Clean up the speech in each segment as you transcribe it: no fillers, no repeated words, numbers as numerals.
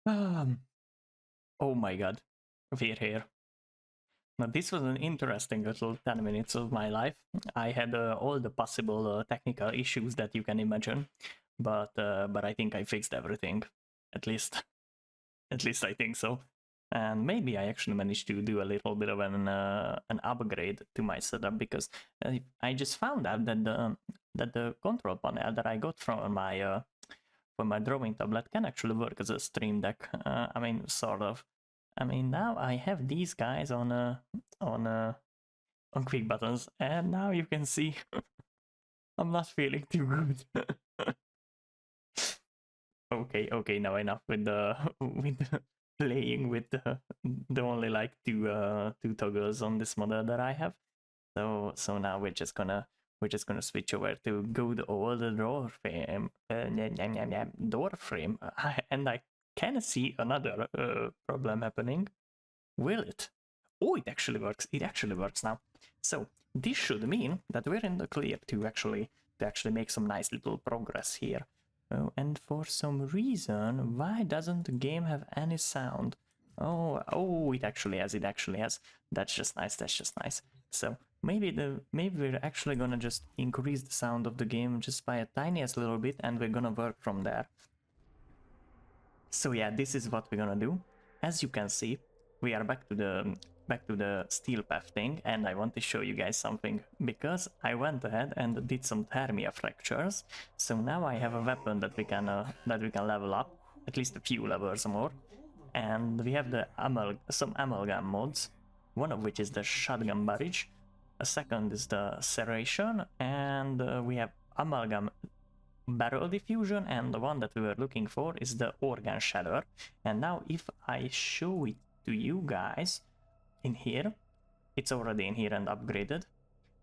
Um, oh my god, we're here. Now this was an interesting little 10 minutes of my life. I had all the possible technical issues that you can imagine, but I think I fixed everything. At least, at least I think so. And maybe I actually managed to do a little bit of an upgrade to my setup, because I just found out that the control panel that I got from my drawing tablet can actually work as a stream deck. I mean, sort of. I mean, now I have these guys on quick buttons, and now you can see I'm not feeling too good. Okay, now enough with the with the playing with the only like two toggles on this model that I have. So now we're just gonna switch over to good old door frame, door frame, and I can see another problem happening. Will it? Oh, it actually works. It actually works now. So this should mean that we're in the clear to actually make some nice little progress here. Oh, and for some reason, why doesn't the game have any sound? Oh, it actually has. It actually has. That's just nice. That's just nice. So maybe we're actually gonna just increase the sound of the game just by a tiniest little bit, and we're gonna work from there. So yeah, this is what we're gonna do. As you can see, we are back to the steel path thing, and I want to show you guys something, because I went ahead and did some thermia fractures. So now I have a weapon that we can level up at least a few levels more, and we have the some amalgam mods, one of which is the shotgun barrage, a second is the serration, and we have amalgam barrel diffusion, and the one that we were looking for is the organ shatter. And now if I show it to you guys in here, it's already in here and upgraded.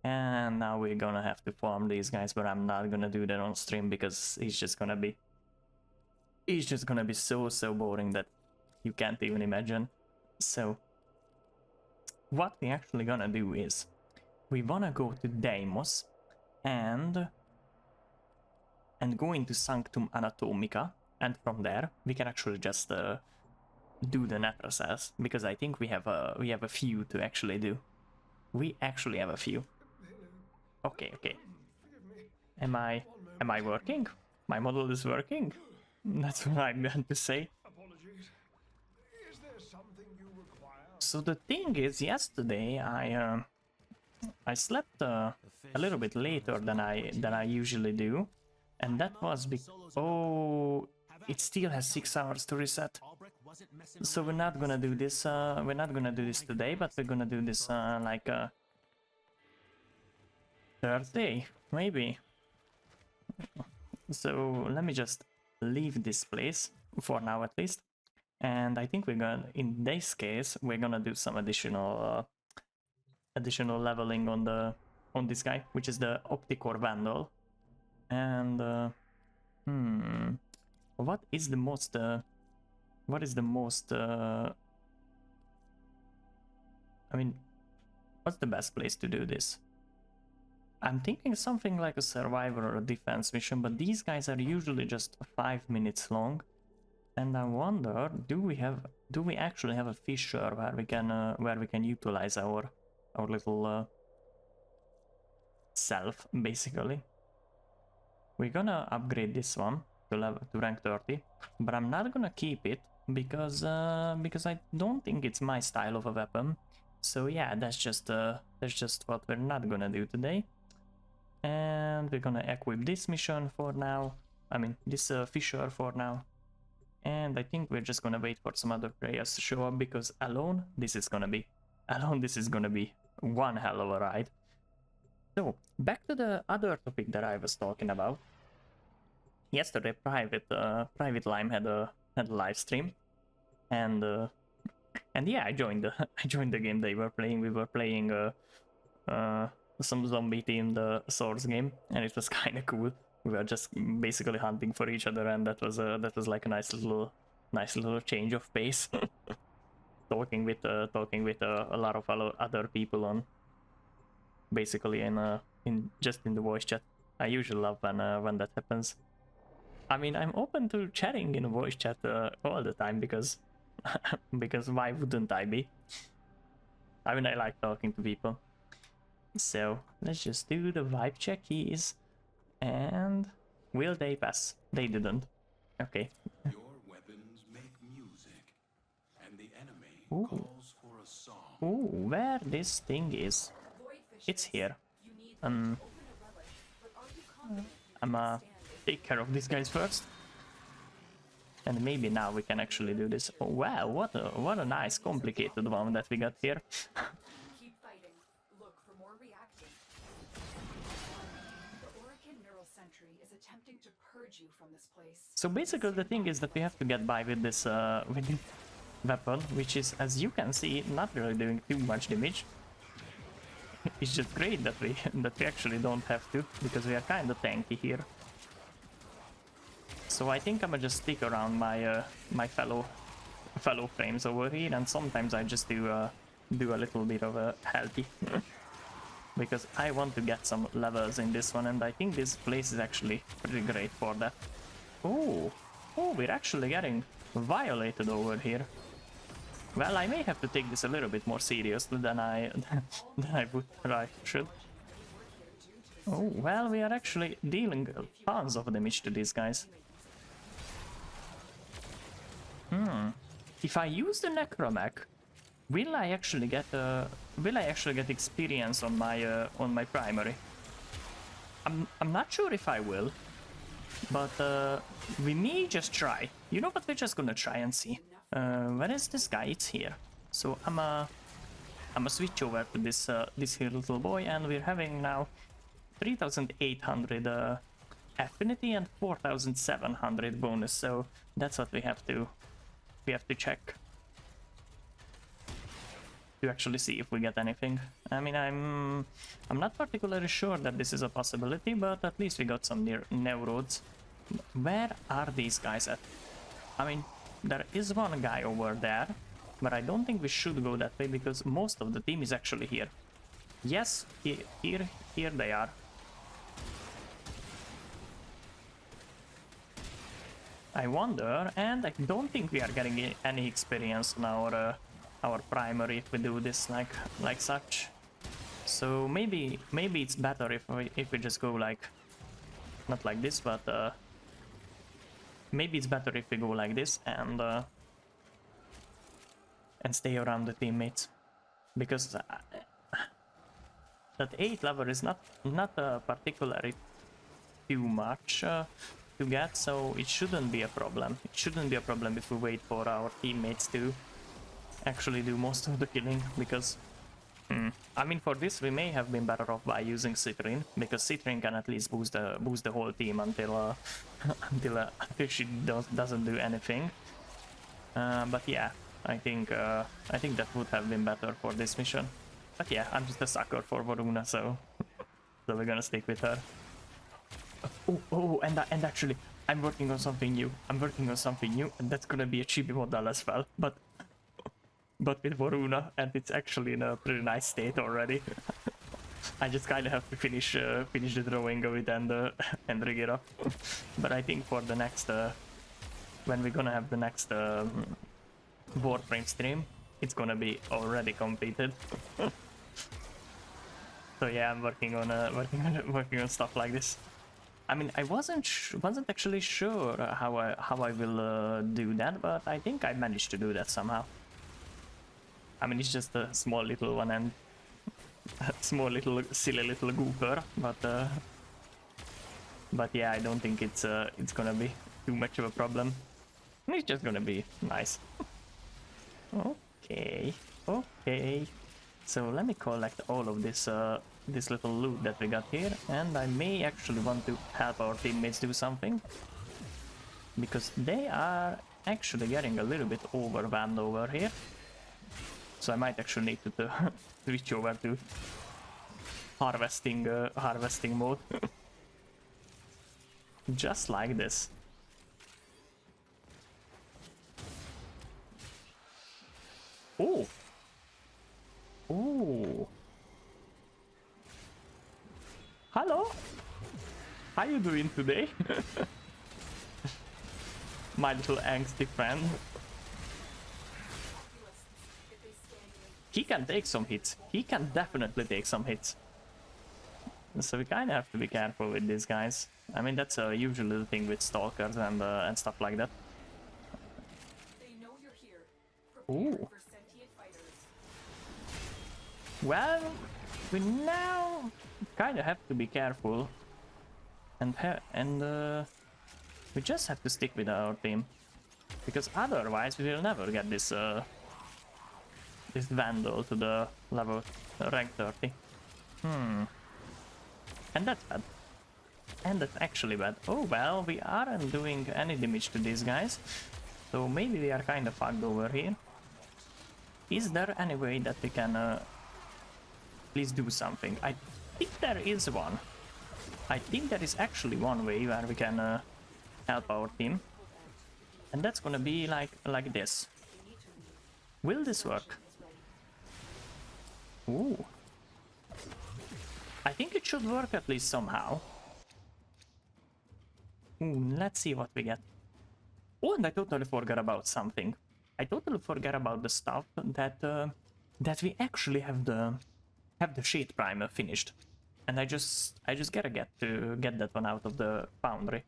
And now we're gonna have to farm these guys, but I'm not gonna do that on stream because it's just gonna be so boring that you can't even imagine. So what we actually gonna do is we wanna go to Deimos and go into Sanctum Anatomica, and from there we can actually just do the net process, because I think we have a few to actually do. We actually have a few. Okay. Am I working? My model is working? That's what I meant to say. So the thing is, yesterday I slept a little bit later than I usually do, and that was because it still has 6 hours to reset. So we're not gonna do this. We're not gonna do this today, but we're gonna do this like Thursday, maybe. So let me just leave this place for now, at least. And I think we're gonna, in this case, we're gonna do some additional leveling on this guy, which is the Opticore Vandal. And what is the most I mean, what's the best place to do this? I'm thinking something like a survivor or a defense mission, but these guys are usually just 5 minutes long. And I wonder, do we actually have a fissure where we can utilize our little self, basically? We're gonna upgrade this one to rank 30, but I'm not gonna keep it because I don't think it's my style of a weapon. So yeah, that's just what we're not gonna do today. And we're gonna equip this mission for now. I mean, this fissure for now. And I think we're just gonna wait for some other players to show up, because alone this is gonna be one hell of a ride. So back to the other topic that I was talking about. Yesterday, Private Lime had a live stream, and yeah, I joined the game they were playing. We were playing some zombie themed Swords game, and it was kind of cool. We were just basically hunting for each other, and that was like a nice little change of pace. talking with a lot of other people on, basically in the voice chat. I usually love when that happens. I mean, I'm open to chatting in voice chat all the time because because why wouldn't I be? I mean, I like talking to people. So let's just do the vibe check keys. And will they pass? They didn't. Okay. Your weapons make music, and the enemy Ooh. calls for a song. Ooh, where this thing is? It's here. I'm take care of these guys first. And maybe now we can actually do this. Oh, wow, what a nice complicated one that we got here. Keep fighting. Look for more reacting. The Orakin Neural Sentry is attempting to purge you from this place. So basically the thing is that we have to get by with this weapon, which is, as you can see, not really doing too much damage. It's just great that we actually don't have to, because we are kind of tanky here. So I think I'm gonna just stick around my my fellow frames over here, and sometimes I just do a little bit of a healthy because I want to get some levels in this one, and I think this place is actually pretty great for that. Oh, we're actually getting violated over here. Well, I may have to take this a little bit more seriously than I should. Oh, well, we are actually dealing tons of damage to these guys. If I use the necromech, will I actually get experience on my primary? I'm not sure if I will, but we may just try. You know what? We're just gonna try and see. Where is this guy? It's here. So I'm switch over to this this here little boy, and we're having now 3,800 affinity and 4,700 bonus. So that's what we have to check to actually see if we get anything. I mean, I'm not particularly sure that this is a possibility, but at least we got some neurodes. Where are these guys at? I mean, there is one guy over there, but I don't think we should go that way because most of the team is actually here. Yes, here they are. I wonder, and I don't think we are getting any experience on our primary if we do this like such. So maybe it's better if we just go like, not like this, but maybe it's better if we go like this and stay around the teammates, because that 8 level is not particularly too much to get, so it shouldn't be a problem. It shouldn't be a problem if we wait for our teammates to actually do most of the killing, because I mean, for this we may have been better off by using Citrin, because Citrin can at least boost the whole team until until she doesn't do anything. But yeah, I think that would have been better for this mission. But yeah, I'm just a sucker for Varuna, so we're gonna stick with her. Oh, and actually, I'm working on something new. And that's gonna be a chibi model as well, but with Varuna, and it's actually in a pretty nice state already. I just kind of have to finish the drawing of it and rig it up. But I think for the next when we're gonna have the next Warfame stream, it's gonna be already completed. So yeah, I'm working on stuff like this. I mean, I wasn't actually sure how I will do that, but I think I managed to do that somehow. I mean, it's just a small little one and a small little silly little gooper, but yeah, I don't think it's gonna be too much of a problem. It's just gonna be nice. Okay. So let me collect all of this this little loot that we got here, and I may actually want to help our teammates do something, because they are actually getting a little bit overwhelmed over here. So I might actually need to switch over to harvesting mode. Just like this. Oh! Oh! Hello? How you doing today? My little angsty friend. He can take some hits. He can definitely take some hits. So we kind of have to be careful with these guys. I mean, that's usually the thing with stalkers and stuff like that. They know you're here. Prepare Ooh. for sentient fighters. Well, we now kind of have to be careful, and we just have to stick with our team, because otherwise we will never get this this Vandal to the level rank 30. And that's bad. And that's actually bad. Oh well, we aren't doing any damage to these guys, so maybe we are kind of fucked over here. Is there any way that we can please do something? I think there is one. I think there is actually one way where we can help our team, and that's gonna be like this. Will this work? Ooh. I think it should work at least somehow. Ooh, let's see what we get. Oh, and I totally forgot about something. I totally forgot about the stuff that that we actually have the shade primer finished, and I just gotta get that one out of the foundry.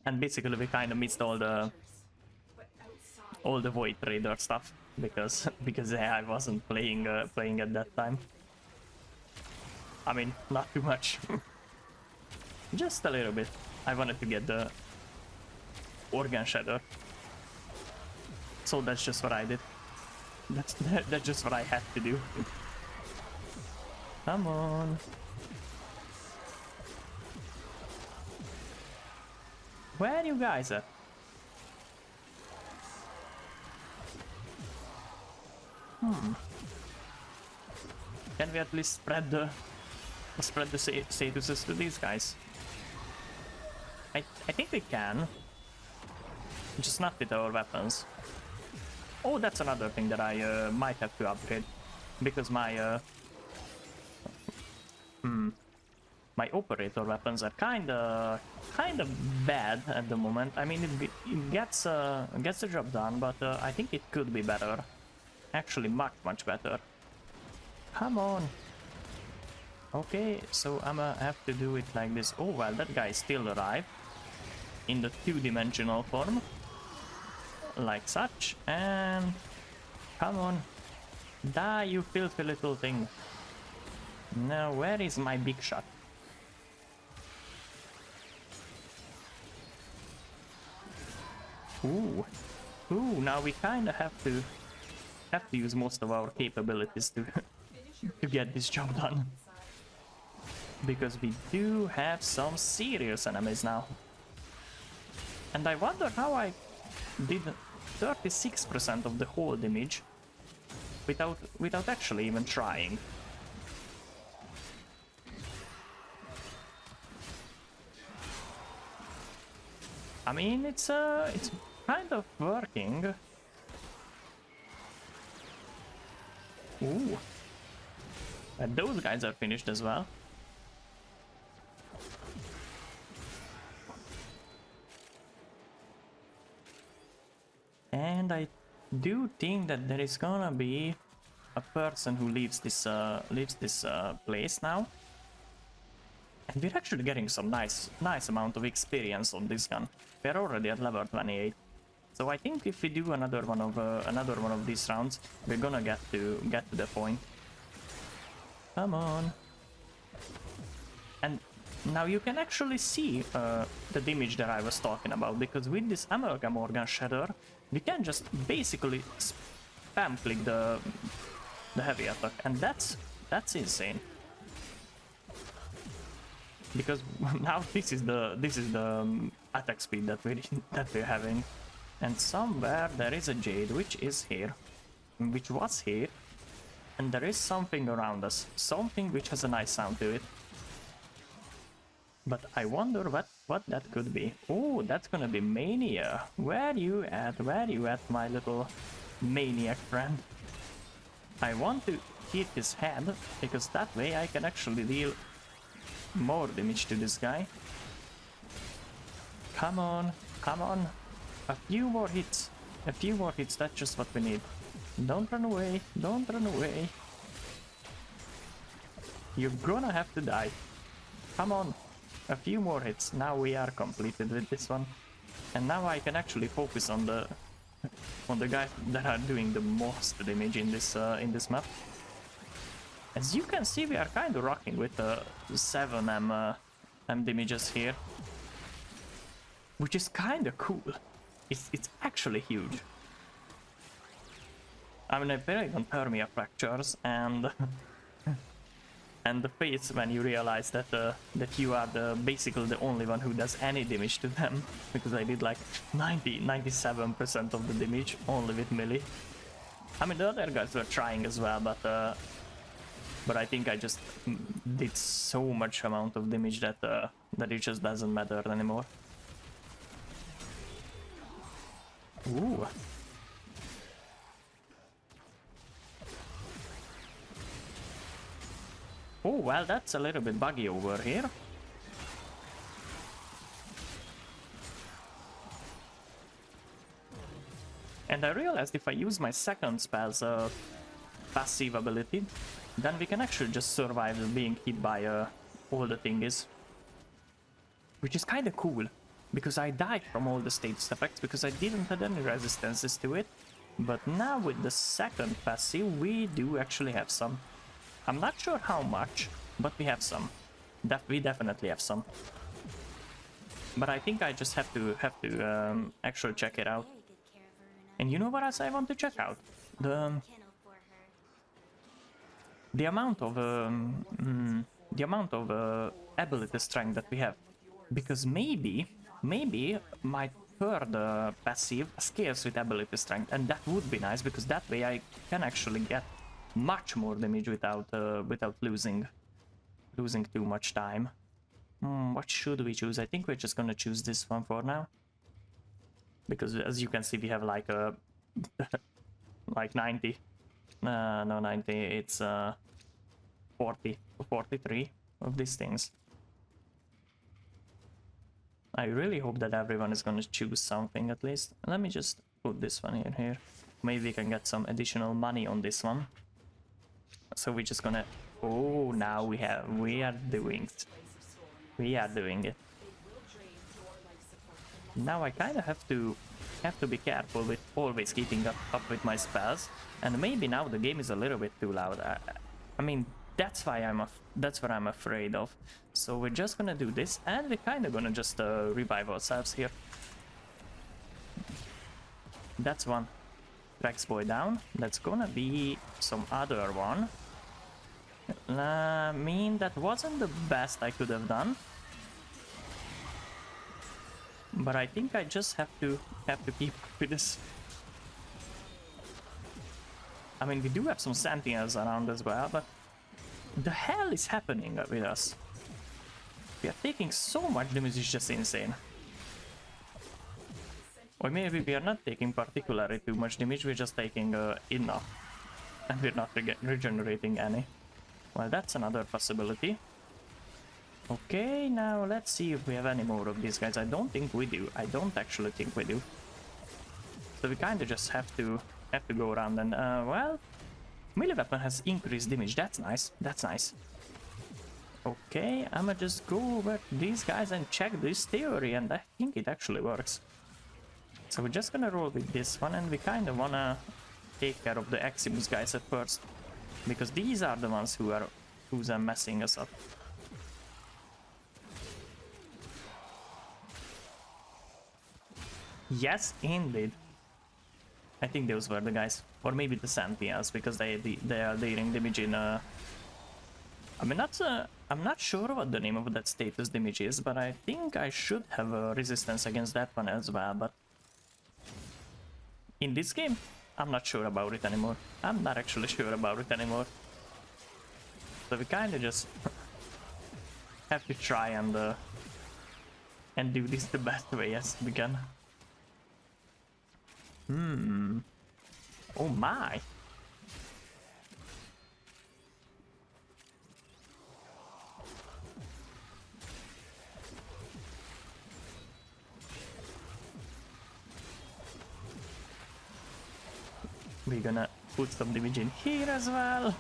And basically we kind of missed all the Void Trader stuff because I wasn't playing at that time. I mean, not too much. Just a little bit. I wanted to get the Organ Shatter. So that's just what I did. That's just what I had to do. Come on. Where are you guys at? Can we at least spread the statuses to these guys? I think we can. Just not with our weapons. Oh, that's another thing that I might have to upgrade, because my my operator weapons are kind of bad at the moment. I mean, it gets the job done, but I think it could be better. Actually, much better. Come on. Okay, so I'ma have to do it like this. Oh well, that guy still arrived in the two-dimensional form, like such, and come on, die, you filthy little thing. Now, where is my big shot? Ooh, now we kind of have to use most of our capabilities to to get this job done, because we do have some serious enemies now. And I wonder how I did 36% of the whole damage without actually even trying. I mean, it's kind of working. Ooh. And those guys are finished as well. And I do think that there is gonna be a person who leaves this place now. And we're actually getting some nice amount of experience on this gun. We're already at level 28. So I think if we do another one of these rounds, we're gonna get to the point. Come on. And now you can actually see the damage that I was talking about, because with this Amalgam Organ Shatter, we can just basically spam click the heavy attack, and that's insane. Because now this is the attack speed that we're having, and somewhere there is a Jade which was here, and there is something around us, something which has a nice sound to it. But I wonder what that could be. Oh, that's gonna be Mania. Where you at, my little maniac friend? I want to hit his head, because that way I can actually deal more damage to this guy. Come on, come on. A few more hits. A few more hits, that's just what we need. Don't run away, don't run away. You're gonna have to die. Come on. A few more hits. Now we are completed with this one. And now I can actually focus on the guys that are doing the most damage in this map. As you can see, we are kind of rocking with 7 M damages here, which is kind of cool. It's actually huge. I mean, I very on permia fractures and and the face when you realize that that you are basically the only one who does any damage to them, because I did like 97% of the damage only with melee. I mean, the other guys were trying as well, but I think I just did so much amount of damage that that it just doesn't matter anymore. Ooh. Oh, well, that's a little bit buggy over here. And I realized if I use my second spell's passive ability, then we can actually just survive being hit by all the thingies. Which is kinda cool, because I died from all the status effects because I didn't have any resistances to it. But now with the second passive, we do actually have some. I'm not sure how much, but we have some. We definitely have some. But I think I just have to actually check it out. And you know what else I want to check out? The amount of ability strength that we have, because maybe my third passive scales with ability strength, and that would be nice because that way I can actually get much more damage without losing too much time. What should we choose? I think we're just gonna choose this one for now, because as you can see we have like a like 90. No 90. It's 40 or 43 of these things. I really hope that everyone is gonna choose something at least. Let me just put this one in here. Maybe we can get some additional money on this one. So we're just gonna... Oh, now we are doing it. Now I kind of have to be careful with always keeping up with my spells, and maybe now the game is a little bit too loud. I mean, that's what I'm afraid of. So we're just gonna do this, and we're kind of gonna just revive ourselves here. That's one Rex boy down. That's gonna be some other one. I mean, that wasn't the best I could have done, but I think I just have to keep up with this. I mean, we do have some sentinels around as well, but the hell is happening with us? We are taking so much damage, it's just insane. Or maybe we are not taking particularly too much damage, we're just taking enough, and we're not regenerating any. Well, that's another possibility. Okay, now let's see if we have any more of these guys. I don't think we do. I don't actually think we do. So we kind of just have to go around and, well, melee weapon has increased damage. That's nice. That's nice. Okay, I'ma just go over to these guys and check this theory, and I think it actually works. So we're just gonna roll with this one, and we kind of wanna take care of the Eximus guys at first, because these are the ones who's messing us up. Yes, indeed. I think those were the guys, or maybe the Sentinels, because they are dealing damage in. I mean, I'm not sure what the name of that status damage is, but I think I should have a resistance against that one as well. But in this game, I'm not sure about it anymore. I'm not actually sure about it anymore. So we kind of just have to try and do this the best way as we can. Oh my! We're gonna put some damage in here as well.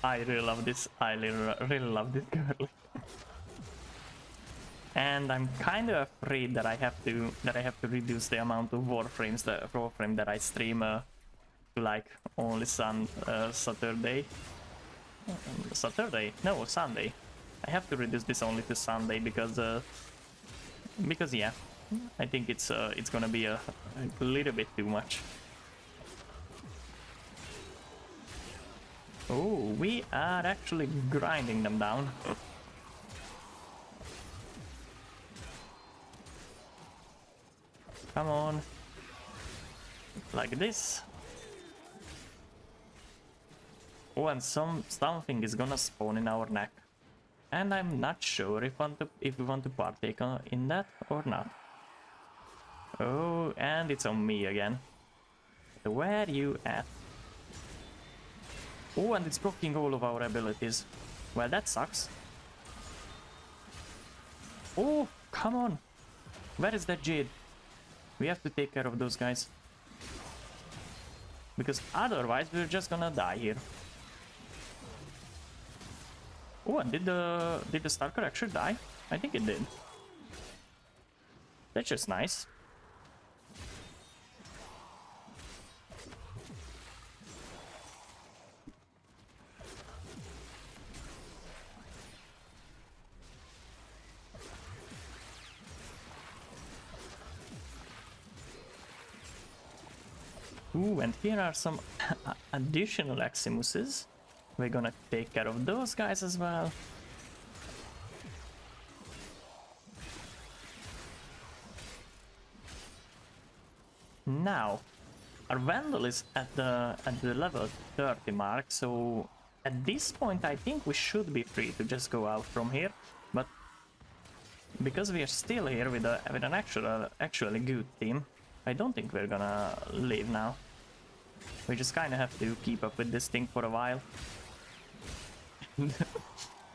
I really love this. I really love this girl. And I'm kind of afraid that I have to reduce the amount of Warframe that I stream to like only Saturday. Saturday? No, Sunday. I have to reduce this only to Sunday because yeah, I think it's gonna be a little bit too much. Oh, we are actually grinding them down. Come on. Like this. Oh, and something is gonna spawn in our neck. And I'm not sure if we want to partake in that or not. Oh, and it's on me again. Where you at? Oh, and it's blocking all of our abilities. Well, that sucks. Oh, come on. Where is that Jade? We have to take care of those guys. Because otherwise we're just gonna die here. Oh, and did the Stalker actually die? I think it did. That's just nice. Ooh, and here are some additional Eximuses. We're gonna take care of those guys as well. Now, our Vandal is at the level 30 mark, so at this point I think we should be free to just go out from here. But because we are still here with an actually good team, I don't think we're gonna leave now. We just kind of have to keep up with this thing for a while.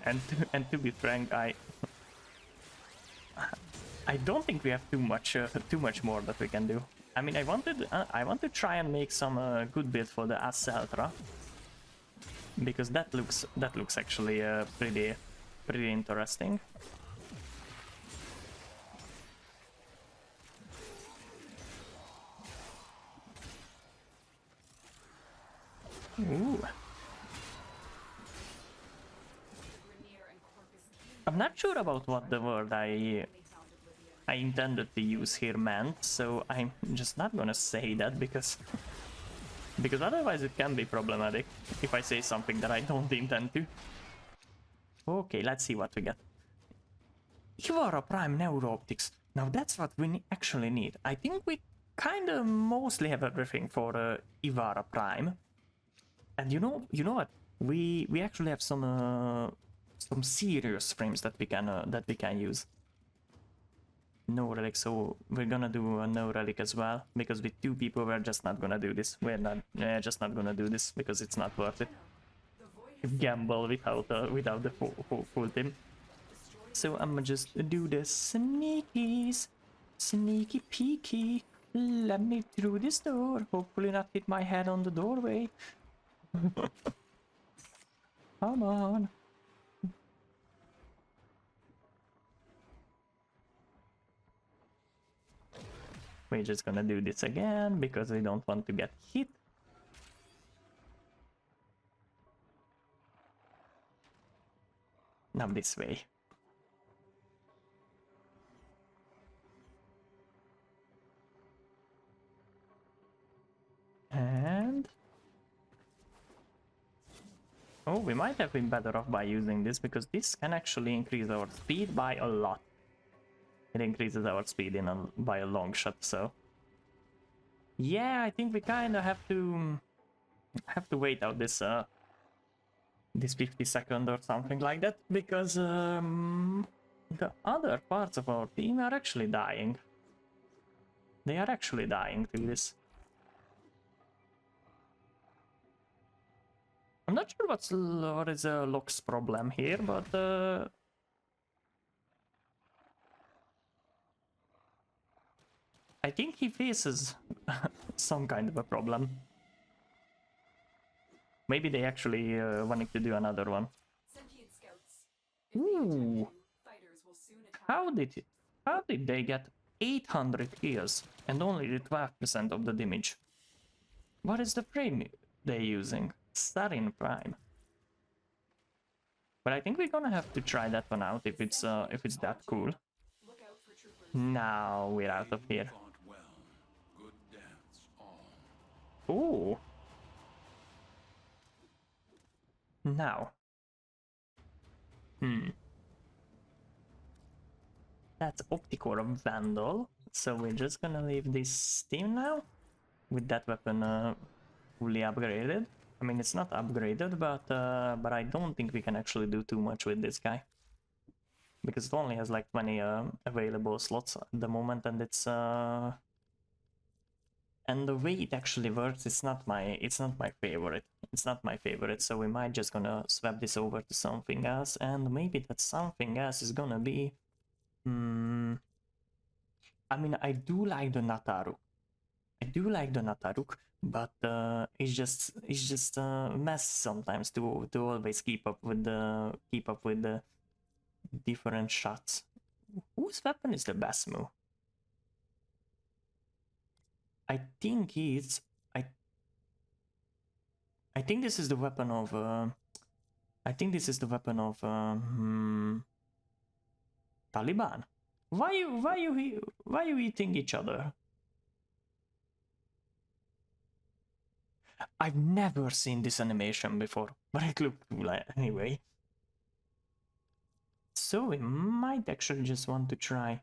and to be frank, I don't think we have too much more that we can do. I mean, I want to try and make some good build for the Asseltra, because that looks actually pretty interesting. Ooh. I'm not sure about what the word I intended to use here meant, so I'm just not gonna say that because otherwise it can be problematic if I say something that I don't intend to. Okay, let's see what we get. Ivara Prime Neuro-Optics. Now that's what we actually need. I think we kind of mostly have everything for Ivara Prime. And you know what? We actually have some serious frames that we can use. No relic, so we're gonna do a no relic as well, because with two people we're just not gonna do this. We're just not gonna do this because it's not worth it. Gamble without the full team. So I'm gonna just do the sneaky peeky. Let me through this door. Hopefully not hit my head on the doorway. Come on. We're just gonna do this again because we don't want to get hit. Now this way. And... oh, we might have been better off by using this, because this can actually increase our speed by a lot. It increases our speed by a long shot, so... yeah, I think we kind of have to wait out this 50 seconds or something like that, because the other parts of our team are actually dying. They are actually dying to this. I'm not sure what is Locke's problem here, but I think he faces some kind of a problem. Maybe they actually wanted to do another one. Sentient scouts. If they detect Ooh. you, fighters will soon attack. How did they get 800 kills and only 12% of the damage? What is the frame they're using? Sarin Prime. But I think we're gonna have to try that one out if it's that cool. Look out for troopers. Now we're out of here. Fought well. Good deaths all. Ooh. Now. That's Opticore Vandal. So we're just gonna leave this team now with that weapon fully upgraded. I mean, it's not upgraded, but I don't think we can actually do too much with this guy because it only has like 20 available slots at the moment, and it's and the way it actually works, it's not my favorite. It's not my favorite, so we might just gonna swap this over to something else, and maybe that something else is gonna be. I mean, I do like the Nataruk. But it's just a mess sometimes to always keep up with the different shots. Whose weapon is the best move? I think it's I think this is the weapon of Taliban. Why you eating each other? I've never seen this animation before, but it looked cool anyway. So we might actually just want to try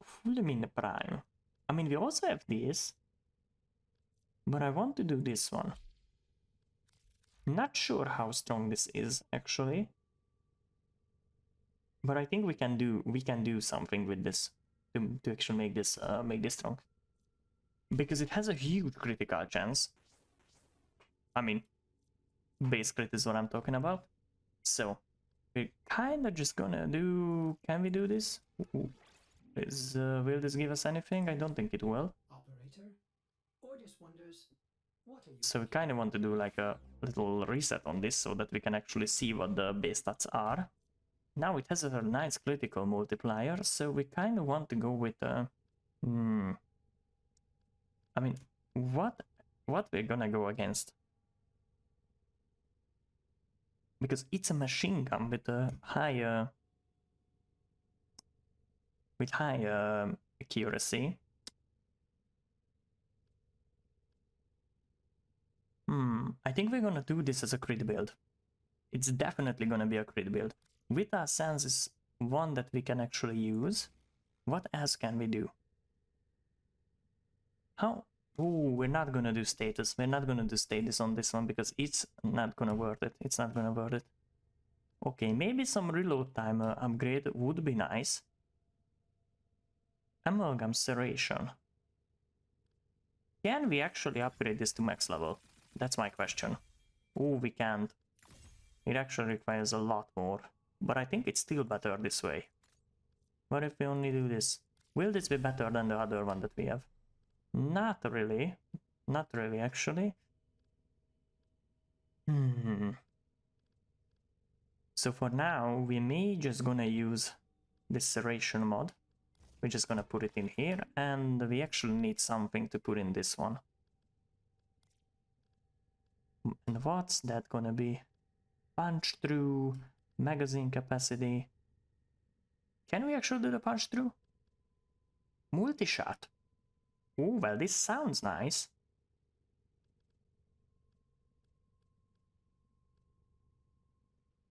Fulmin Prime. I mean, we also have this, but I want to do this one. Not sure how strong this is actually, but I think we can do something with this to actually make this strong, because it has a huge critical chance. I mean, base crit is what I'm talking about. So we're kind of just gonna do. Can we do this? Ooh. Will this give us anything? I don't think it will. Operator, Ordis wonders, what are you? So we kind of want to do like a little reset on this so that we can actually see what the base stats are. Now it has a nice critical multiplier, so we kind of want to go with I mean, what we're gonna go against? Because it's a machine gun with a high accuracy. I think we're gonna do this as a crit build. It's definitely gonna be a crit build. Vital Sense is one that we can actually use. What else can we do? How? Oh, we're not gonna do status. We're not gonna do status on this one because it's not gonna worth it. It's not gonna worth it. Okay, maybe some reload time upgrade would be nice. Amalgam Serration. Can we actually upgrade this to max level? That's my question. Oh, we can't. It actually requires a lot more. But I think it's still better this way. What if we only do this? Will this be better than the other one that we have? Not really. Not really, actually. So for now, we may just gonna use this serration mod. We're just gonna put it in here, and we actually need something to put in this one. And what's that gonna be? Punch through, magazine capacity. Can we actually do the punch through? Multi-shot. Oh, well, this sounds nice.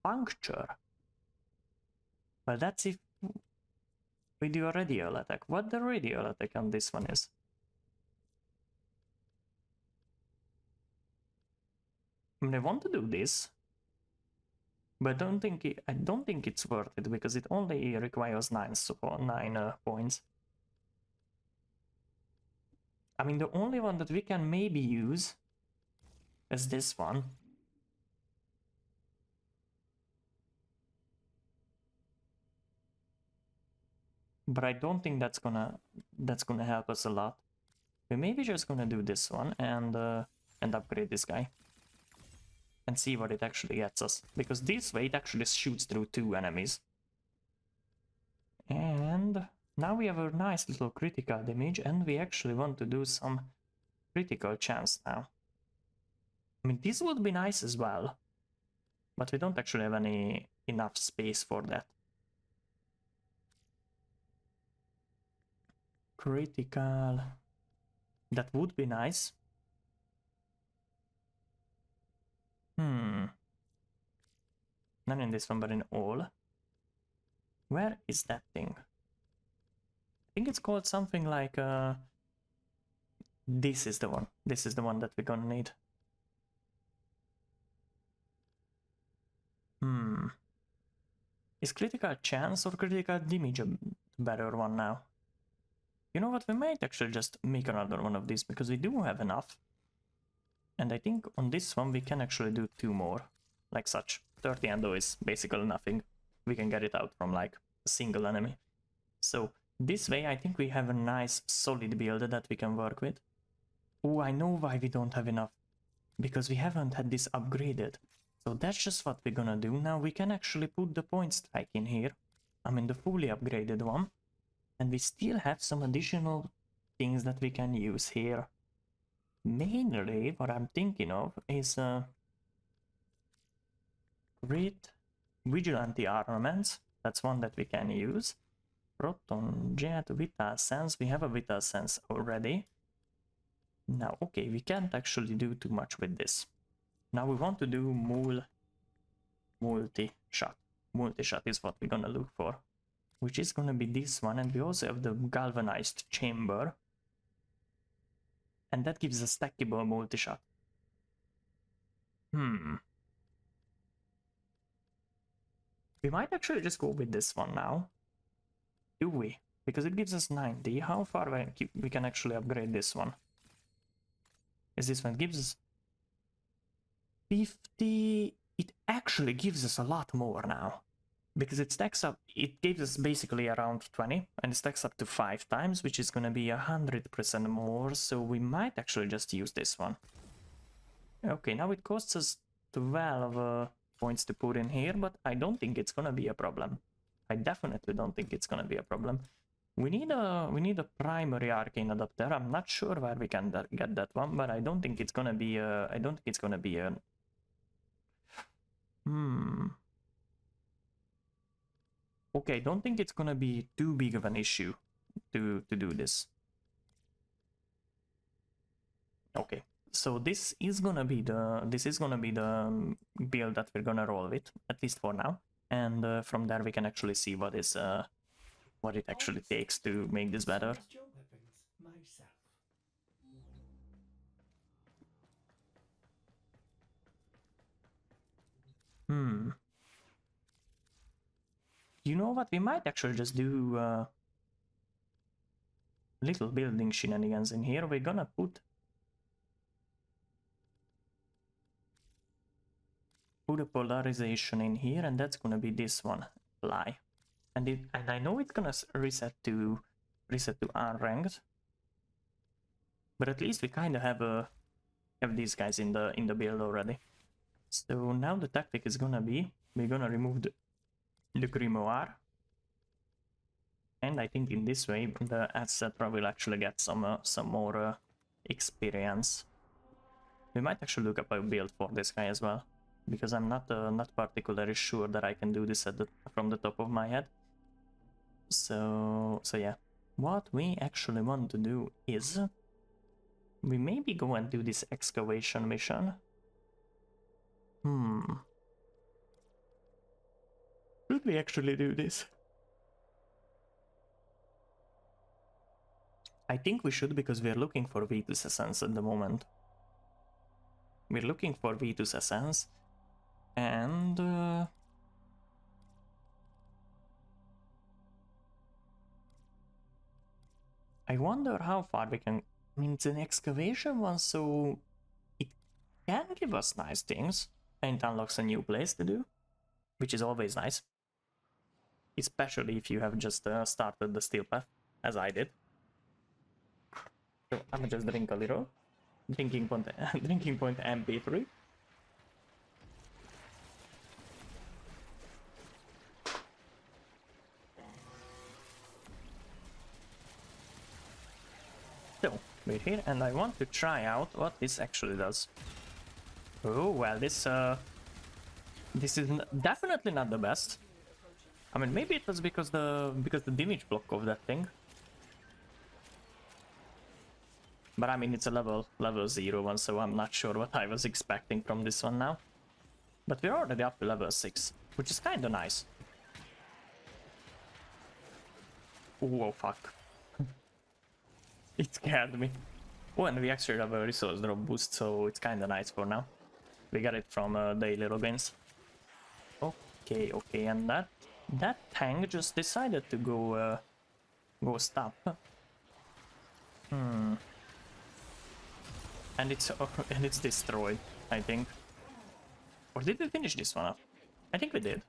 Puncture. Well, that's if we do a radial attack. What the radial attack on this one is? I mean, I want to do this, but I don't think it's worth it because it only requires 9 points. I mean, the only one that we can maybe use is this one. But I don't think that's gonna help us a lot. we're maybe just gonna do this one and upgrade this guy. And see what it actually gets us. Because this way it actually shoots through 2 enemies. And now we have a nice little critical damage, and we actually want to do some critical chance now. I mean, this would be nice as well, but we don't actually have enough space for that. Critical. That would be nice. Not in this one, but in all. Where is that thing? I think it's called something like this is the one. This is the one that we're gonna need. Is critical chance or critical damage a better one now? You know what, we might actually just make another one of these because we do have enough. And I think on this one we can actually do 2 more, like such. 30 endo is basically nothing. We can get it out from like a single enemy. So this way I think we have a nice solid build that we can work with. Oh, I know why we don't have enough. Because we haven't had this upgraded. So that's just what we're gonna do. Now we can actually put the point strike in here. I mean the fully upgraded one. And we still have some additional things that we can use here. Mainly what I'm thinking of is Great Vigilante Armaments. That's one that we can use. Proton Jet, Vital Sense. We have a Vital Sense already. Now, okay, we can't actually do too much with this. Now we want to do multi-shot. Multi-shot is what we're gonna look for. Which is gonna be this one, and we also have the galvanized chamber. And that gives a stackable multi-shot. We might actually just go with this one now. Do we? Because it gives us 90. How far we can actually upgrade this one? Is this one gives us 50? It actually gives us a lot more now. Because it stacks up, it gives us basically around 20, and it stacks up to 5 times, which is gonna be 100% more, so we might actually just use this one. Okay, now it costs us 12 points to put in here, but I don't think it's gonna be a problem. I definitely don't think it's gonna be a problem. We need a primary arcane adapter. I'm not sure where we can get that one, but I don't think it's gonna be a, Okay, don't think it's gonna be too big of an issue to do this. Okay, so this is gonna be the build that we're gonna roll with, at least for now. And from there we can actually see what it actually takes to make this better. You know what? We might actually just do little building shenanigans in here. We're gonna put a polarization in here, and that's gonna be this one, fly. And I know it's gonna reset to unranked, but at least we kind of have these guys in the build already. So now the tactic is gonna be we're gonna remove the grimoire, and I think in this way the etc will actually get some more experience. We might actually look up a build for this guy as well, because I'm not particularly sure that I can do this from the top of my head. So yeah, what we actually want to do is we maybe go and do this excavation mission. Should we actually do this? I think we should, because we're looking for Vitus Essence at the moment. We're looking for Vitus Essence, and I wonder how far we can. I mean, it's an excavation one, so it can give us nice things, and it unlocks a new place to do, which is always nice. Especially if you have just started the steel path, as I did. So I'ma just drink a little. Drinking point, drinking point MP3. So, wait here, and I want to try out what this actually does. Oh, well, this is definitely not the best. I mean, maybe it was because the damage block of that thing. But I mean, it's a level 0 one, so I'm not sure what I was expecting from this one now. But we're already up to level 6, which is kinda nice. Oh, fuck. It scared me. Oh, and we actually have a resource drop boost, so it's kinda nice for now. We got it from daily logins. Okay, okay, and that tank just decided to go stop. And it's destroyed, I think. Or did we finish this one up? I think we did.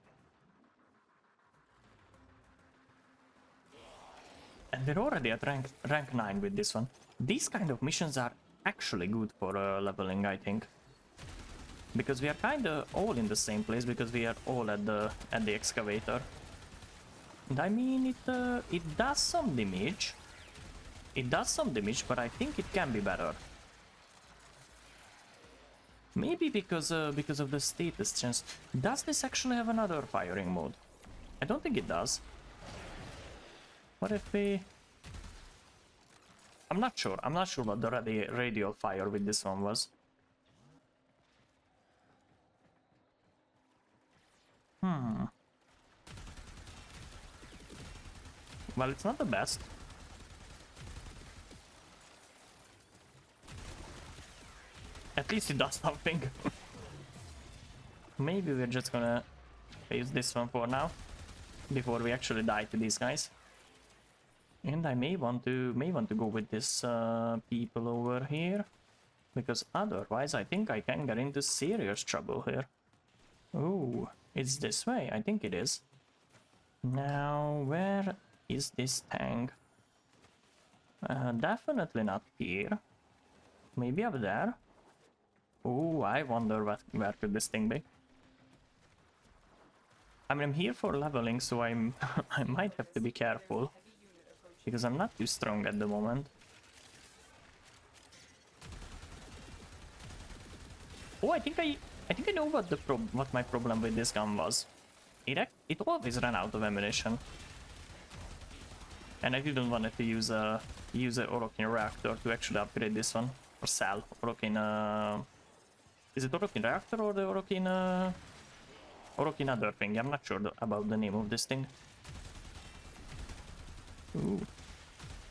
And we're already at rank 9 with this one. These kind of missions are actually good for leveling, I think. Because we are kinda all in the same place, because we are all at the excavator. And I mean, it does some damage. It does some damage, but I think it can be better. Maybe because of the status chance. Does this actually have another firing mode? I don't think it does. What if we... I'm not sure what the radial fire with this one was. Well, it's not the best. At least it does something. Maybe we're just gonna use this one for now, before we actually die to these guys. And I may want to go with this people over here, because otherwise I think I can get into serious trouble here. Oh, it's this way. I think it is. Now, where is this tank? Definitely not here. Maybe up there. Oh, I wonder where could this thing be. I mean, I'm here for leveling, so I might have to be careful, because I'm not too strong at the moment. Oh, I think I know what my problem with this gun was. It always ran out of ammunition, and I didn't want to use a Orokin reactor to actually upgrade this one, or sell Orokin. Is it Orokin reactor or the Orokin other thing? I'm not sure about the name of this thing. Ooh,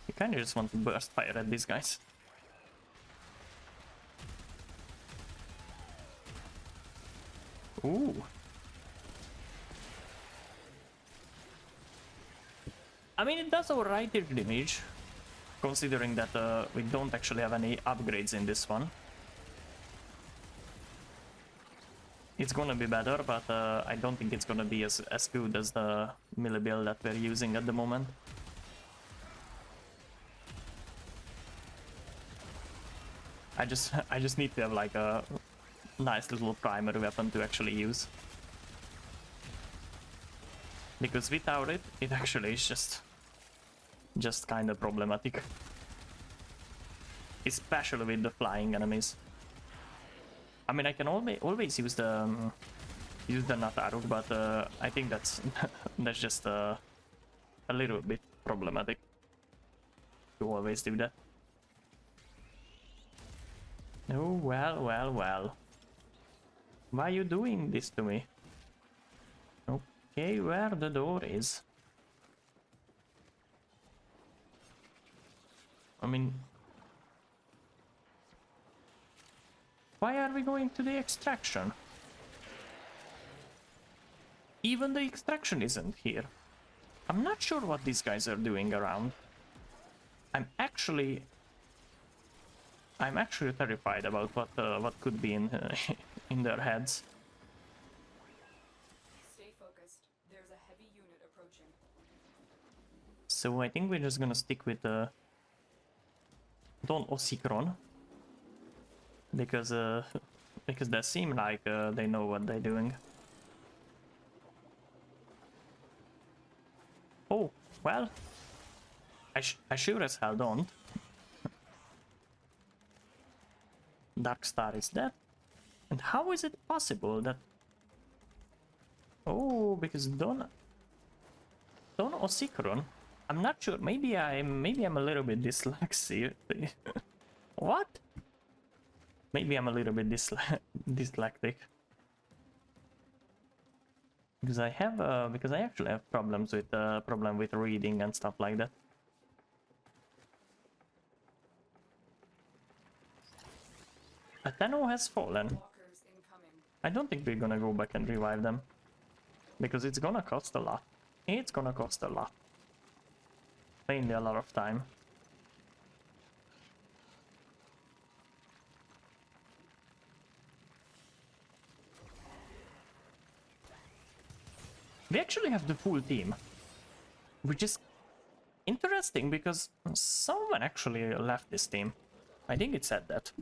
you kind of just want to burst fire at these guys. Ooh. I mean, it does alright damage, considering that we don't actually have any upgrades in this one. It's gonna be better, but I don't think it's gonna be as good as the melee build that we're using at the moment. I just need to have like a nice little primary weapon to actually use. Because without it, it actually is just kind of problematic. Especially with the flying enemies. I mean, I can always use the Nataruk, but I think that's just a little bit problematic to always do that. Oh, well, well, well. Why are you doing this to me? Okay, where the door is? I mean... Why are we going to the extraction? Even the extraction isn't here. I'm not sure what these guys are doing around. I'm actually terrified about what could be in in their heads. Stay focused. There's a heavy unit approaching. So I think we're just gonna stick with don't Osikron. Because because they seem like they know what they're doing. Oh, well, I sure as hell don't. Dark Star is dead. And how is it possible that... Oh, because Don Osikron. I'm not sure. Maybe I'm a little bit dyslexic. What? Maybe I'm a little bit dyslexic. Because I actually have problems with reading and stuff like that. Atheno has fallen. Walkers incoming. I don't think we're gonna go back and revive them. Because it's gonna cost a lot. It's gonna cost a lot. Mainly a lot of time. We actually have the full team. Which is interesting because someone actually left this team. I think it said that.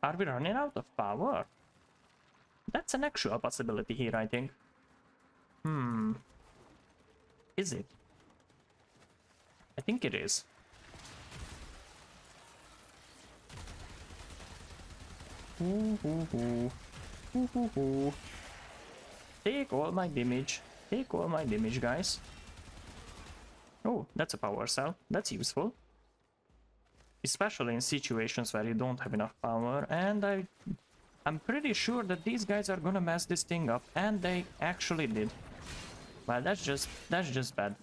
Are we running out of power? That's an actual possibility here, I think. Is it? I think it is. Take all my damage. Take all my damage, guys. Oh, that's a power cell. That's useful. Especially in situations where you don't have enough power, and I'm pretty sure that these guys are gonna mess this thing up, and they actually did. Well, that's just bad.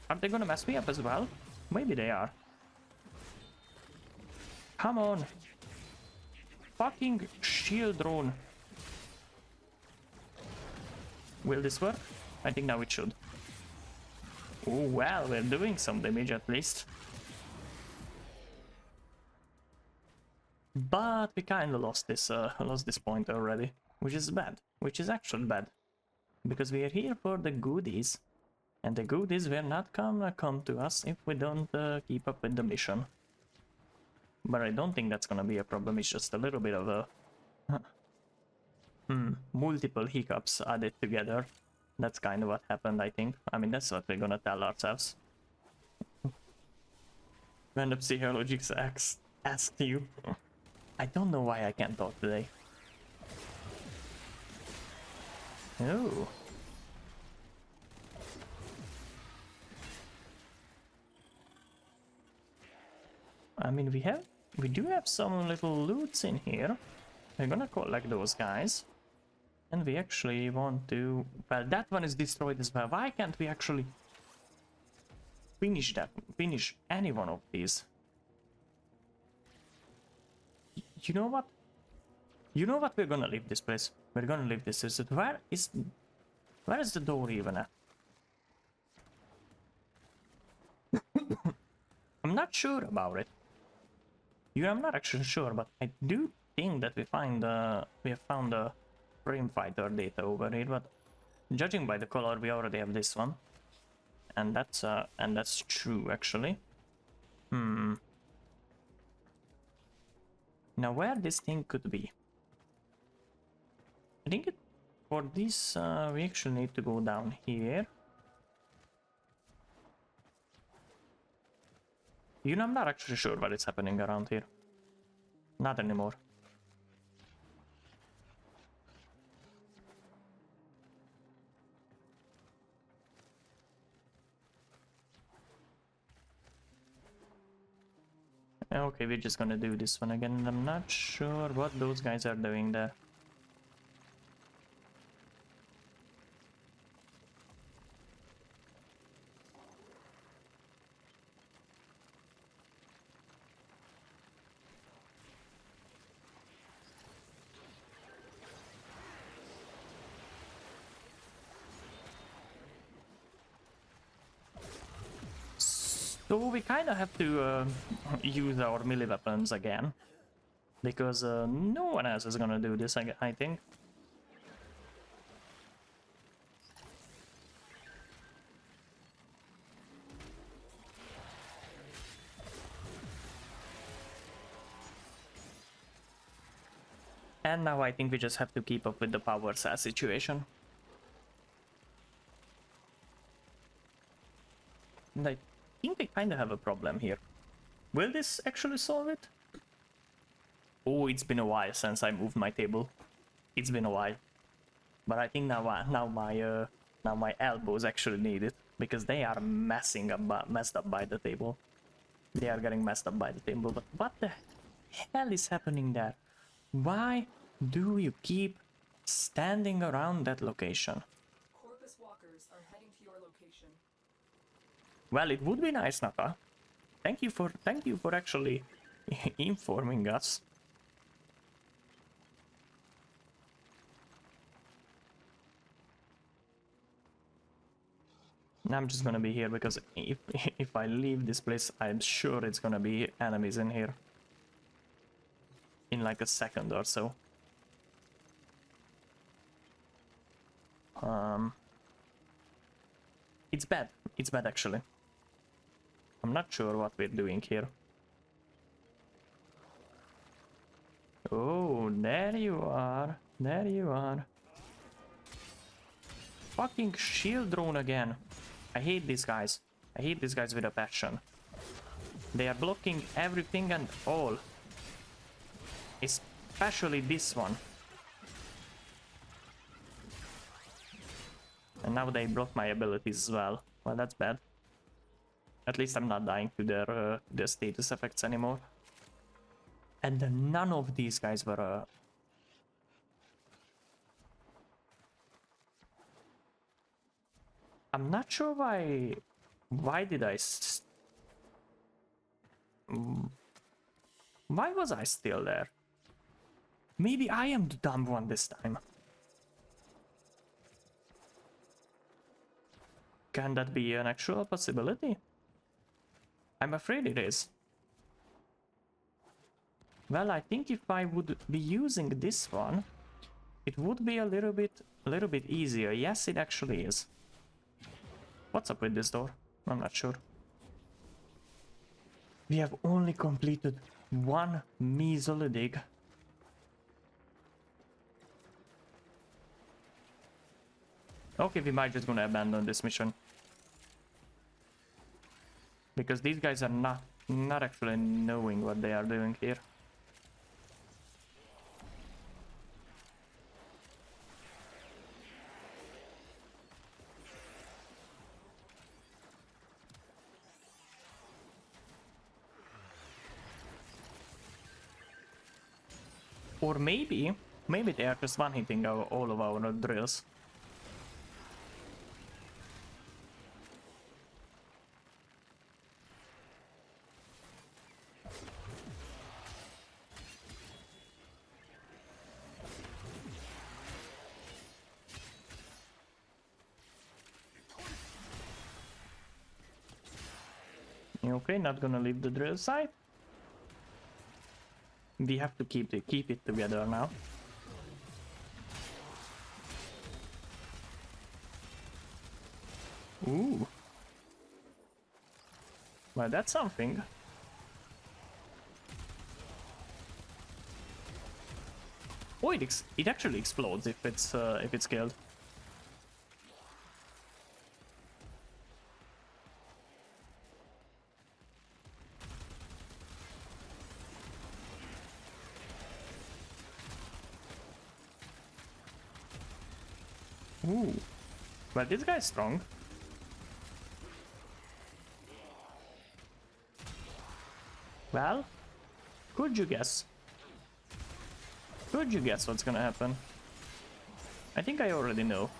Are they gonna mess me up as well? Maybe they are. Come on. Fucking shield drone. Will this work? I think now it should. Oh well, we're doing some damage at least. But we kinda lost this point already, which is bad. Which is actually bad. Because we are here for the goodies. And the goodies will not come to us if we don't keep up with the mission. But I don't think that's gonna be a problem, it's just a little bit of a... multiple hiccups added together. That's kind of what happened, I think. I mean, that's what we're gonna tell ourselves. When the psychologist asked you. I don't know why I can't talk today. Oh. I mean, we do have some little loots in here. We're gonna collect those guys. And we actually want to... Well, that one is destroyed as well. Why can't we actually finish that? Finish any one of these? You know what? You know what? We're gonna leave this place. We're gonna leave this. Where is the door even at? I'm not sure about it. I'm not actually sure, but I do think that we have found the frame fighter data over here, but judging by the color, we already have this one. And that's true actually. Now where this thing could be? I think for this we actually need to go down here. I'm not actually sure what is happening around here. Not anymore. Okay, we're just gonna do this one again, and I'm not sure what those guys are doing there. So we kind of have to use our melee weapons again. because no one else is gonna do this, I think. And now I think we just have to keep up with the power cell situation. And I think we kind of have a problem here. Will this actually solve it? Oh, it's been a while since I moved my table. It's been a while. But I think now my elbows actually need it, because they are messed up by the table. They are getting messed up by the table. But what the hell is happening there? Why do you keep standing around that location? Corpus walkers are heading to your location. Well, it would be nice, Naka. Thank you for actually informing us. I'm just gonna be here because if I leave this place, I'm sure it's gonna be enemies in here in like a second or so. It's bad. It's bad actually. I'm not sure what we're doing here. Oh, there you are. There you are. Fucking shield drone again. I hate these guys. I hate these guys with a passion. They are blocking everything and all. Especially this one. And now they block my abilities as well. Well, that's bad. At least I'm not dying to their status effects anymore. And none of these guys were... I'm not sure why... Why did I... Why was I still there? Maybe I am the dumb one this time. Can that be an actual possibility? I'm afraid it is. Well, I think if I would be using this one, it would be a little bit easier. Yes, it actually is. What's up with this door? I'm not sure. We have only completed one measly dig. Okay, we might just gonna abandon this mission. Because these guys are not actually knowing what they are doing here. Or maybe they are just one-hitting all of our drills. Okay, not gonna leave the drill site. We have to keep it together now. Ooh. Well, that's something. Oh, it actually explodes if it's killed. Ooh. Well, this guy's strong. Well, could you guess? Could you guess what's gonna happen? I think I already know.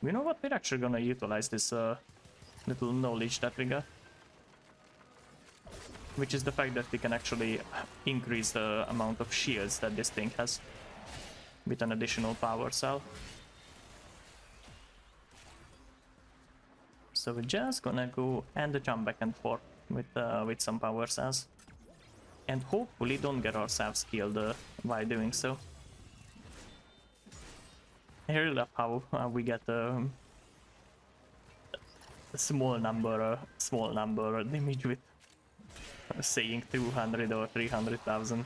You know what? We're actually gonna utilize this little knowledge that we got. Which is the fact that we can actually increase the amount of shields that this thing has. With an additional power cell. So we're just gonna go and jump back and forth with some power cells, and hopefully don't get ourselves killed while doing so. I really love how we get a small number damage with saying 200 or 300,000.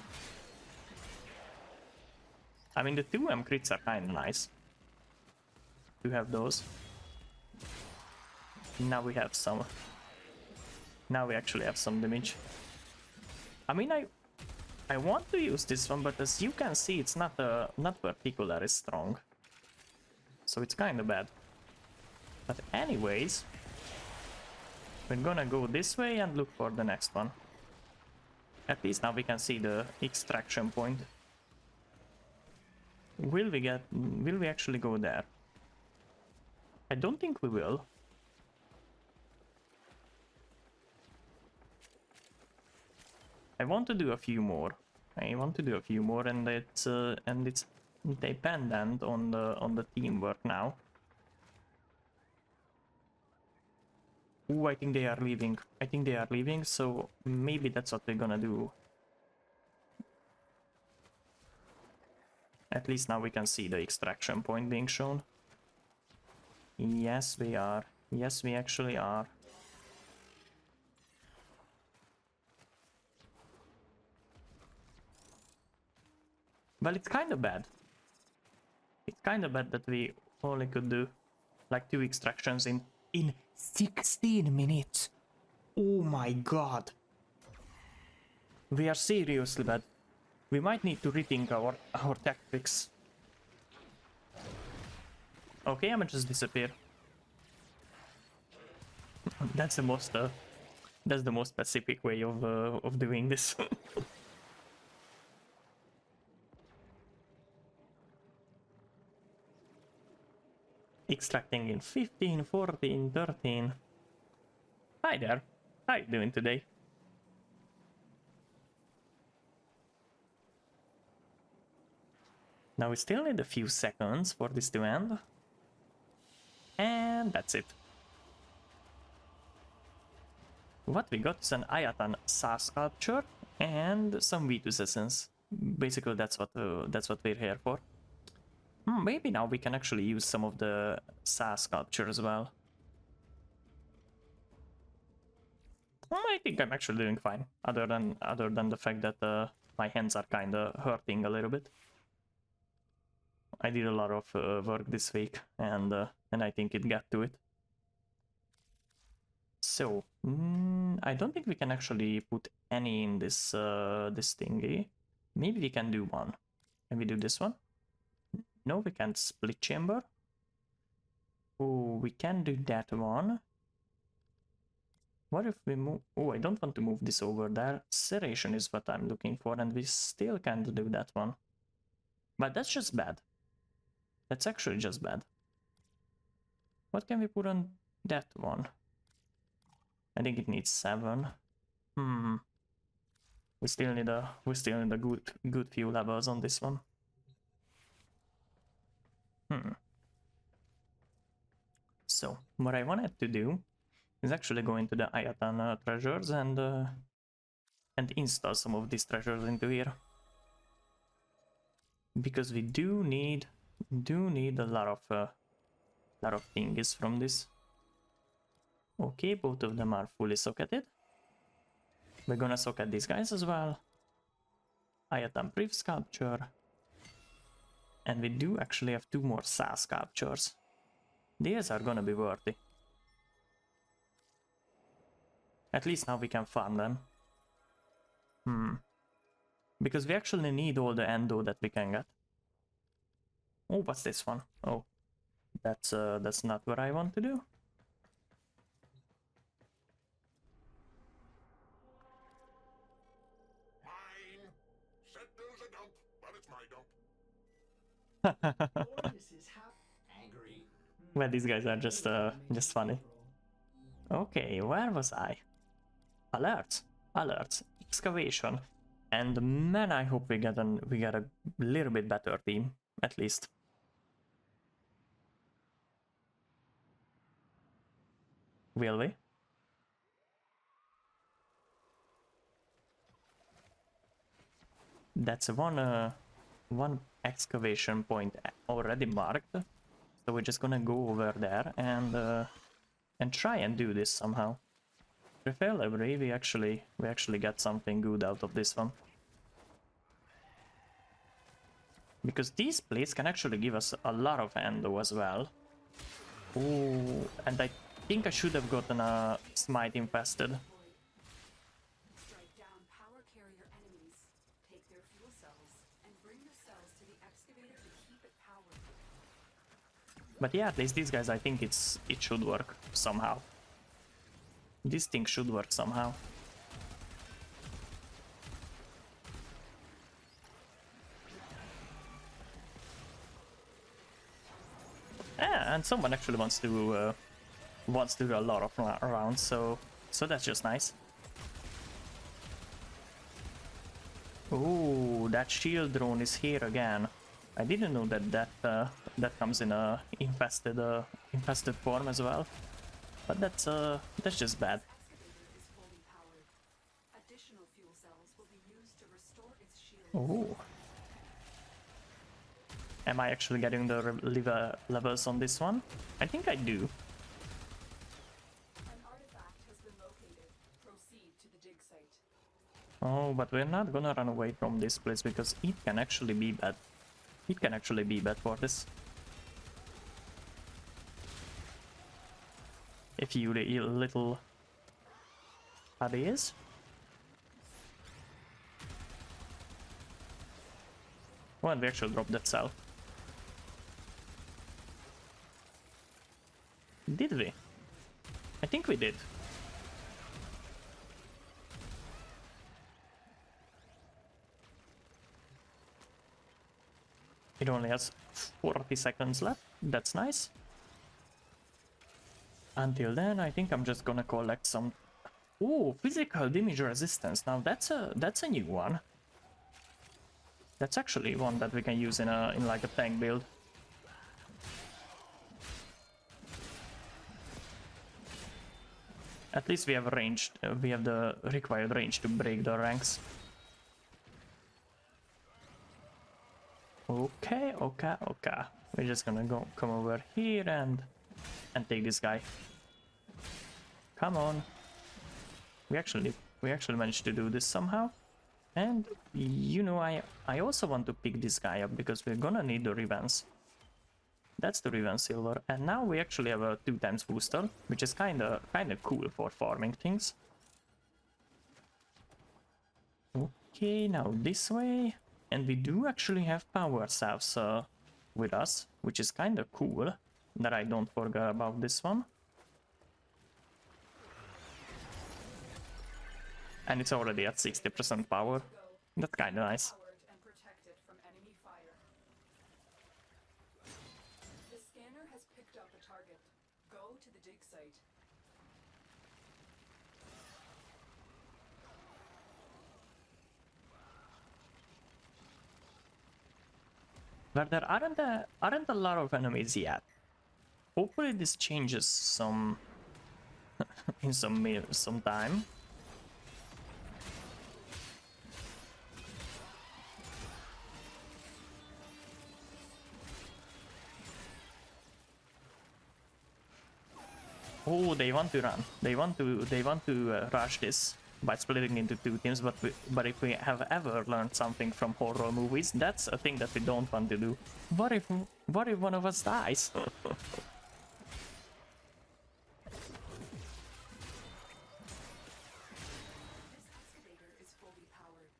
I mean, the 2M crits are kind of nice to have those. Now we have some. Now we actually have some damage. I mean, I want to use this one, but as you can see, it's not particularly strong. So it's kind of bad. But anyways, we're gonna go this way and look for the next one. At least now we can see the extraction point. Will we actually go there? I don't think we will. I want to do a few more. And it's dependent on the teamwork now. Ooh, I think they are leaving. So maybe that's what we're gonna do. At least now we can see the extraction point being shown. Yes, we are. Yes, we actually are. Well, it's kind of bad. It's kind of bad that we only could do like 2 extractions in 16 minutes. Oh my god. We are seriously bad. We might need to rethink our tactics. Okay, I'ma just disappear. That's the most specific way of doing this. Extracting in 15, 14, 13. Hi there. How you doing today? Now we still need a few seconds for this to end. And that's it. What we got is an Ayatan Sa sculpture and some Vitus essence. Basically that's what we're here for. Maybe now we can actually use some of the Sa sculpture as well. I think I'm actually doing fine, other than the fact that my hands are kind of hurting a little bit. I did a lot of work this week, and I think it got to it. So I don't think we can actually put any in this this thingy. Maybe we can do one. Can we do this one? No, we can't split chamber. Oh, we can do that one. What if we move? Oh, I don't want to move this over there. Serration is what I'm looking for, and we still can't do that one. But that's just bad. That's actually just bad. What can we put on that one? I think it needs 7. We still need a good few levels on this one. So what I wanted to do is actually go into the Ayatan treasures and install some of these treasures into here, because we do need a lot of things from this. Okay, both of them are fully socketed. We're gonna socket these guys as well. Ayatan Brief sculpture. And we do actually have 2 more Sa sculptures. These are gonna be worthy. At least now we can farm them. Because we actually need all the endo that we can get. Oh, what's this one? Oh, that's not what I want to do. Mine. Said there's a dump, but it's my dump. Ordis is angry. Well, these guys are just funny. Okay, where was I? Alerts, excavation, and man, I hope we get a little bit better team, at least. Will we? That's one excavation point already marked. So we're just gonna go over there and try and do this somehow. Repair library, we actually got something good out of this one. Because these plates can actually give us a lot of endo as well. Ooh, and I think I should have gotten a smite infested. Strike down power carrier enemies, take their fuel cells, and bring the cells to the excavator to keep it powered. But yeah, at least these guys, I think it should work somehow. This thing should work somehow. Yeah, and someone actually wants to do a lot of rounds, so that's just nice. Ooh, that shield drone is here again. I didn't know that comes in a infested form as well. But that's just bad. Excavator is fully powered. Additional fuel cells will be used to restore its shield. Ooh. Am I actually getting the levels on this one? I think I do. An artifact has been located. Proceed to the dig site. Oh, but we're not gonna run away from this place because it can actually be bad. It can actually be bad for this. If you little ideas. Oh, and we actually dropped that cell. Did we? I think we did. It only has 40 seconds left. That's nice. Until then, I think I'm just gonna collect some... Ooh, physical damage resistance. Now that's a new one. That's actually one that we can use in like a tank build. At least we have we have the required range to break the ranks. Okay. We're just gonna come over here and take this guy. Come on. We actually managed to do this somehow. And you know, I also want to pick this guy up because we're gonna need the Riven's. That's the Riven Silver, and now we actually have a 2x booster, which is kinda cool for farming things. Okay, now this way, and we do actually have power cells with us, which is kinda cool. That I don't forget about this one. And it's already at 60% power. That's kinda nice. Powered and protected from enemy fire. The scanner has picked up a target. Go to the dig site. But there aren't a lot of enemies yet. Hopefully this changes some in some time. Oh, they want to run. They want to rush this by splitting into two teams. But if we have ever learned something from horror movies, that's a thing that we don't want to do. What if one of us dies? This excavator is fully powered.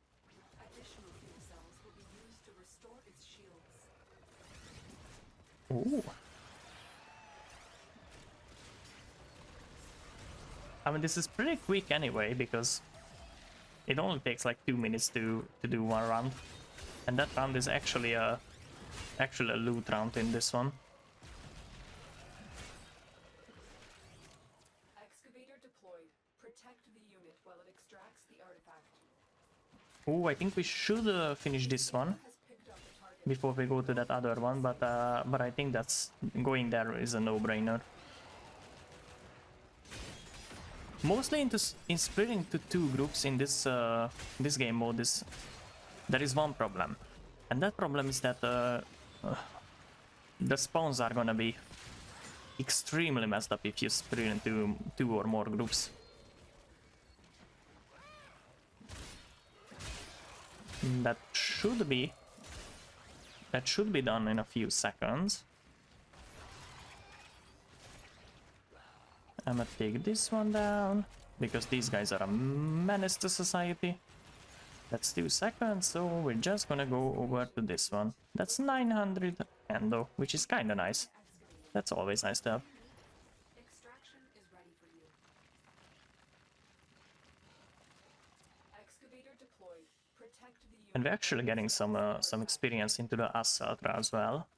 Additional fuel cells will be used to restore its shields. Ooh. I mean, this is pretty quick anyway, because it only takes like 2 minutes to do one round. And that round is actually a loot round in this one. Excavator deployed. Protect the unit while it extracts the artifact. Ooh, I think we should finish this one Has picked up a target. before we go to that other one, but I think that's going there is a no-brainer. Mostly in splitting to two groups in this this game mode there is one problem. And that problem is that the spawns are gonna be extremely messed up if you split into 2 or more groups. That should be done in a few seconds. I'm gonna take this one down because these guys are a menace to society. That's 2 seconds, so we're just gonna go over to this one. That's 900 endo, which is kinda nice. That's always nice to have. Extraction is ready for you. Excavator deployed. Protect the unit. And we're actually getting some experience into the assault as well,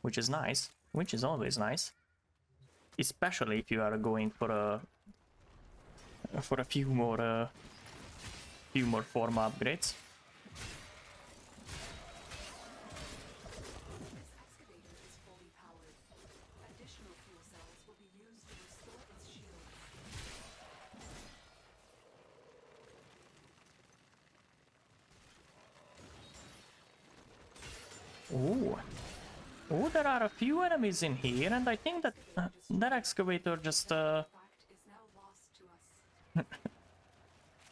which is nice, which is always nice. Especially if you are going for a few more form upgrades. This excavator is fully powered. Additional fuel cells will be used to restore its shield. Ooh. Oh, there are a few enemies in here, and I think that that excavator just Fact is now lost to us.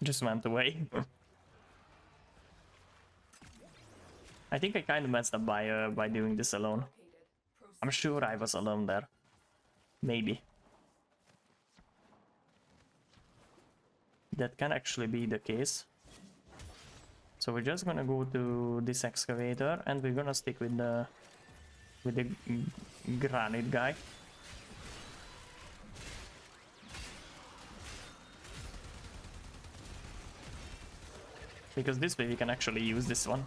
just went away. I think I kind of messed up by doing this alone. Located. I'm sure I was alone there. Maybe. That can actually be the case. So we're just gonna go to this excavator and we're gonna stick with the granite guy. Because this way we can actually use this one.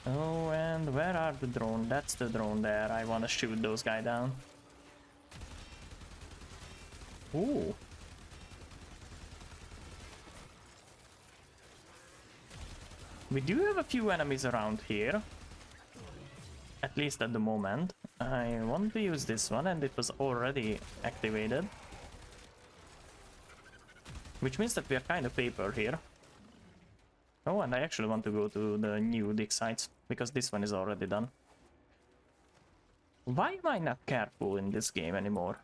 Oh, and where are the drone? That's the drone there. I wanna shoot those guys down. Ooh. We do have a few enemies around here. At least at the moment. I want to use this one and it was already activated. Which means that we are kind of paper here. Oh, and I actually want to go to the new dig sites, because this one is already done. Why am I not careful in this game anymore?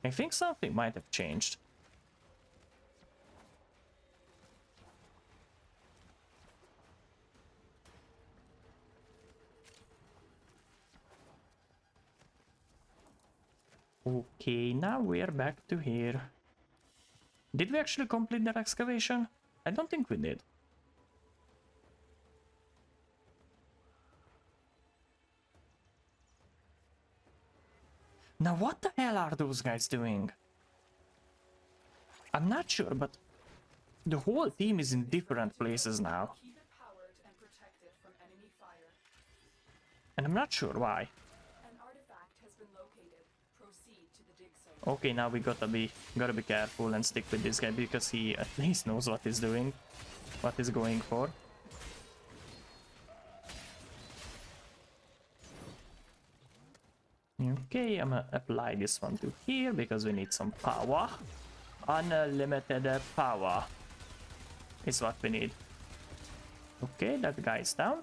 I think something might have changed. Okay, now we're back to here. Did we actually complete that excavation? I don't think we did. Now what the hell are those guys doing? I'm not sure, but the whole team is in different places now. Keep it powered and protected from enemy fire. And I'm not sure why. An artifact has been located. Proceed to the dig site. Okay, now we gotta be careful and stick with this guy because he at least knows what he's doing, what he's going for. Okay, I'm gonna apply this one to here because we need some power. Unlimited power is what we need. Okay, that guy's down.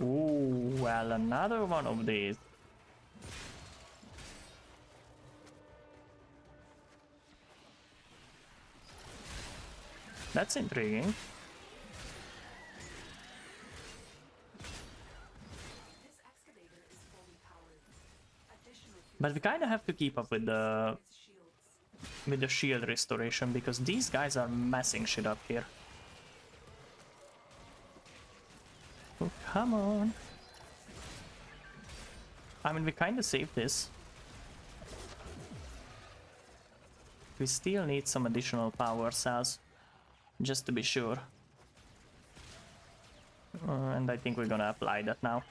Ooh, well, another one of these. That's intriguing. This excavator is fully powered. Additional fuel But we kind of have to keep up with the shields. shield restoration because these guys are messing shit up here. Oh, come on. I mean, we kind of saved this. We still need some additional power cells, just to be sure. And I think we're gonna apply that now.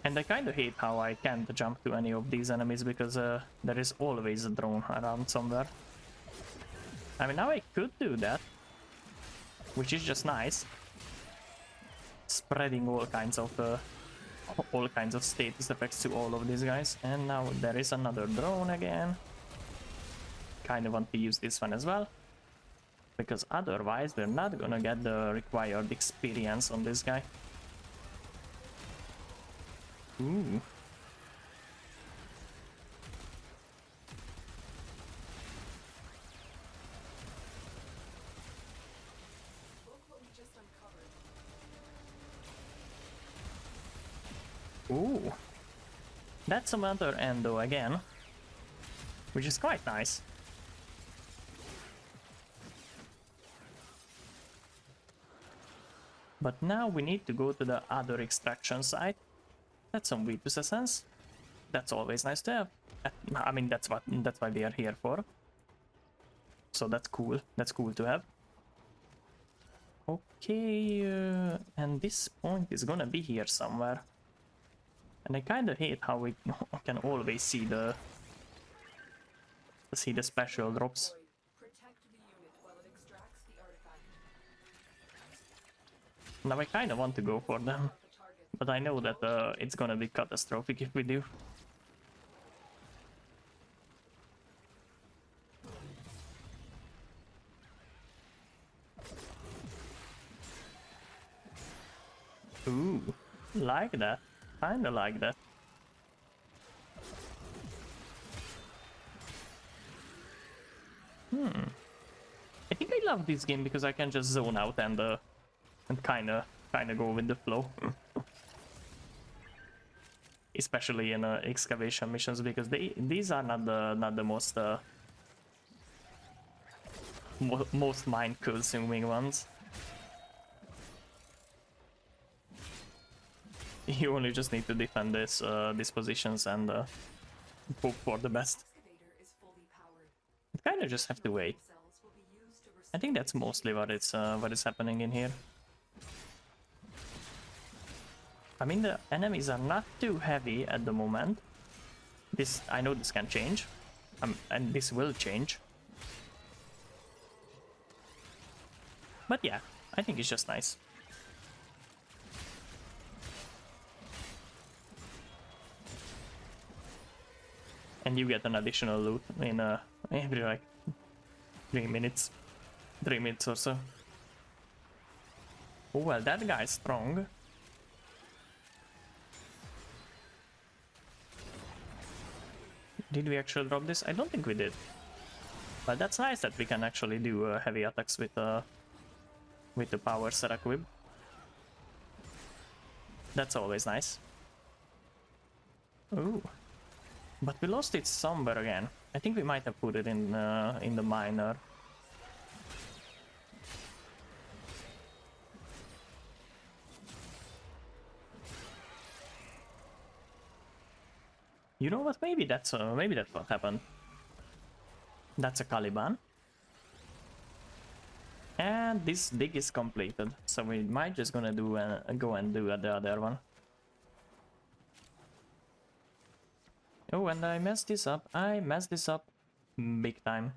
And I kind of hate how I can't jump to any of these enemies because there is always a drone around somewhere. I mean, now I could do that. which is just nice. Spreading all kinds of status effects to all of these guys. And now there is another drone again. Kind of want to use this one as well, because otherwise we're not gonna get the required experience on this guy. Ooh. Ooh. That's another endo again, which is quite nice. But now we need to go to the other extraction site. That's some Vitus essence. That's always nice to have. I mean, that's why we are here for. So that's cool. That's cool to have. Okay, and this point is gonna be here somewhere. And I kind of hate how we can always see the special drops. Protect the unit while it extracts the artifact. Now I kind of want to go for them, The target. but I know that it's gonna be catastrophic if we do. Ooh, like that. Kinda like that. I think I love this game because I can just zone out and kinda go with the flow. Especially in excavation missions, because these are not the most most mind consuming ones. You only just need to defend these positions and hope for the best. Excavator is fully powered. You kind of just have to wait. Cells will be used to I think that's mostly what is happening in here. I mean, the enemies are not too heavy at the moment. I know this can change, and this will change. But yeah, I think it's just nice. And you get an additional loot in every like 3 minutes. 3 minutes or so. Oh well, that guy's strong. Did we actually drop this? I don't think we did. But that's nice that we can actually do heavy attacks with the power Seraquib. That's always nice. Ooh. But we lost it somewhere again. I think we might have put it in the miner. You know what? Maybe that's what happened. That's a Caliban. And this dig is completed, so we might just gonna do go and do the other one. Oh, and I messed this up. I messed this up big time.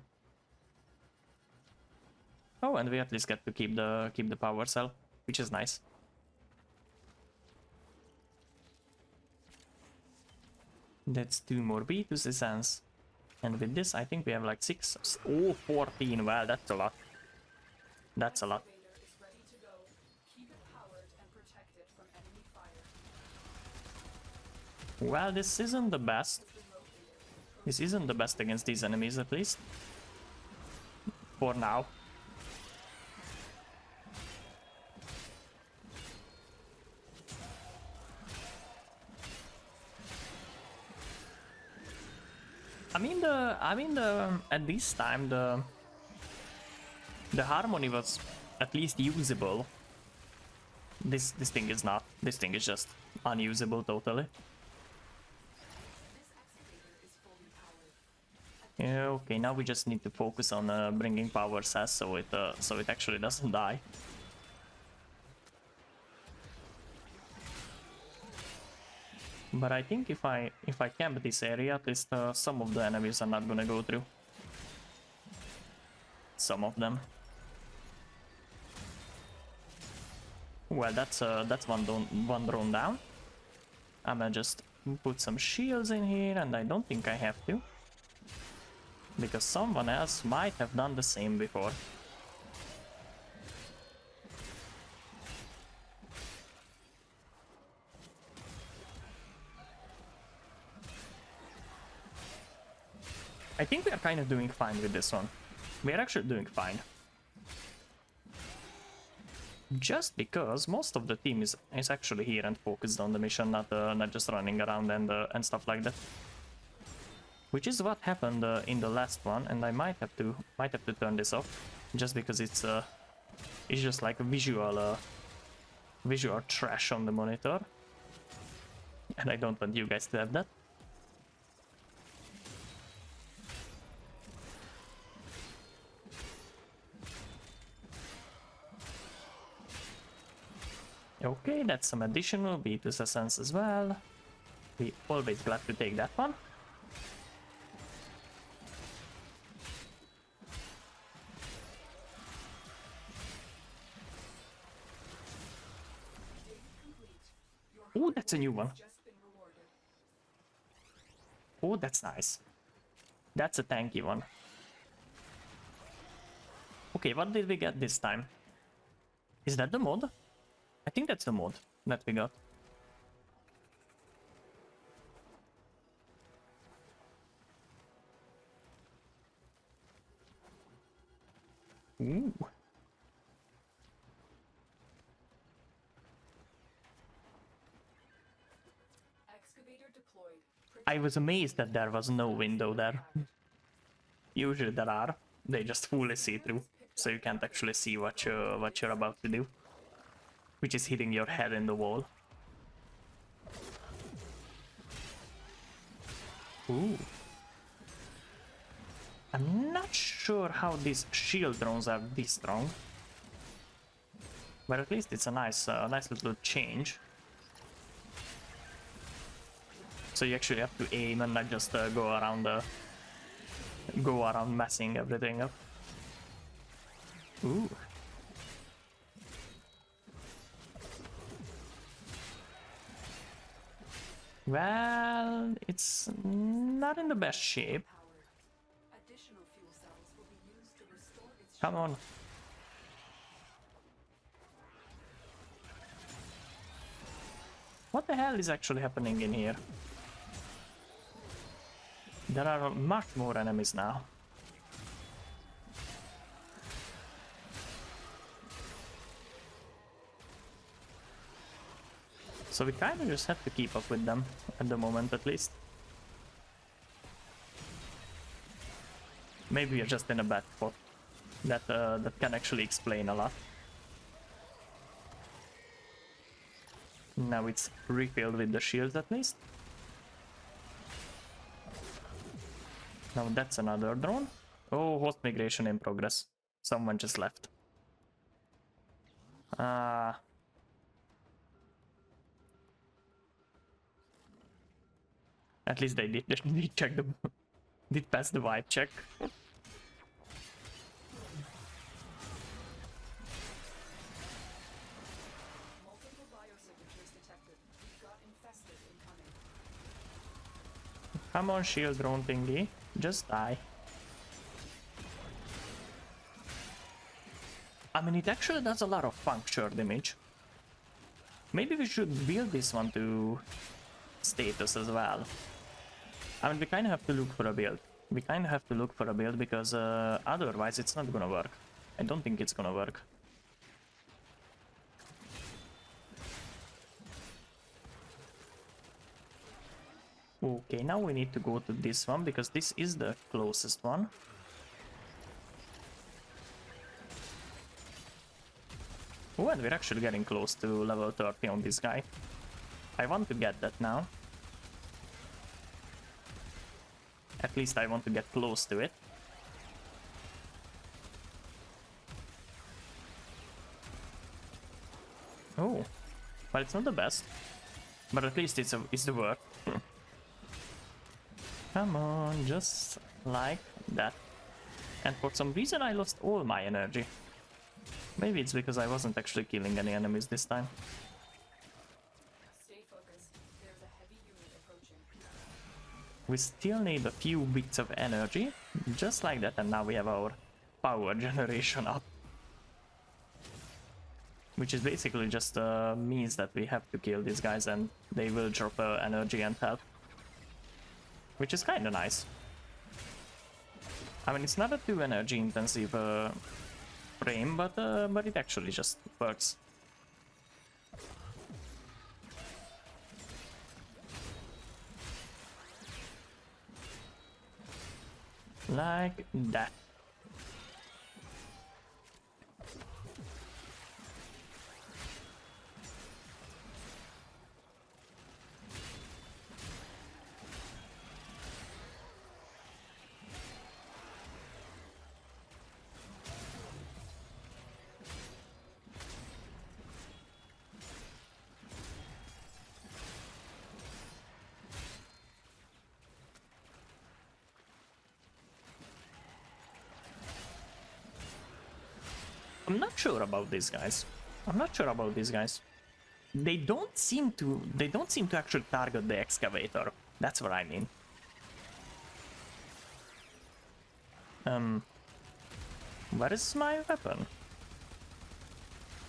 Oh, and we at least get to keep the power cell, which is nice. That's 2 more Vitus essence. And with this, I think we have like 6. Oh, 14. Well, that's a lot. That's a lot. Excavator is ready to go. Keep it powered and protect it from enemy fire. Well, this isn't the best. This isn't the best against these enemies, at least. For now. I mean at this time the harmony was at least usable. This thing is not. This thing is just unusable totally. Yeah, okay, now we just need to focus on bringing power cells so it actually doesn't die. But I think if I camp this area, at least some of the enemies are not gonna go through. Some of them. Well, that's one drone down. I'm gonna just put some shields in here, and I don't think I have to, because someone else might have done the same before. I think we are kind of doing fine with this one. We are actually doing fine. Just because most of the team is actually here and focused on the mission, not just running around and stuff like that. Which is what happened in the last one, and I might have to turn this off, just because it's just like a visual trash on the monitor, and I don't want you guys to have that. Okay, that's some additional Beatus Essence as well. We always glad to take that one. Oh, that's a new one. Oh, that's nice. That's a tanky one. Okay, what did we get this time? Is that the mod? I think that's the mod that we got. Ooh. Excavator deployed. I was amazed that there was no window there. Usually there are. They just fully see through, so you can't actually see what you're about to do, which is hitting your head in the wall. Ooh. I'm not sure how these shield drones are this strong, but at least it's a nice little change. So you actually have to aim and not just go around messing everything up. Ooh. Well, it's not in the best shape. Additional fuel cells will be used to restore its Come on. What the hell is actually happening in here? There are much more enemies now. So we kind of just have to keep up with them, at the moment at least. Maybe we're just in a bad spot. That can actually explain a lot. Now it's refilled with the shields at least. Now that's another drone. Oh, host migration in progress. Someone just left. At least they did check did pass the vibe check. multiple biosignatures detected. We've got infested incoming. Come on, shield drone thingy. Just die. I mean, it actually does a lot of puncture damage. Maybe we should build this one to status as well. I mean, we kind of have to look for a build. We kind of have to look for a build because otherwise it's not gonna work. I don't think it's gonna work. Okay, now we need to go to this one because this is the closest one. Oh, and we're actually getting close to level 30 on this guy. I want to get that now. At least I want to get close to it. Oh, well, it's not the best, but at least it's the work. Come on, just like that. And for some reason I lost all my energy. Maybe it's because I wasn't actually killing any enemies this time. Stay focused. There's a heavy unit approaching. We still need a few bits of energy, just like that, and now we have our power generation up. Which is basically just means that we have to kill these guys and they will drop energy and health. Which is kinda nice. I mean, it's not a too energy intensive frame, but it actually just works. Like that. I'm not sure about these guys. I'm not sure about these guys. They don't seem to actually target the excavator. That's what I mean. Where is my weapon?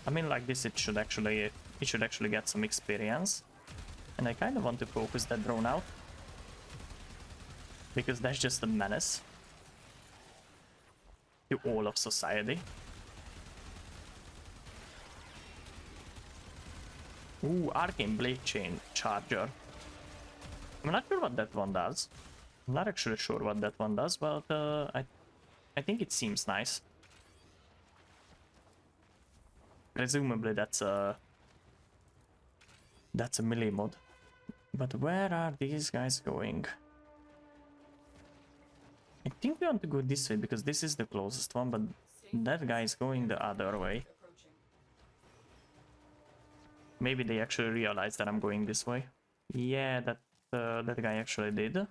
I mean, like this, it should actually get some experience. And I kind of want to focus that drone out. Because that's just a menace to all of society. Ooh, Arcane Blade Chain Charger. I'm not sure what that one does. I'm not actually sure what that one does, but I think it seems nice. Presumably that's a melee mod. But where are these guys going? I think we want to go this way because this is the closest one, but that guy is going the other way. Maybe they actually realized that I'm going this way. Yeah, that guy actually did.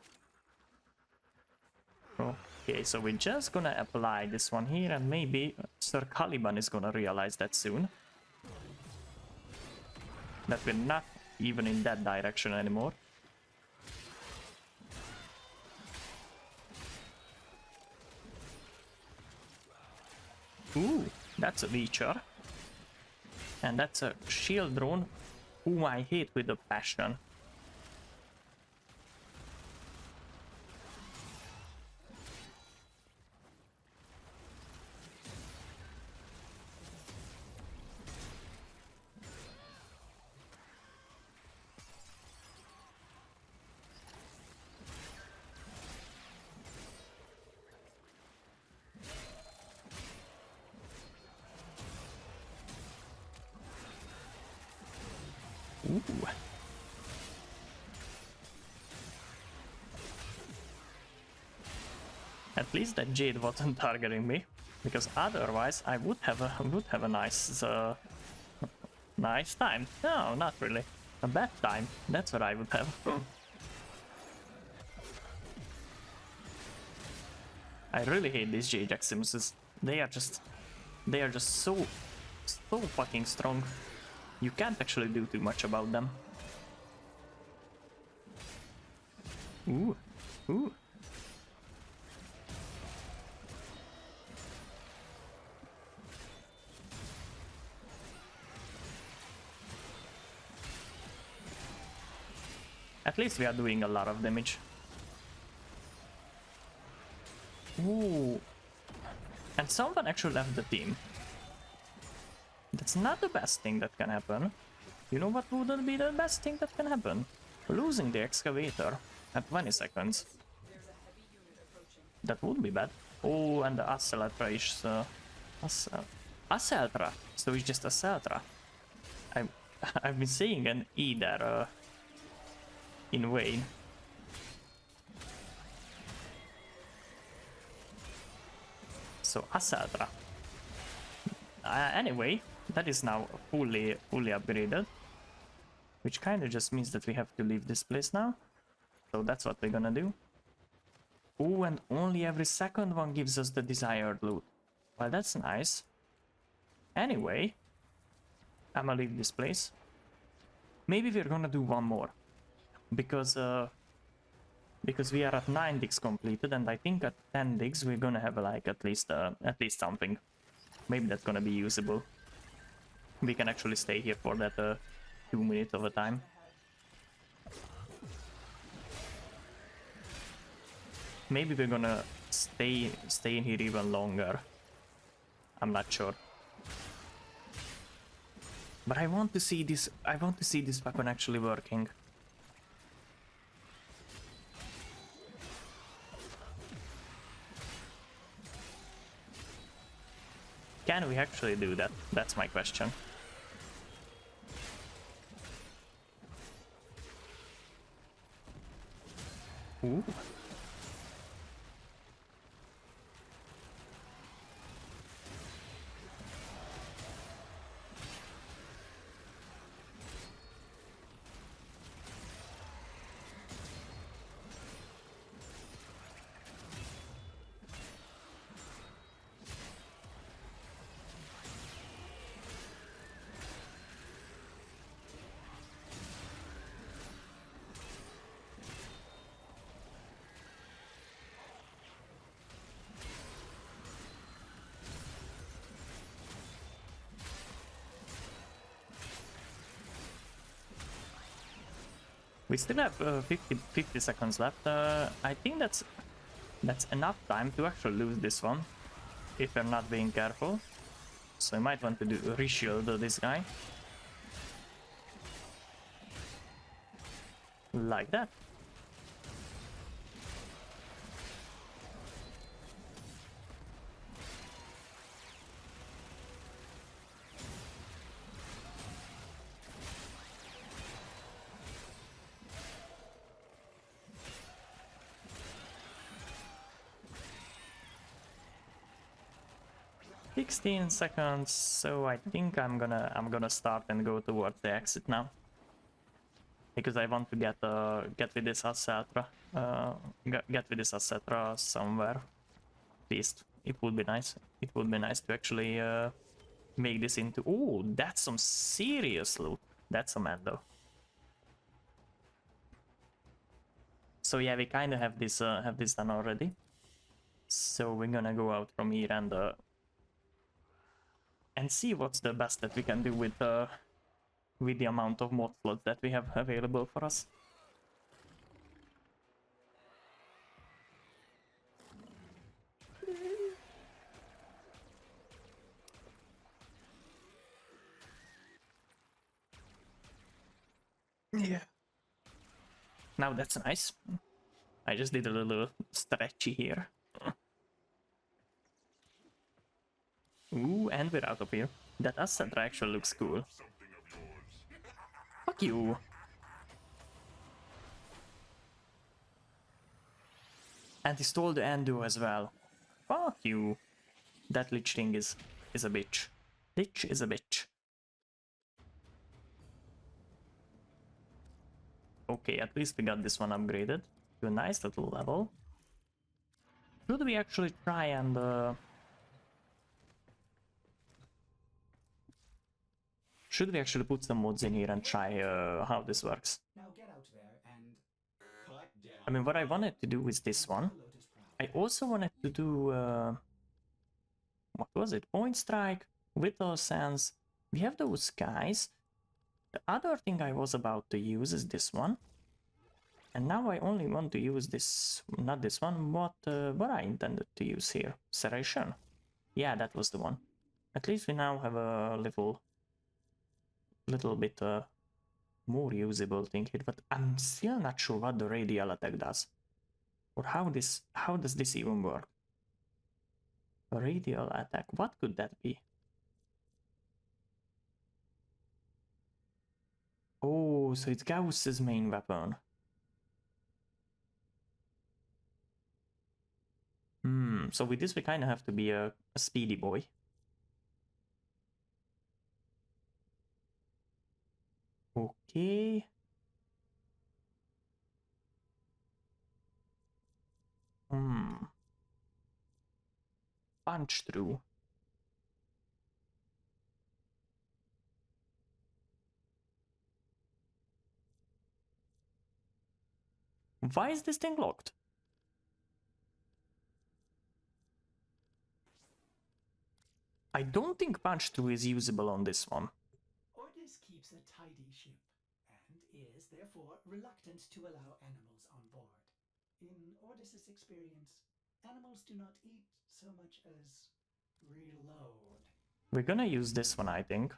Okay, so we're just gonna apply this one here, and maybe Sir Caliban is gonna realize that soon. That we're not even in that direction anymore. Ooh, that's a Leecher. And that's a shield drone whom I hate with a passion. Ooh. At least that Jade wasn't targeting me, because otherwise I would have a nice nice time. No, not really. A bad time. That's what I would have. I really hate these Jade Jaximuses. They are just so fucking strong. You can't actually do too much about them. Ooh, ooh. At least we are doing a lot of damage. Ooh. And someone actually left the team. That's not the best thing that can happen. You know what wouldn't be the best thing that can happen? Losing the excavator at 20 seconds. That would be bad. Oh, and the Acceltra is... Acceltra! So it's just Acceltra. I've been saying an E there in vain. So Acceltra. Anyway, that is now fully upgraded, which kind of just means that we have to leave this place now. So that's what we're gonna do. Oh, and only every second one gives us the desired loot. Well, that's nice. Anyway, I'ma leave this place. Maybe we're gonna do one more. Because we are at 9 digs completed, and I think at 10 digs we're gonna have like at least something. Maybe that's gonna be usable. We can actually stay here for that 2 minutes of a time. Maybe we're gonna stay in here even longer. I'm not sure. But I want to see this weapon actually working. Can we actually do that? That's my question. Ooh. We still have 50 seconds left. I think that's enough time to actually lose this one, if we're not being careful. So I might want to do reshield this guy. Like that. "16 seconds, so I think I'm gonna start and go towards the exit now, because I want to get with this Ascetra, get with this Ascetra somewhere. At least it would be nice. It would be nice to actually make this into. Oh, that's some serious loot. That's some endo. So yeah, we kind of have this done already. So we're gonna go out from here and see what's the best that we can do with the amount of mod slots that we have available for us. Yeah. Now that's nice. I just did a little stretchy here. Ooh, and we're out of here. That Ascentra actually looks cool. Fuck you. And he stole the Endo as well. Fuck you. That Lich thing is a bitch. Lich is a bitch. Okay, at least we got this one upgraded to a nice little level. Should we actually try and should we actually put some mods in here and try how this works? Now get out there and cut down. I mean, what I wanted to do is this one. I also wanted to do what was it? Point Strike, Vital Sense. We have those guys. The other thing I was about to use is this one. And now I only want to use this, not this one, what I intended to use here. Serration. Yeah, that was the one. At least we now have a little bit more usable thing here, but I'm still not sure what the radial attack does. Or how does this even work? A radial attack, what could that be? Oh, so it's Gauss's main weapon. So with this we kind of have to be a speedy boy. Okay. Punch through. Why is this thing locked? I don't think punch through is usable on this one. Ordis keeps a tidy ship, and is therefore reluctant to allow animals on board. In Ordis's experience, animals do not eat so much as reload. We're gonna use this one, I think,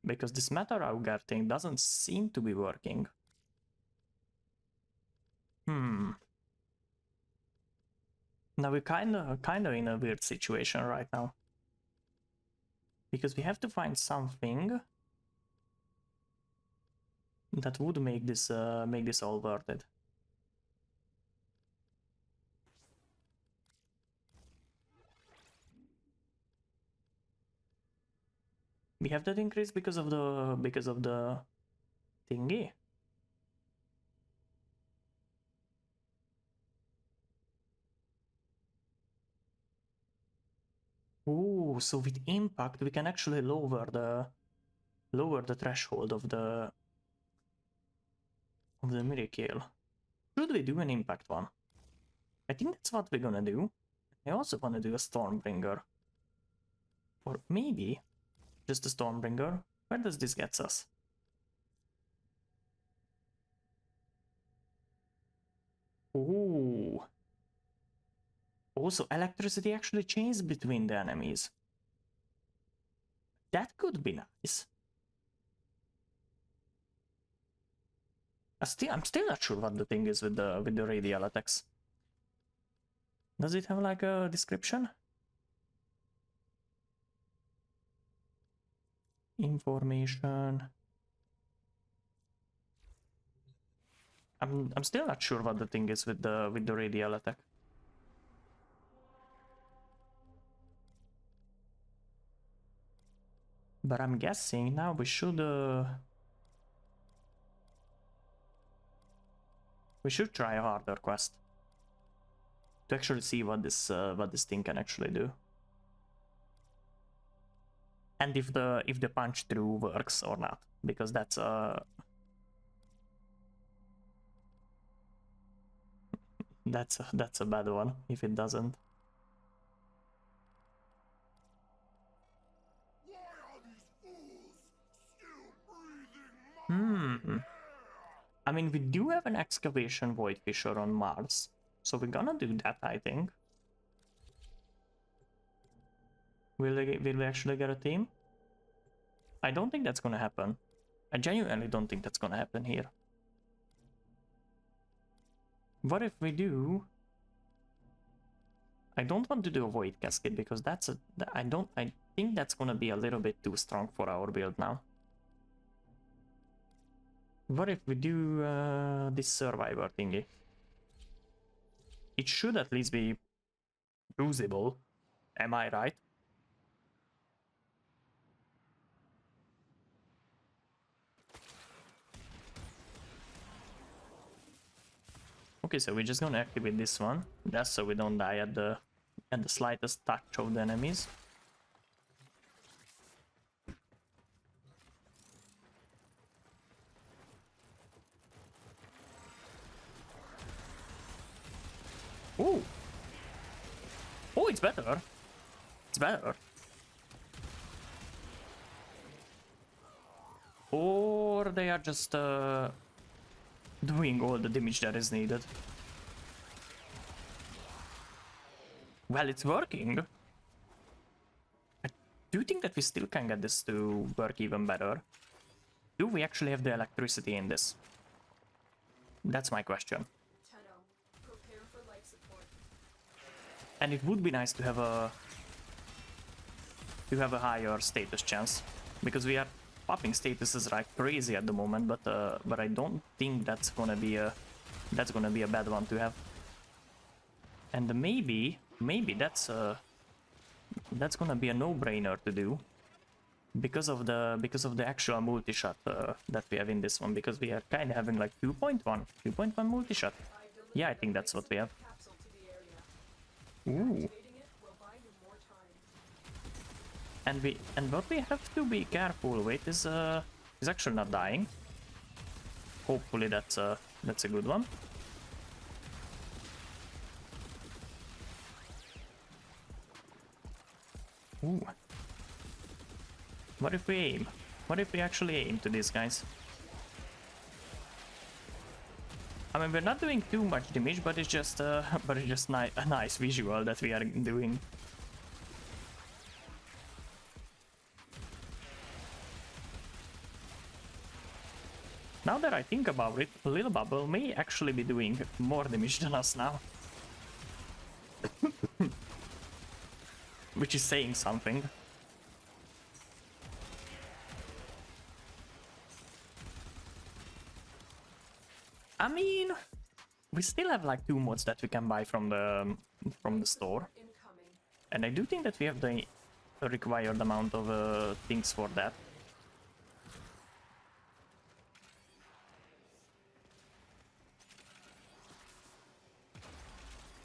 because this Matter Auger thing doesn't seem to be working. Now we're kinda in a weird situation right now. Because we have to find something that would make this all worth it. We have that increase because of the thingy. Ooh, so with impact we can actually lower the threshold of the miracle. Should we do an impact one? I think that's what we're gonna do. I also wanna do a Stormbringer. Or maybe just a Stormbringer. Where does this get us? Ooh. Also, electricity actually changes between the enemies. That could be nice. I'm still not sure what the thing is with the radial attacks. Does it have like a description? Information. I'm still not sure what the thing is with the radial attack. But I'm guessing now we should try a harder quest to actually see what this thing can actually do. And if the punch through works or not, because that's that's a bad one if it doesn't. I mean, we do have an excavation void fissure on Mars, so we're gonna do that, I think. Will we actually get a team? I don't think that's gonna happen. I genuinely don't think that's gonna happen here. What if we do? I don't want to do a void cascade because I think that's gonna be a little bit too strong for our build now. What if we do this survivor thingy? It should at least be usable. Am I right? Okay, so we're just gonna activate this one, just so we don't die at the slightest touch of the enemies. Oh! Oh, it's better! It's better! Or they are just doing all the damage that is needed. Well, it's working! I do think that we still can get this to work even better. Do we actually have the electricity in this? That's my question. And it would be nice to have a higher status chance, because we are popping statuses like crazy at the moment, but I don't think that's gonna be a bad one to have. And maybe that's gonna be a no-brainer to do because of the actual multi-shot that we have in this one, because we are kind of having like 2.1 multi-shot. Yeah, I think that's what we have. Ooh. And what we have to be careful with is actually not dying. Hopefully that's a good one. Ooh. What if we aim? What if we actually aim to these guys? I mean, we're not doing too much damage, but it's just a nice visual that we are doing. Now that I think about it, Little Bubble may actually be doing more damage than us now. Which is saying something. I mean, we still have like 2 mods that we can buy from the store. Incoming. And I do think that we have the required amount of things for that.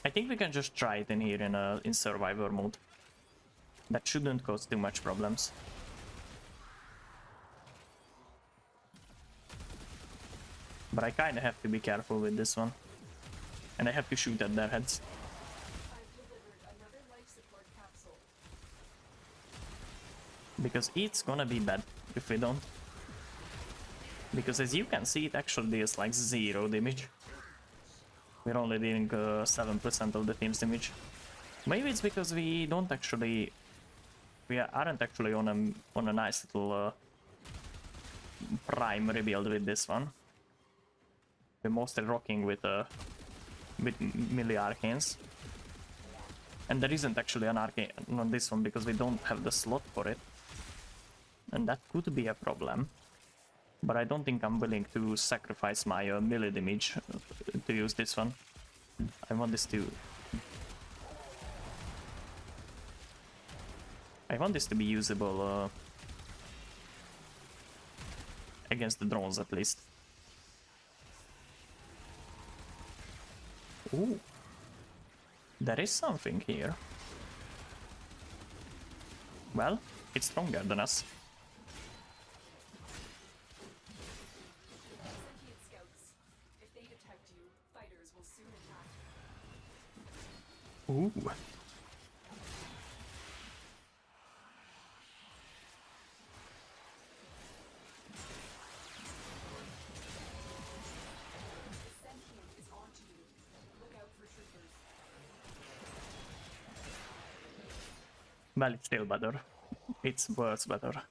I think we can just try it in here in survivor mode. That shouldn't cause too much problems. But I kinda have to be careful with this one. And I have to shoot at their heads. I've delivered another life support capsule. Because it's gonna be bad if we don't. Because as you can see, it actually deals like 0 damage. We're only dealing 7% of the team's damage. Maybe it's because we don't actually... We aren't actually on a nice little prime rebuild with this one. We're mostly rocking with melee arcanes. And there isn't actually an arcane on this one because we don't have the slot for it. And that could be a problem. But I don't think I'm willing to sacrifice my melee damage to use this one. I want this to... I want this to be usable against the drones at least. Ooh. There is something here. Well, it's stronger than us. Sentient scouts. If they detect you, fighters will soon attack. Ooh. The sentient is onto you. Look out for troopers. Well, it's still better. It's worse better.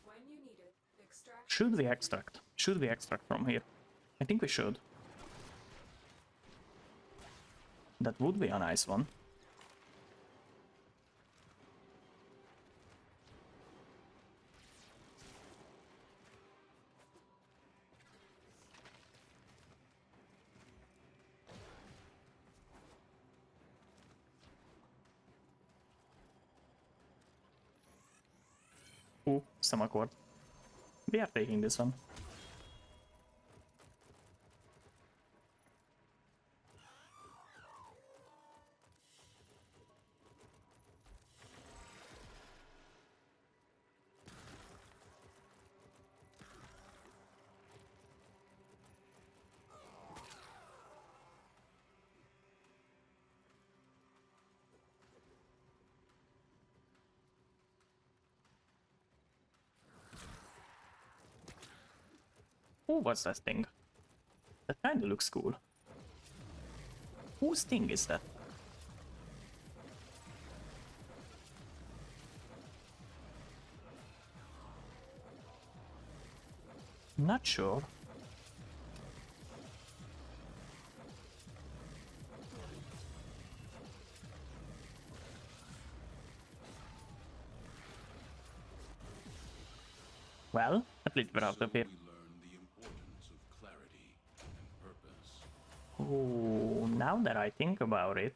When you need it, extract. Should we extract? Should we extract from here? I think we should. That would be a nice one. Ooh, some accord. We are taking this one. Ooh, what's that thing? That kinda looks cool. Whose thing is that? Not sure. Well, at least we're out of here. We learn the importance of clarity and purpose. Oh, now that I think about it,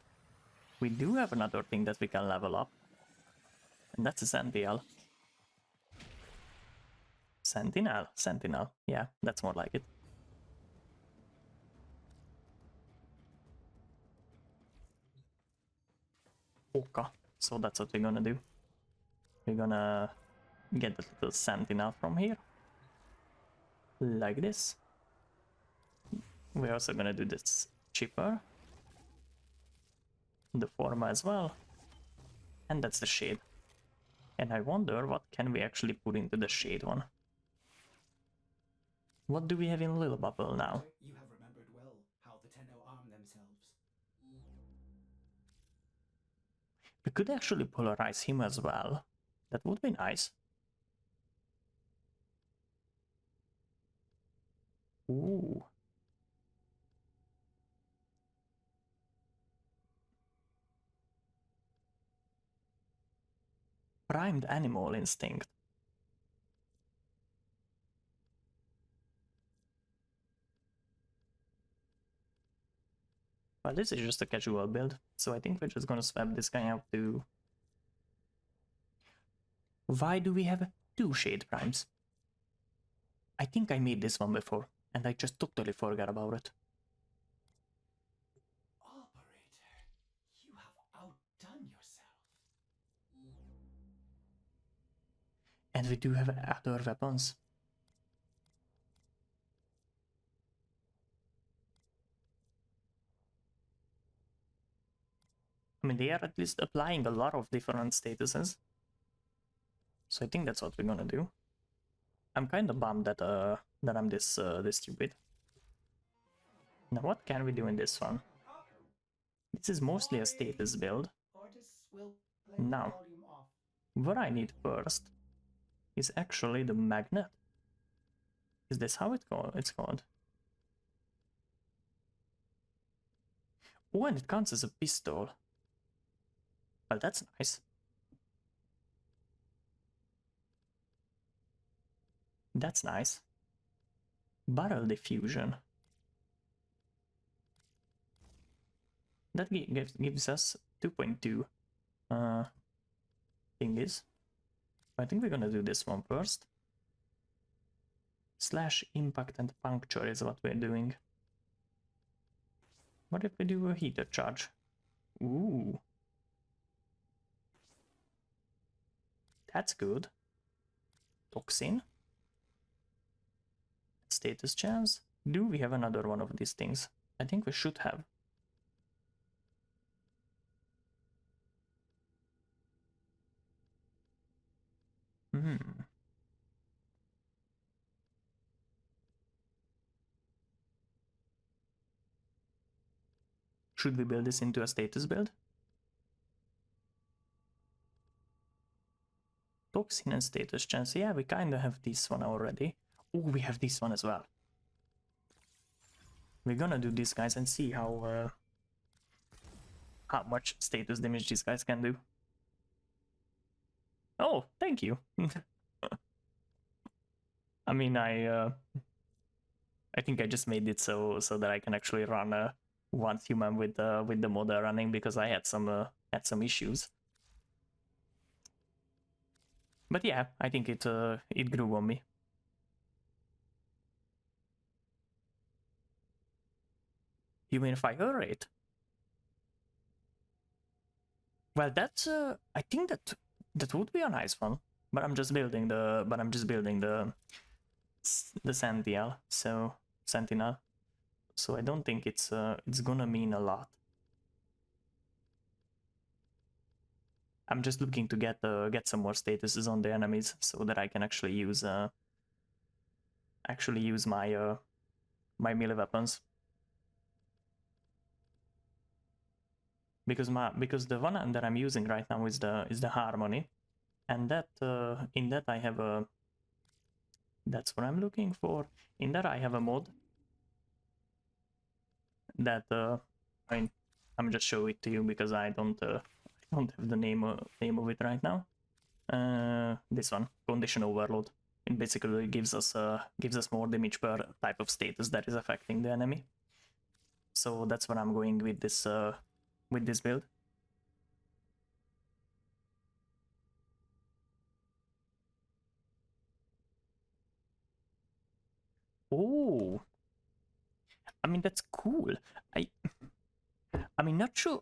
we do have another thing that we can level up. And that's a Sentinel. Sentinel. Yeah, that's more like it. Okay, so that's what we're gonna do. We're gonna get the little Sentinel from here. Like this. We're also gonna do this chipper. The forma as well. And that's the shade. And I wonder what can we actually put into the shade one. What do we have in Lil Bubble now? You have remembered well how the Tenno arm themselves. We could actually polarize him as well. That would be nice. Ooh. Primed Animal Instinct. Well, this is just a casual build, so I think we're just gonna swap this guy out to... Why do we have 2 Shade Primes? I think I made this one before, and I just totally forgot about it. Operator, you have outdone yourself. And we do have other weapons. I mean, they are at least applying a lot of different statuses. So I think that's what we're gonna do. I'm kind of bummed that that I'm this stupid. Now what can we do in this one? This is mostly a status build. Now, what I need first is actually the magnet. Is this how it's called? Oh, and it counts as a pistol. Well, that's nice. That's nice. Barrel diffusion. That gives us 2.2 thingies. I think we're gonna do this one first. Slash impact and puncture is what we're doing. What if we do a heater charge? Ooh. That's good. Toxin. Status chance. Do we have another one of these things? I think we should have. Should we build this into a status build? Toxin and status chance. Yeah, we kind of have this one already. Oh, we have this one as well. We're gonna do these guys and see how much status damage these guys can do. Oh, thank you. I mean, I think I just made it so that I can actually run one human with the model running, because I had some issues. But yeah, I think it grew on me. You mean fire rate? Well, that's I think that would be a nice one. But I'm just building the Sentinel, so I don't think it's gonna mean a lot. I'm just looking to get some more statuses on the enemies so that I can actually use my my melee weapons. Because the one that I'm using right now is the Harmony, and that in that I have a... That's what I'm looking for. In that I have a mod that I mean, I'm just show it to you because I don't have the name of it right now. This one, Condition Overload. It basically gives us more damage per type of status that is affecting the enemy. So that's what I'm going with this build. I mean, that's cool. I mean, not sure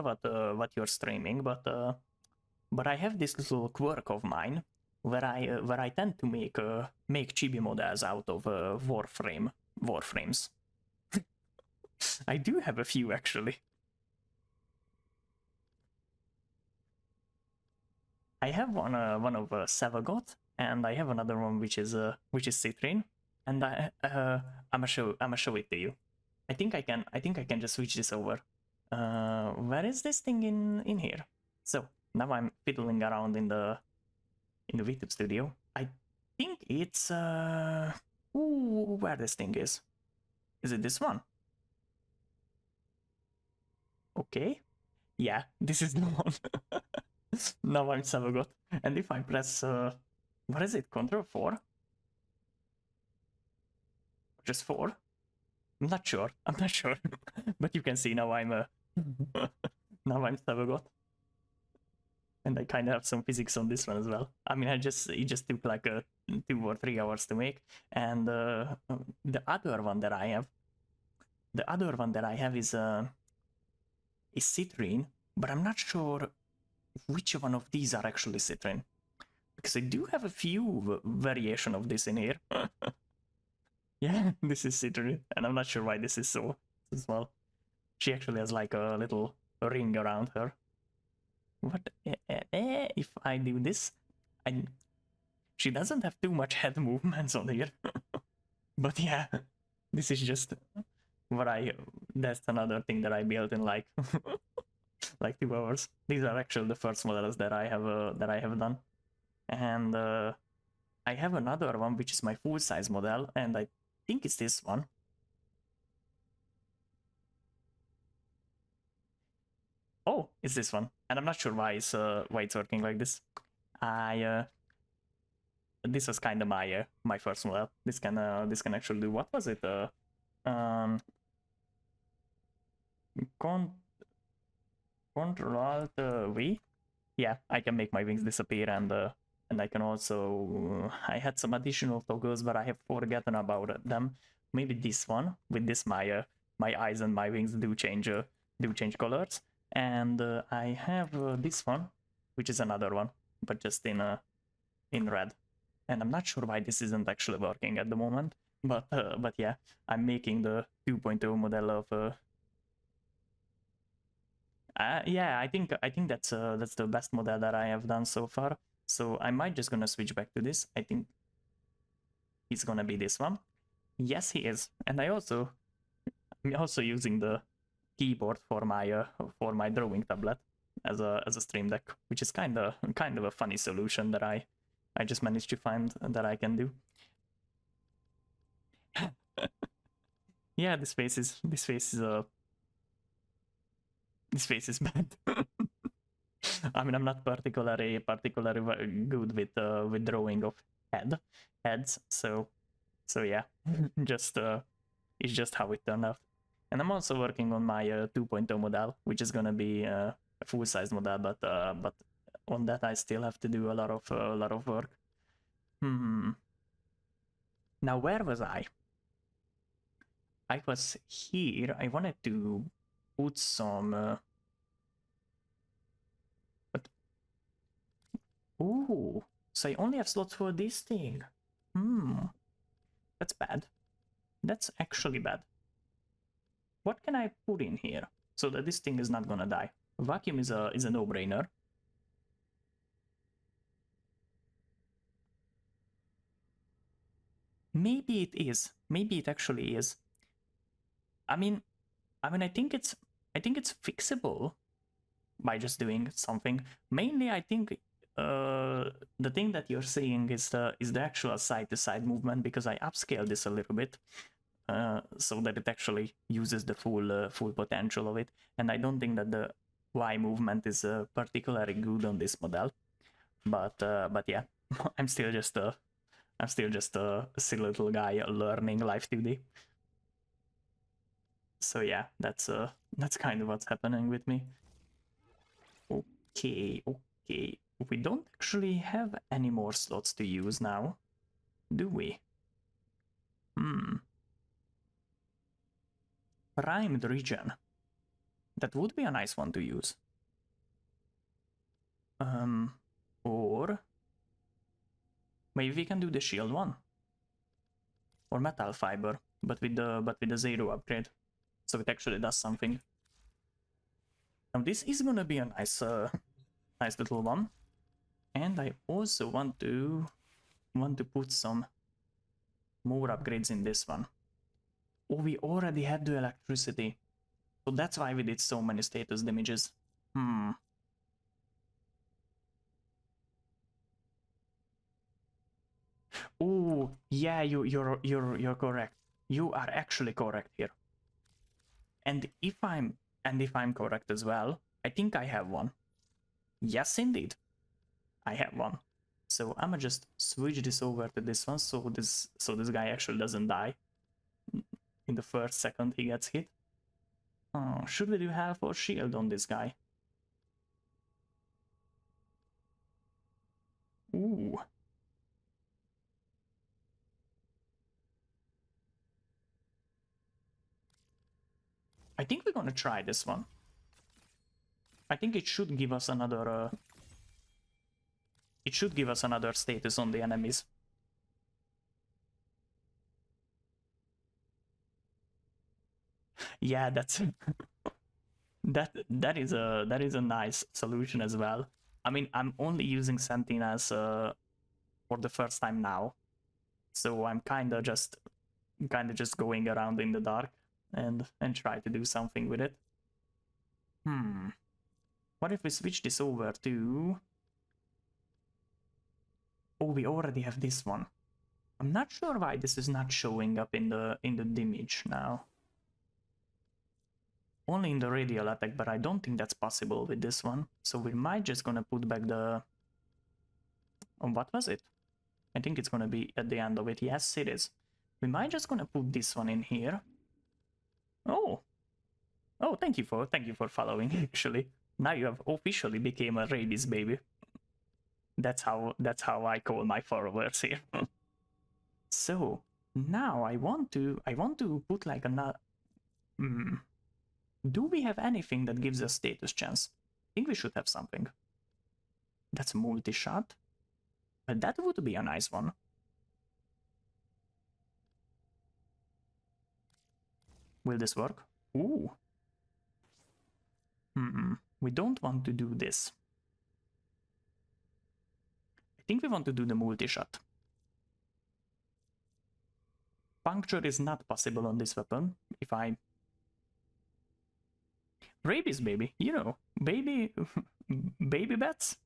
what you're streaming, but I have this little quirk of mine where I tend to make chibi models out of warframes. I do have a few actually. I have one of Savagot, and I have another one which is Citrine, and I'ma show it to you. I think I can just switch this over. Where is this thing in here? So now I'm fiddling around in the VTube studio. I think it's where this thing is. Is it this one? Okay. Yeah, this is the one. Now I'm Savagot. And if I press what is it? Control 4? Just 4? I'm not sure. But you can see now I'm now I'm Savagot. And I kind of have some physics on this one as well. I mean, it just took like 2 or 3 hours to make. And the other one that I have is Citrine, but I'm not sure which one of these are actually Citrine, because I do have a few variation of this in here. Yeah, this is Citrine, and I'm not sure why this is so as well. She actually has like a little ring around her. What if I do this? She doesn't have too much head movements on here. But yeah, this is just that's another thing that I built in like like 2 hours. These are actually the first models that I have done. And I have another one which is my full size model, and I think it's this one. Oh, it's this one, and I'm not sure why it's working like this. This was kind of my first model. This can actually do, what was it? Control Alt V. Yeah, I can make my wings disappear, and I can also I had some additional toggles, but I have forgotten about them. Maybe this one with this my eyes and my wings do change colors. And I have this one, which is another one, but just in red. And I'm not sure why this isn't actually working at the moment. But yeah, I'm making the 2.0 model of. Yeah, I think that's the best model that I have done so far. So I might just gonna switch back to this. I think it's gonna be this one. Yes, he is. And I'm also using the keyboard for my drawing tablet as a stream deck, which is kind of a funny solution that I just managed to find that I can do. Yeah, this face is bad. I mean, I'm not particularly good with drawing of heads, so yeah, just it's just how it turned out. And I'm also working on my 2.0 model, which is gonna be a full-size model, but on that I still have to do a lot of work. Now where was I? I was here. I wanted to put some. Ooh, so I only have slots for this thing. That's bad. That's actually bad. What can I put in here so that this thing is not gonna die? Vacuum is a no-brainer. Maybe it is. Maybe it actually is. I mean, I think it's fixable by just doing something. Mainly, I think the thing that you're seeing is the actual side-to-side movement, because I upscaled this a little bit so that it actually uses the full potential of it. And I don't think that the Y movement is particularly good on this model. But yeah, I'm still just a silly little guy learning Live 2D. So yeah, that's kind of what's happening with me. Okay. We don't actually have any more slots to use now, do we? primed region. That would be a nice one to use. Or maybe we can do the shield one. Or metal fiber, but with the 0 upgrade. So it actually does something. Now this is gonna be a nice nice little one. And I also want to put some more upgrades in this one. Oh, we already had the electricity. So that's why we did so many status damages. Oh, yeah, you're correct. You are actually correct here. And if I'm correct as well, I think I have one. Yes, indeed. I have one. So I'ma just switch this over to this one so this guy actually doesn't die in the first second he gets hit. Oh, should we do health or shield on this guy? Ooh. I think we're gonna try this one. I think it should give us another status on the enemies. Yeah, that's that is a nice solution as well. I mean, I'm only using Sentinels for the first time now, so I'm kind of just going around in the dark and try to do something with it. What if we switch this over to... Oh, we already have this one. I'm not sure why this is not showing up in the image now. Only in the radial attack, but I don't think that's possible with this one. So we might just gonna put back the... Oh, what was it? I think it's gonna be at the end of it. Yes, it is. We might just gonna put this one in here. Oh. Oh, thank you for following, actually. Now you have officially became a rabies baby. That's how I call my followers here. So now I want to put like another... Do we have anything that gives us status chance? I think we should have something. That's multi-shot. But that would be a nice one. Will this work? Ooh. We don't want to do this. I think we want to do the multi-shot. Puncture is not possible on this weapon. If I... Rabies, baby. You know, baby bats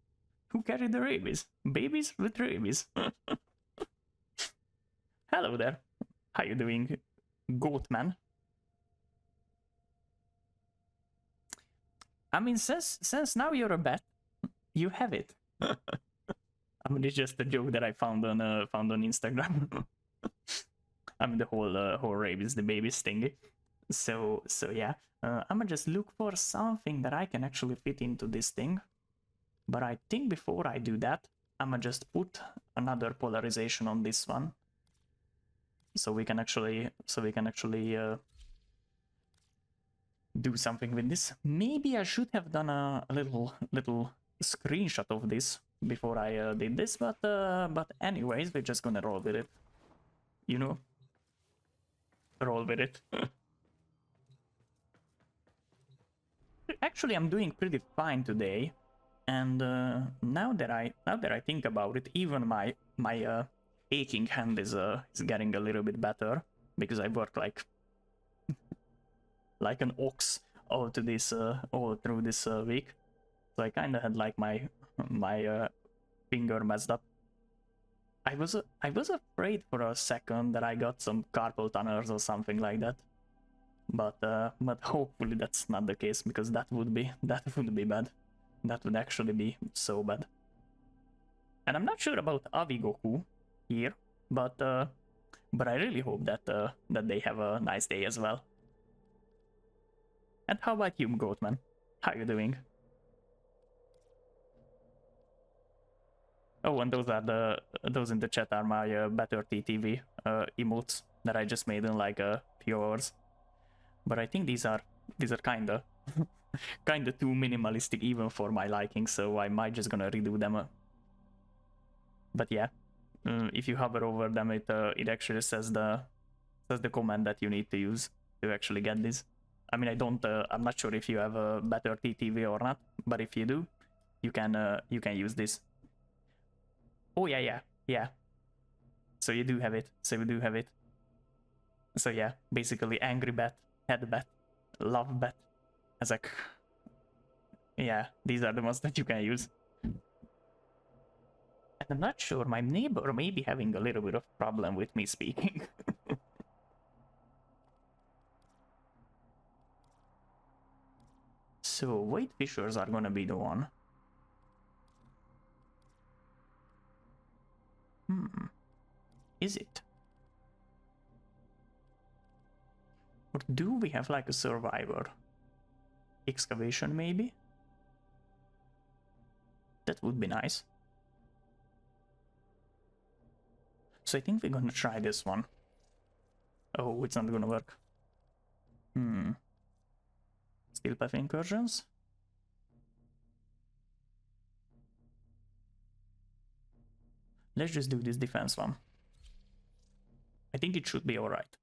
who carry the rabies. Babies with rabies. Hello there. How you doing, Goatman? I mean, since now you're a bat, you have it. I mean, it's just a joke that I found on Instagram. I mean, the whole rabies, the babies thingy. So yeah, I'm gonna just look for something that I can actually fit into this thing. But I think before I do that, I'm gonna just put another polarization on this one, so we can actually do something with this. Maybe I should have done a little screenshot of this before I did this, but anyways, we're just gonna roll with it. You know, roll with it. Actually, I'm doing pretty fine today, and now that I think about it, even my aching hand is getting a little bit better, because I work like an ox all through this week. So I kind of had like my finger messed up. I was afraid for a second that I got some carpal tunnels or something like that, but hopefully that's not the case, because that would be bad. That would actually be so bad. And I'm not sure about Avigoku here, but I really hope that they have a nice day as well. And how about you, Goatman? How you doing? Oh, and those in the chat are my Better TTV emotes that I just made in like a few hours. But I think these are kinda kinda too minimalistic even for my liking, so I might just gonna redo them. But yeah, if you hover over them, it actually says the command that you need to use to actually get this. I mean, I'm not sure if you have a better TTV or not, but if you do, you can use this. Oh yeah. So you do have it. So yeah, basically angry bat, head bat, love bat, as like, yeah, these are the ones that you can use. And I'm not sure, my neighbor may be having a little bit of problem with me speaking. So white fissures are gonna be the one. Is it? Or do we have like a survivor? Excavation maybe? That would be nice. So I think we're gonna try this one. Oh, it's not gonna work. Steel path incursions? Let's just do this defense one. I think it should be alright.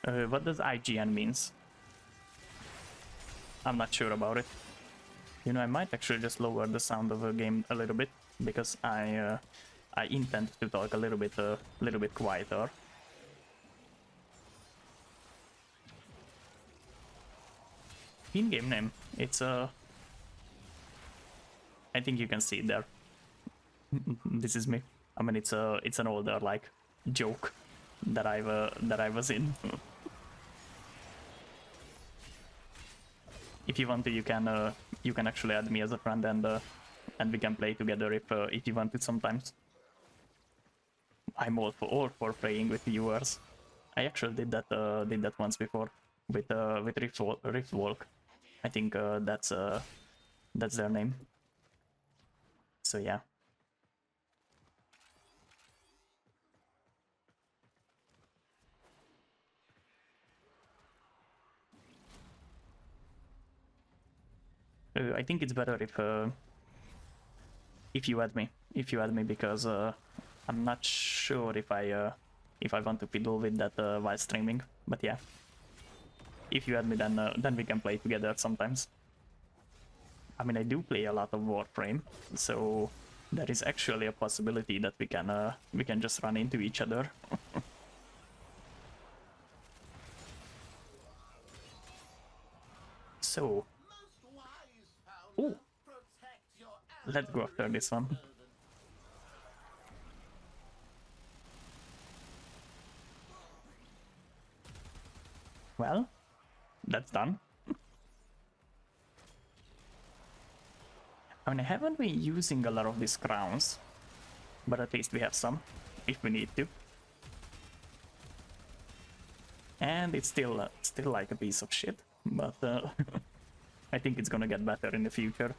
What does IGN means? I'm not sure about it. You know, I might actually just lower the sound of the game a little bit, because I intend to talk a little bit quieter. In-game name, it's I think you can see it there. This is me. I mean, it's an older like joke that I was in. If you want to, you can actually add me as a friend, and we can play together if you want it sometimes. I'm all for playing with viewers. I actually did that once before with Riftwalk. I think that's their name. So yeah. I think it's better if you add me, because I'm not sure if I want to fiddle with that while streaming. But yeah, if you add me, then we can play together sometimes. I mean, I do play a lot of Warframe, so there is actually a possibility that we can just run into each other. So, oh, let's go after this one. Well, that's done. I mean, I haven't been using a lot of these crowns, but at least we have some, if we need to. And it's still like a piece of shit, but I think it's gonna get better in the future.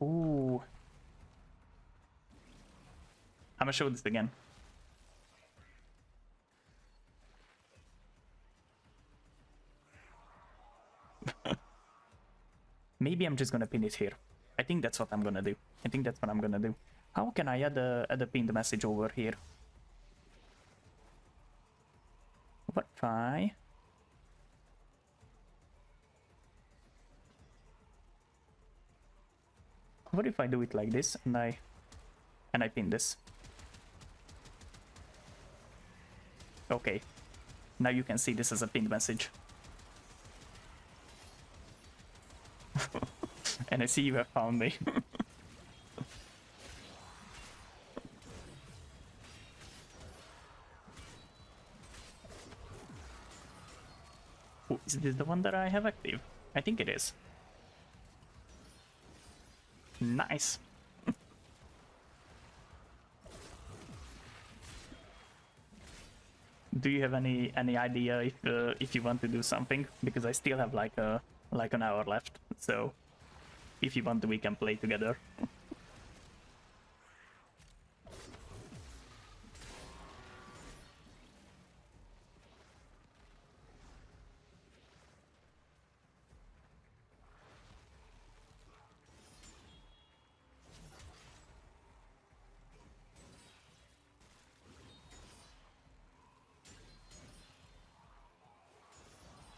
Ooh. I'm gonna show this again. Maybe I'm just gonna pin it here. I think that's what I'm gonna do. How can I add a pinned message over here? What if I... What if I do it like this and I pin this? Okay. Now you can see this as a pinned message. And I see you have found me. Oh, is this the one that I have active? I think it is. Nice. Do you have any idea if you want to do something? Because I still have like an hour left, so If you want, we can play together.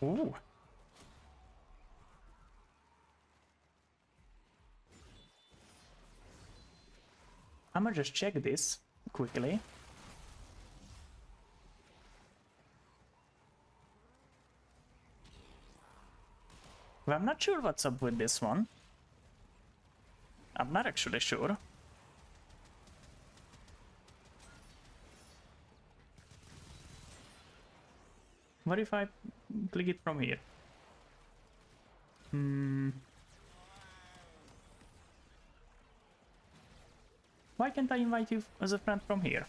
Ooh. I'm gonna just check this quickly. Well, I'm not sure what's up with this one. I'm not actually sure. What if I click it from here? Why can't I invite you as a friend from here?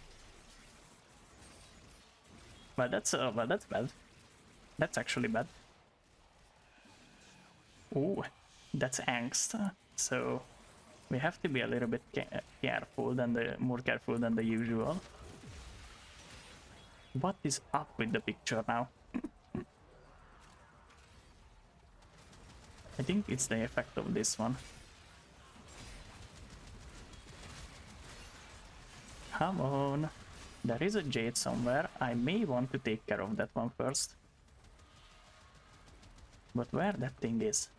Well, that's bad. That's actually bad. Ooh, that's angst. So we have to be a little bit careful than more careful than the usual. What is up with the picture now? I think it's the effect of this one. Come on. There is a jade somewhere. I may want to take care of that one first. But where that thing is?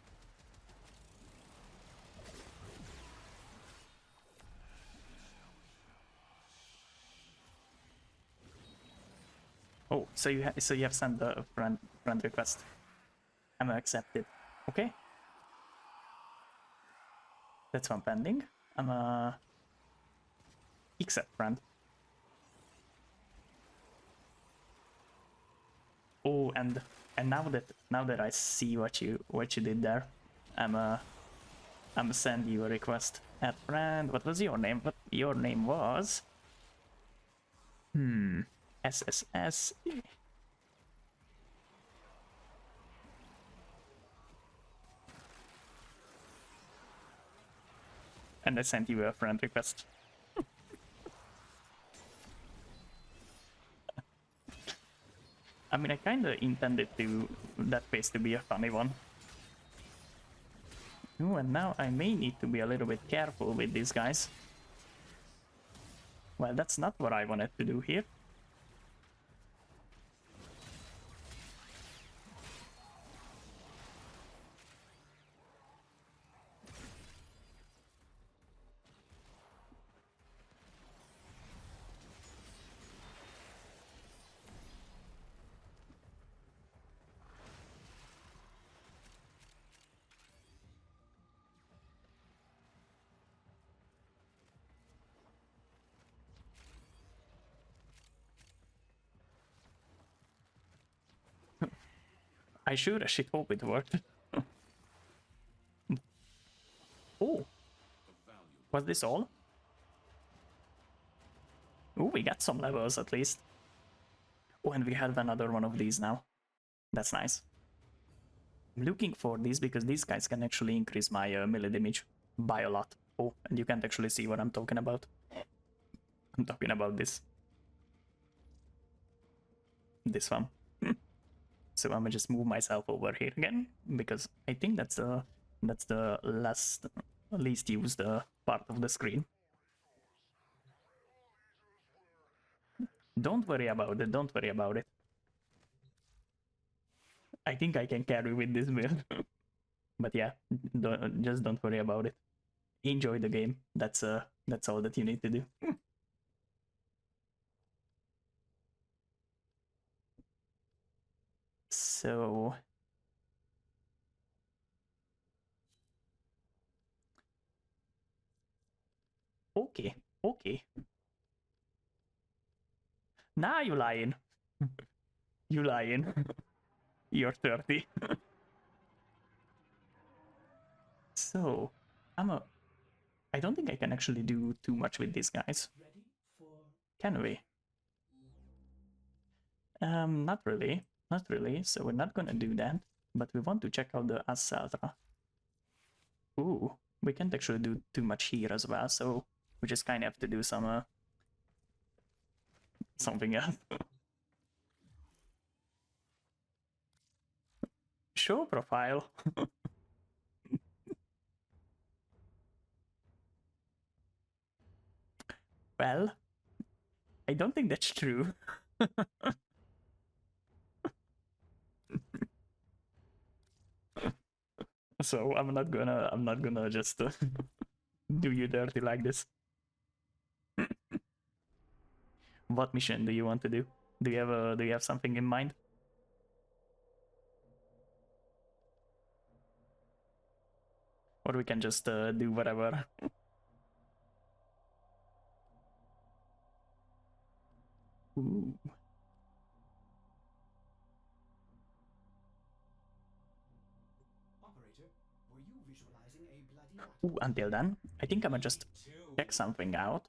Oh, so you have sent the friend request. I'm accepted. Okay. That's one pending. I'm accept friend. Oh, and now that I see what you did there, I'm send you a request. Add friend. What was your name? What your name was? SSS. And I sent you a friend request. I mean, I kinda intended that phase to be a funny one. Ooh, and now I may need to be a little bit careful with these guys. Well, that's not what I wanted to do here. I sure as shit hope it worked. Oh! Was this all? Oh, we got some levels at least. Oh, and we have another one of these now. That's nice. I'm looking for these because these guys can actually increase my melee damage by a lot. Oh, and you can't actually see what I'm talking about. I'm talking about this. This one. So I'm gonna just move myself over here again because I think that's the least used part of the screen. Don't worry about it. Don't worry about it. I think I can carry with this build. But yeah, just don't worry about it. Enjoy the game. That's all that you need to do. So okay. Nah, you lying. You lying. You're 30. So I don't think I can actually do too much with these guys. Ready for Can we? Not really. Not really. So we're not gonna do that. But we want to check out the Assaltra. Ooh, we can't actually do too much here as well, so we just kind of have to do some something else. Show profile. Well, I don't think that's true. So I'm not gonna just do you dirty like this. What mission do you want to do? Do you have something in mind? Or we can just do whatever. Ooh. Operator, were you visualizing a bloody Ooh, until then, I think I'ma just check something out.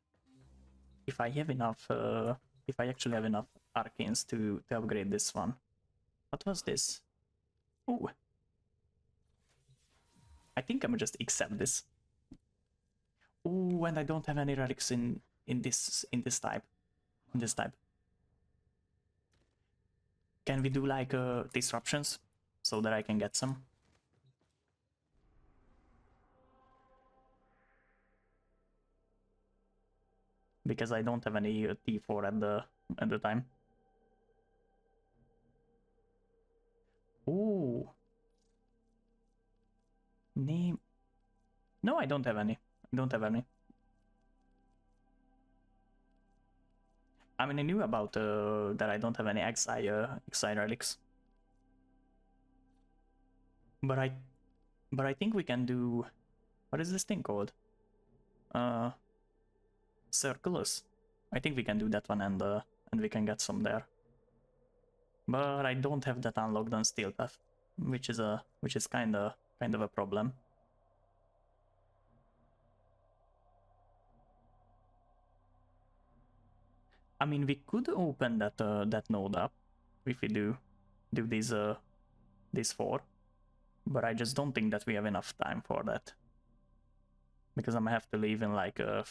If I have enough, if I actually have enough arcanes to upgrade this one. What was this? Ooh. I think I'ma just accept this. Ooh, and I don't have any relics in this type. Can we do like disruptions so that I can get some? Because I don't have any T4 at the time. Ooh. Name. No, I don't have any. I don't have any. I mean, I knew about that I don't have any Xi relics. But I think we can do, what is this thing called? Circulus. I think we can do that one and we can get some there. But I don't have that unlocked on Steel Path, which is kind of a problem. I mean, we could open that that node up if we do these 4, but I just don't think that we have enough time for that, because I'm gonna have to leave in like a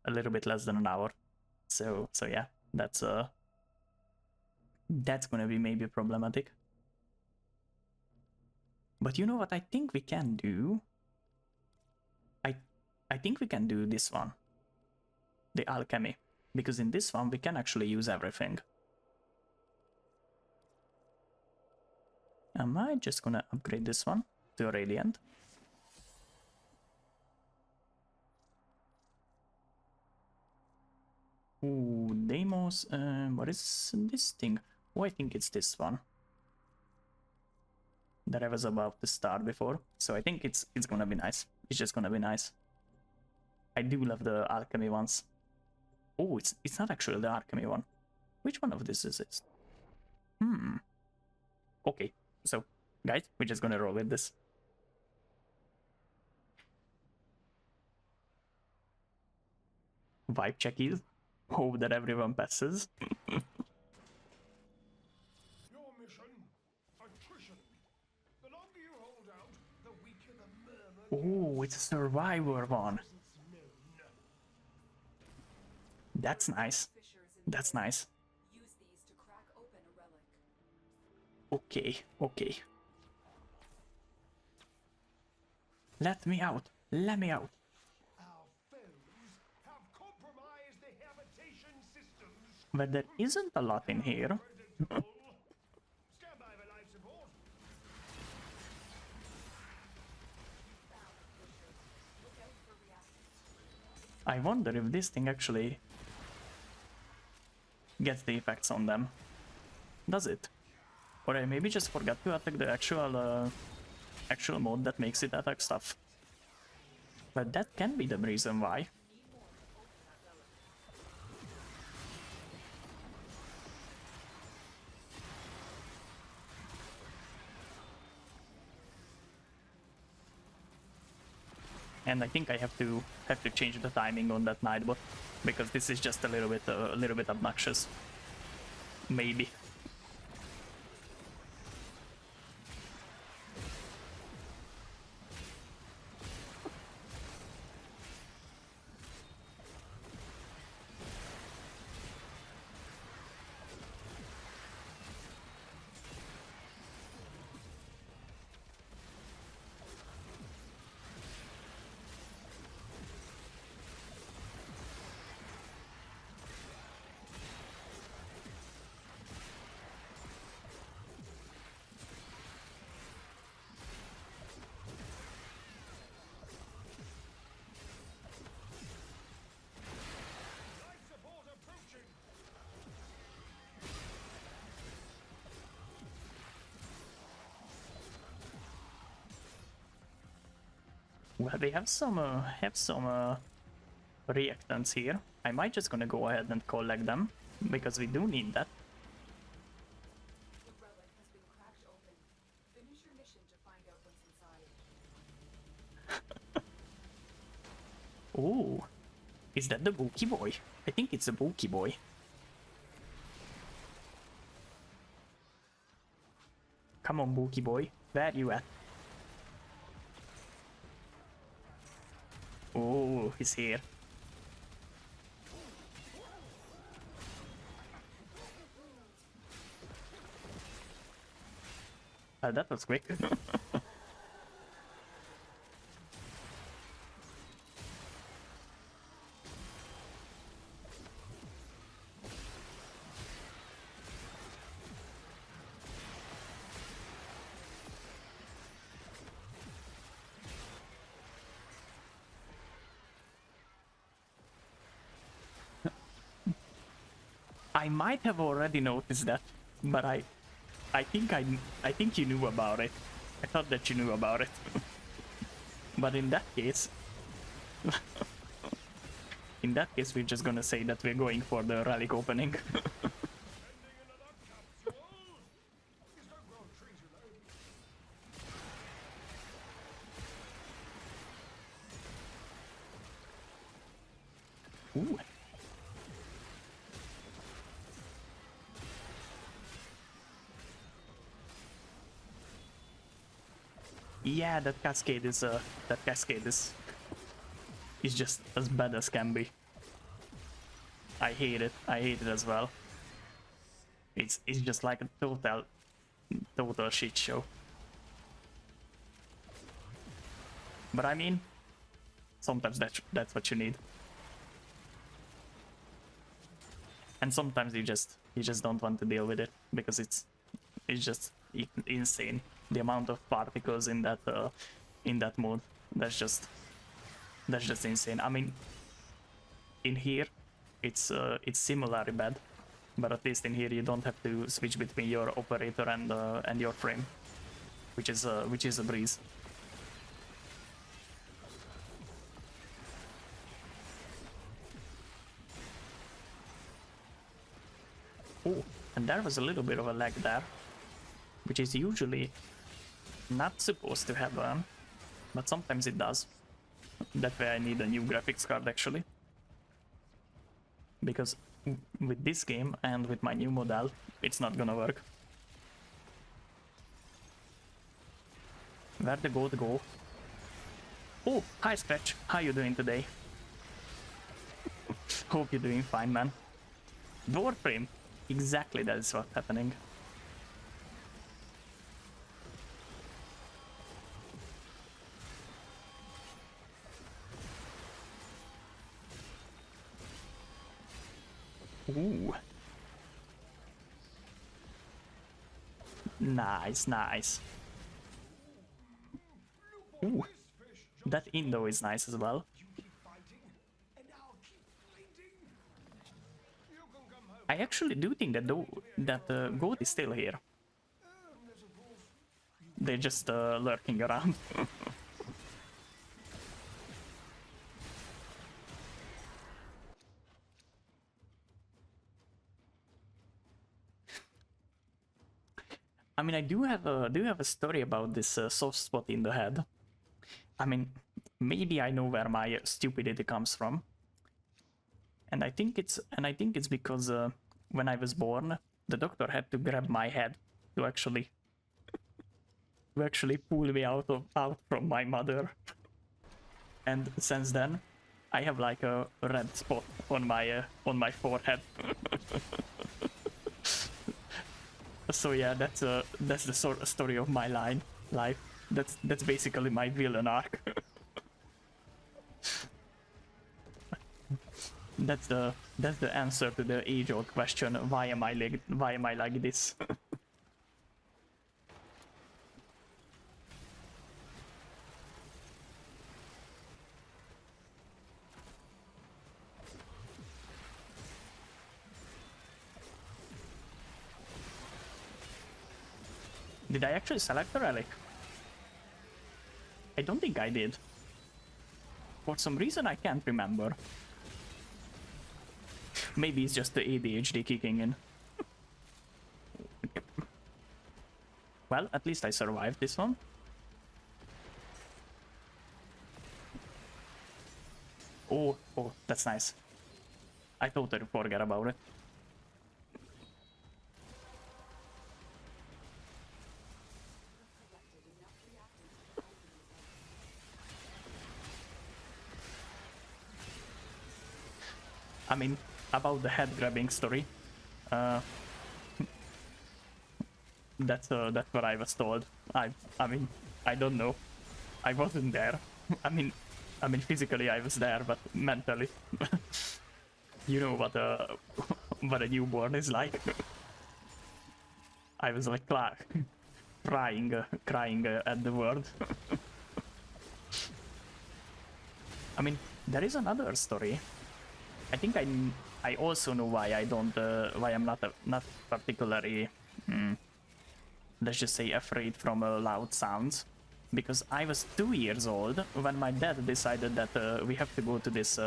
little bit less than an hour. So yeah, that's gonna be maybe problematic. But you know what I think we can do? I think we can do this one. The alchemy, because in this one we can actually use everything. Am I just gonna upgrade this one to a radiant? Ooh, Deimos, what is this thing? Oh, I think it's this one that I was about to start before. So I think it's gonna be nice. It's just gonna be nice. I do love the alchemy ones. Oh, it's not actually the alchemy one. Which one of this is it? Okay, so guys, we're just gonna roll with this. Vibe checkies. Hope that everyone passes. Your mission, attrition. The longer you hold out, the weaker the murmur. Oh, it's a survivor one. That's nice. That's nice. Use these to crack open a relic. Okay, okay. Let me out. Let me out. Our foes have compromised the habitation systems. But there isn't a lot in here. Stand by for life support. Look out for reactors. I wonder if this thing actually gets the effects on them. Does it? Or I maybe just forgot to attack the actual mode that makes it attack stuff. But that can be the reason why. And I think I have to change the timing on that Nightbot, because this is just a little bit obnoxious. Maybe. Well, they have some reactants here. I might just gonna go ahead and collect them because we do need that. The relic has been cracked open. Finish your mission to find out what's inside. Ooh, is that the Bookie boy? I think it's a Bookie boy. Come on, Bookie boy, where you at? Oh, he's here. That was quick. I might have already noticed that, but I think you knew about it. I thought that you knew about it. But in that case, we're just gonna say that we're going for the relic opening. Ooh. Yeah, that cascade is just as bad as can be. I hate it. I hate it as well. It's just like a total shit show. But I mean, sometimes that's what you need. And sometimes you just don't want to deal with it because it's just insane. The amount of particles in that mode, that's just insane. I mean, in here it's similarly bad, but at least in here you don't have to switch between your operator and your frame, which is a breeze. Oh, and there was a little bit of a lag there, which is usually not supposed to happen, but sometimes it does. That way I need a new graphics card actually, because with this game and with my new model, it's not gonna work. Where'd the goat go? Oh, hi Scratch, how you doing today? Hope you're doing fine, man. Warfame, exactly that is what's happening. Ooh. Nice, nice. Ooh. That Indo is nice as well. I actually do think that the goat is still here. They're just lurking around. I mean, I do have a story about this soft spot in the head. I mean, maybe I know where my stupidity comes from, and I think it's because when I was born, the doctor had to grab my head to actually pull me out from my mother, and since then, I have like a red spot on my forehead. So yeah, that's the sort of story of my life. That's basically my villain arc. That's the answer to the age-old question: why am I like this? Did I actually select the relic? I don't think I did. For some reason I can't remember. Maybe it's just the ADHD kicking in. Well, at least I survived this one. Oh, that's nice. I totally forgot about it. I mean, about the head grabbing story, that's what I was told. I mean, I don't know. I wasn't there. I mean, physically I was there, but mentally, you know what a what a newborn is like. I was like crying at the word. I mean, there is another story. I think I also know why I don't why I'm not particularly let's just say afraid from loud sounds, because I was 2 years old when my dad decided that we have to go to this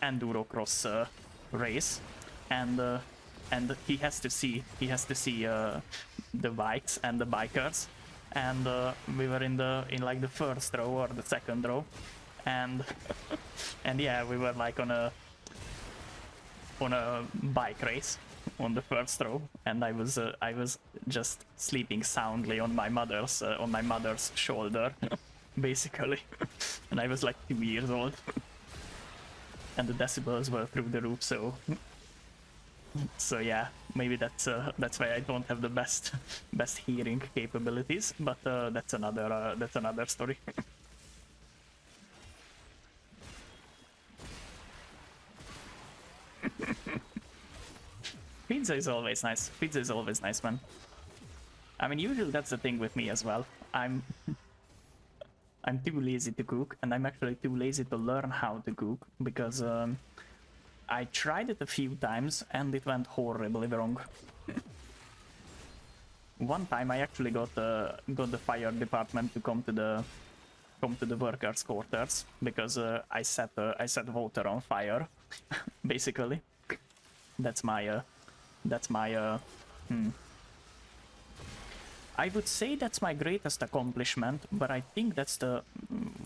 enduro cross race, and he has to see the bikes and the bikers, and we were in like the first row or the second row, and and yeah, we were like on a bike race on the first row, and I was just sleeping soundly on my mother's shoulder, basically, and I was like 2 years old, and the decibels were through the roof. So yeah, maybe that's why I don't have the best hearing capabilities, but that's another story. Pizza is always nice. Pizza is always nice, man. I mean, usually that's the thing with me as well. I'm too lazy to cook, and I'm actually too lazy to learn how to cook, because I tried it a few times and it went horribly wrong. One time I actually got the fire department to come to the workers' quarters, because I set water on fire, basically. That's my I would say that's my greatest accomplishment, but I think that's the...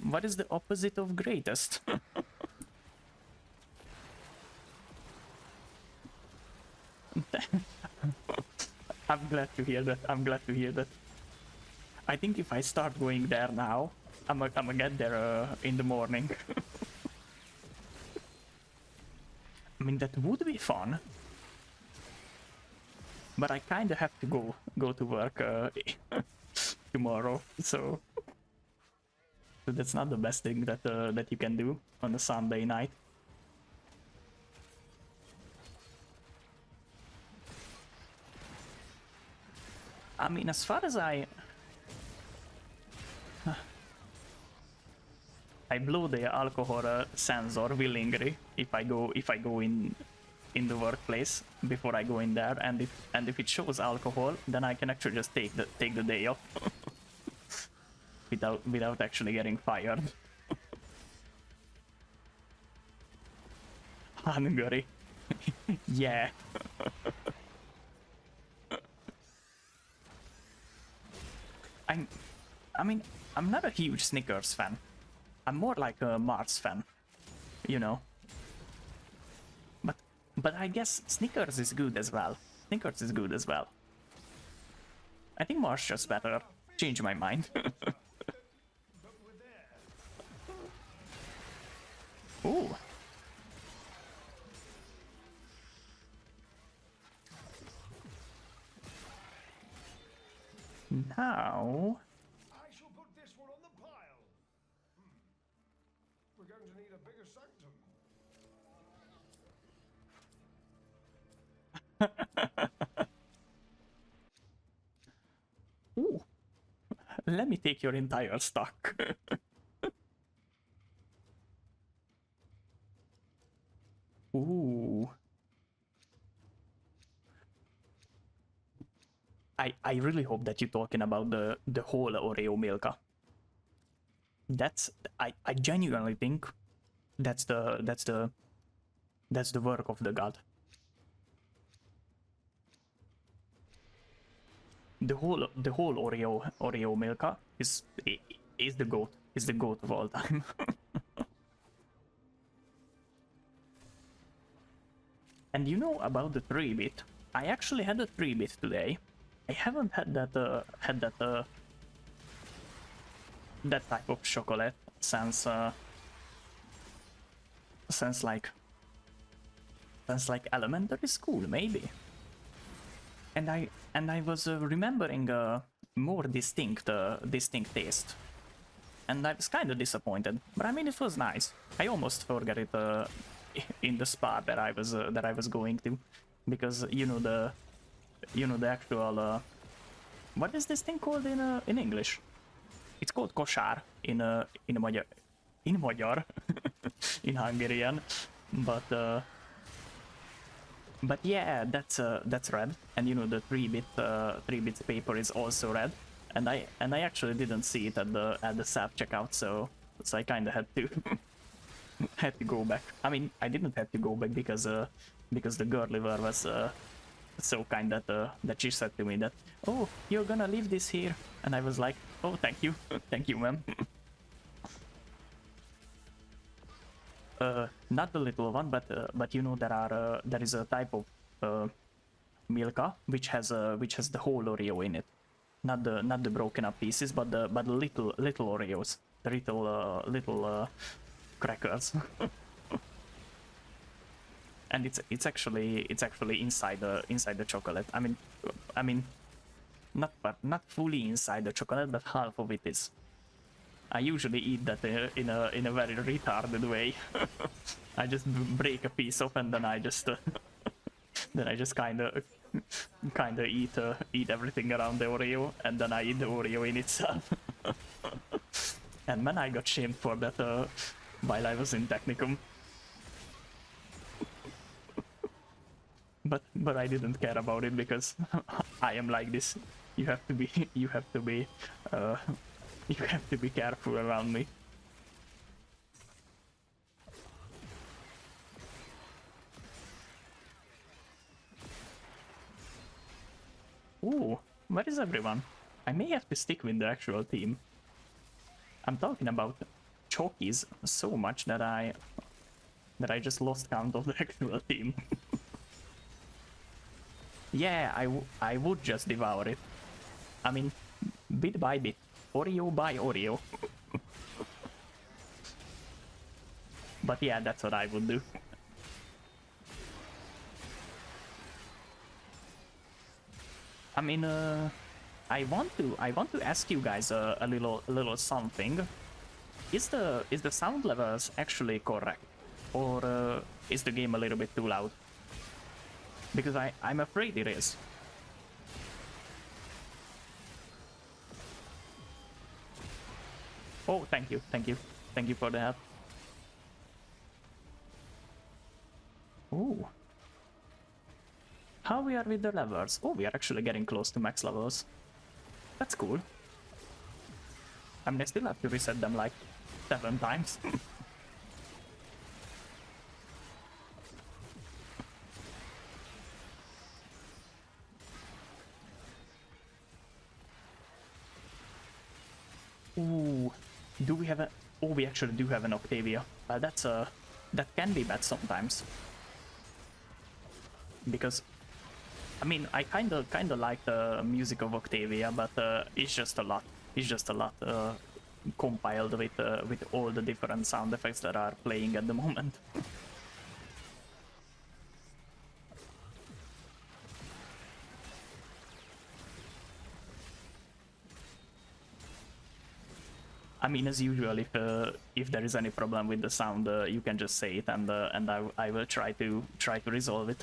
What is the opposite of greatest? I'm glad to hear that. I think if I start going there now, I'm gonna get there in the morning. I mean, that would be fun. But I kinda have to go to work tomorrow, so that's not the best thing that you can do on a Sunday night. I mean, as far as I blow the alcohol sensor willingly if I go in the workplace before I go in there, and if it shows alcohol, then I can actually just take the day off without actually getting fired. Hungary. Yeah. I mean, I'm not a huge Snickers fan. I'm more like a Mars fan, you know. But I guess Snickers is good as well. I think Mars just better. Change my mind. Ooh. Now... I shall put this one on the pile. We're going to need a bigger sanctum. Ooh. Let me take your entire stock. Ooh. I really hope that you're talking about the whole Oreo Milka. That's I genuinely think that's the work of the god. The whole Oreo Milka is the goat. Is the goat of all time. And you know about the 3-bit? I actually had a 3-bit today. I haven't had that that type of chocolate since like elementary school, maybe. And I was remembering a more distinct taste, and I was kind of disappointed. But I mean, it was nice. I almost forgot it in the spot that I was going to, because you know the actual what is this thing called in English? It's called kosár in Magyar in Hungarian, but yeah, that's red, and you know the 3-bit paper is also red, and I actually didn't see it at the self checkout, so I kind of had to had to go back. I mean, I didn't have to go back because the girl liver was so kind that she said to me that, oh, you're gonna leave this here, and I was like, oh, thank you, thank you, ma'am. Not the little one, but you know there is a type of Milka which has the whole Oreo in it, not the broken up pieces, but the little Oreos, the little crackers. And it's actually inside the chocolate. I mean, not fully inside the chocolate, but half of it is. I usually eat that in a very retarded way. I just break a piece off, and then I just kind of eat everything around the Oreo, and then I eat the Oreo in itself. And man, I got shamed for that while I was in Technicum. But I didn't care about it because I am like this. You have to be careful around me. Ooh, where is everyone? I may have to stick with the actual team. I'm talking about Chokies so much that I just lost count of the actual team. Yeah, I would just devour it. I mean, bit by bit, Oreo by Oreo. But yeah, that's what I would do. I mean, I want to ask you guys a little something. Is the sound levels actually correct, or is the game a little bit too loud? Because I'm afraid it is. Oh, thank you for the help. Ooh. How we are with the levels? Oh, we are actually getting close to max levels. That's cool. I mean, I still have to reset them like 7 times. Ooh, do we have a... Oh, we actually do have an Octavia. That can be bad sometimes. Because, I mean, I kinda like the music of Octavia, but it's just a lot. It's just a lot compiled with all the different sound effects that are playing at the moment. I mean, as usual, if there is any problem with the sound, you can just say it, and I will try to resolve it.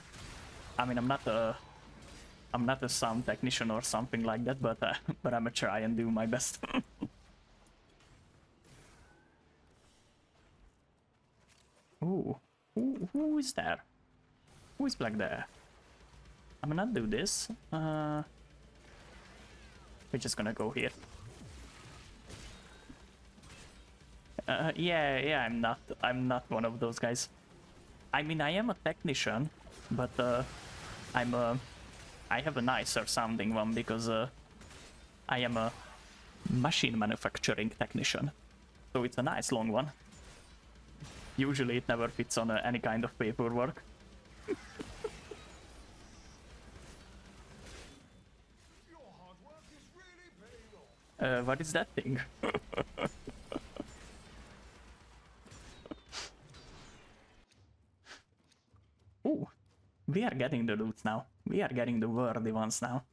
I mean, I'm not a sound technician or something like that, but I'm gonna try and do my best. Ooh, who is there? Who is back there? I'm gonna do this. We're just gonna go here. Yeah, I'm not one of those guys. I mean, I am a technician, but I have a nicer sounding one because I am a machine manufacturing technician. So it's a nice long one. Usually it never fits on any kind of paperwork. Your hard work is really paying off. What is that thing? Ooh, we are getting the loot now. We are getting the worthy ones now.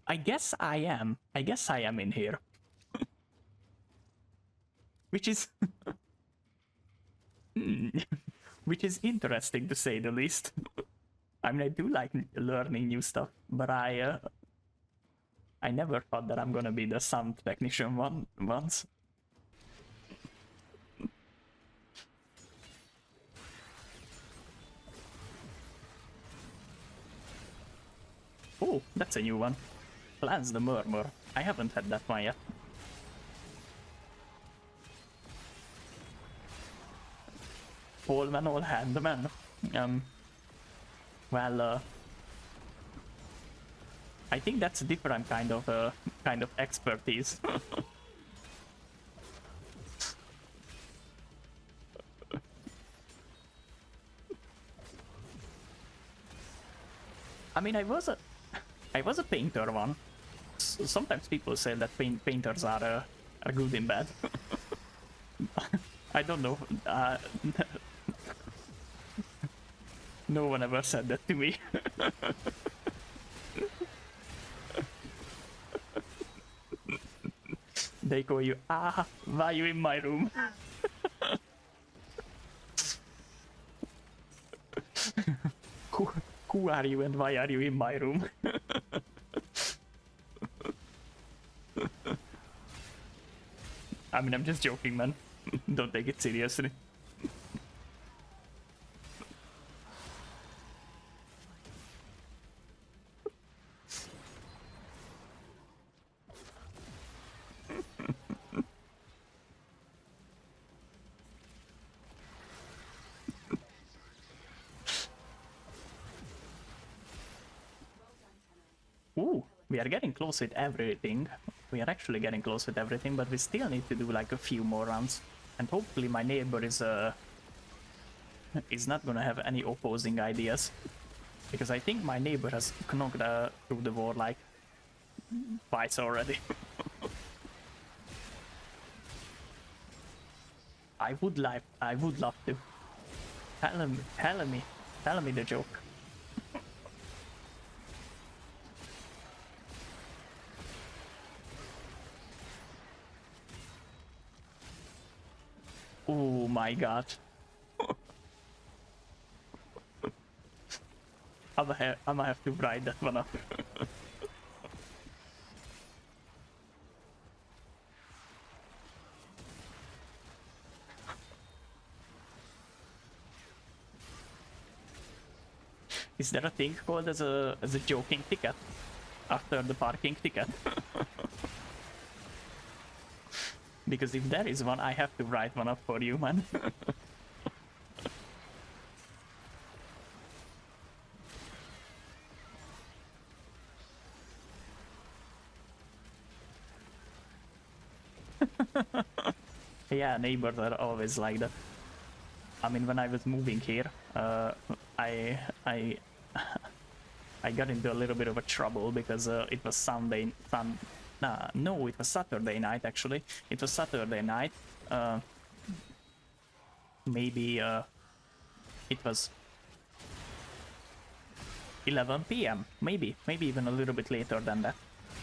I guess I am. I guess I am in here. Which is which is interesting to say the least. I mean, I do like learning new stuff, but I never thought that I'm gonna be the sound technician once. Oh, that's a new one. Plans the Murmur. I haven't had that one yet. All man, all handman. Well, I think that's a different kind of expertise. I mean, I was a painter one. Sometimes people say that painters are good in bed. I don't know. No one ever said that to me. They call you, why are you in my room? Who are you and why are you in my room? I mean, I'm just joking, man. Don't take it seriously. Ooh, we are getting close with everything. We are actually getting close with everything, but we still need to do like a few more rounds. And hopefully my neighbor is not gonna have any opposing ideas. Because I think my neighbor has knocked through the wall like twice already. I would love to. Tell me the joke. Oh my god. I'ma have to write that one up. Is there a thing called as a joking ticket after the parking ticket? Because if there is one, I have to write one up for you, man. Yeah, neighbors are always like that. I mean, when I was moving here, I I got into a little bit of a trouble because it was no, it was Saturday night actually. It was Saturday night. Maybe it was 11 p.m. Maybe even a little bit later than that.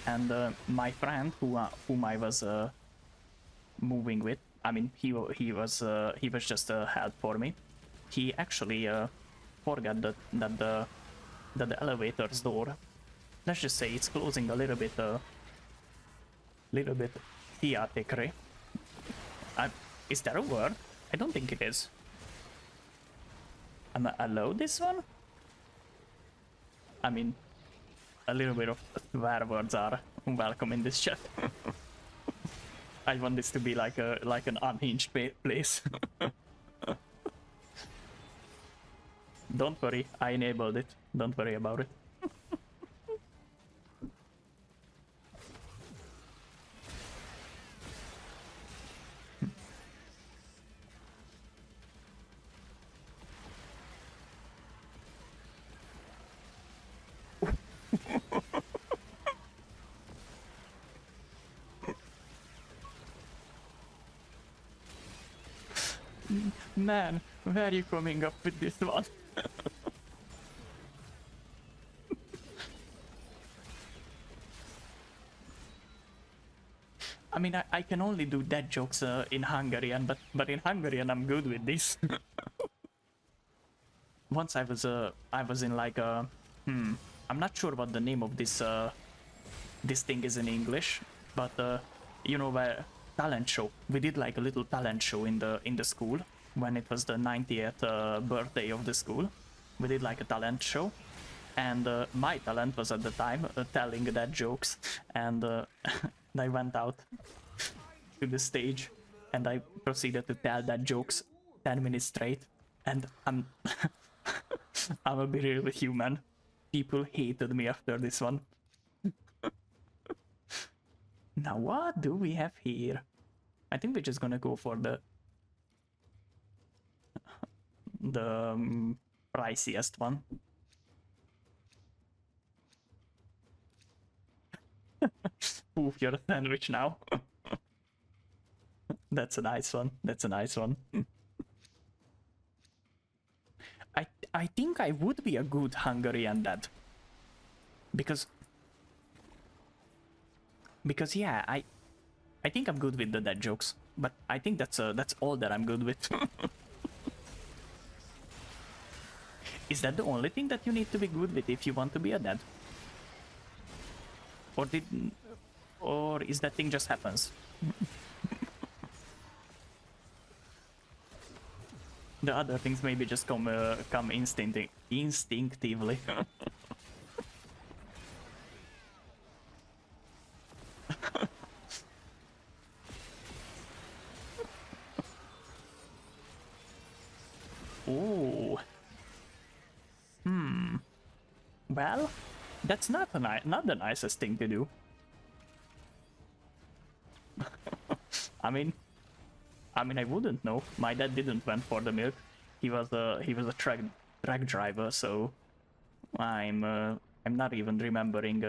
And my friend whom I was moving with, I mean, he was just a help for me. He actually forgot that the elevator's door, let's just say it's closing a little bit theatrically. Is there a word? I don't think it is. Am I allowed this one? I mean, a little bit of swear words are welcome in this chat. I want this to be like an unhinged place. Don't worry, I enabled it. Don't worry about it. Man, where are you coming up with this one? I mean, I can only do dad jokes in Hungarian, but in Hungarian I'm good with this. Once I was in like a I'm not sure what the name of this this thing is in English, but you know, where talent show. We did like a little talent show in the school when it was the 90th birthday of the school. We did like a talent show, and my talent was at the time telling dad jokes, and I went out to the stage and I proceeded to tell dad jokes 10 minutes straight, and I'm I'm a bit real human. People hated me after this one. Now what do we have here? I think we're just gonna go for the priciest one. Poof, you're a sandwich now. That's a nice one. That's a nice one. I think I would be a good Hungarian dad. Because yeah, I think I'm good with the dad jokes, but I think that's all that I'm good with. Is that the only thing that you need to be good with if you want to be a dad? Or is that thing just happens? The other things maybe just come instinctively. Ooh. Well, that's not the nicest thing to do. I mean, I wouldn't know. My dad didn't went for the milk. He was a truck driver, so I'm not even remembering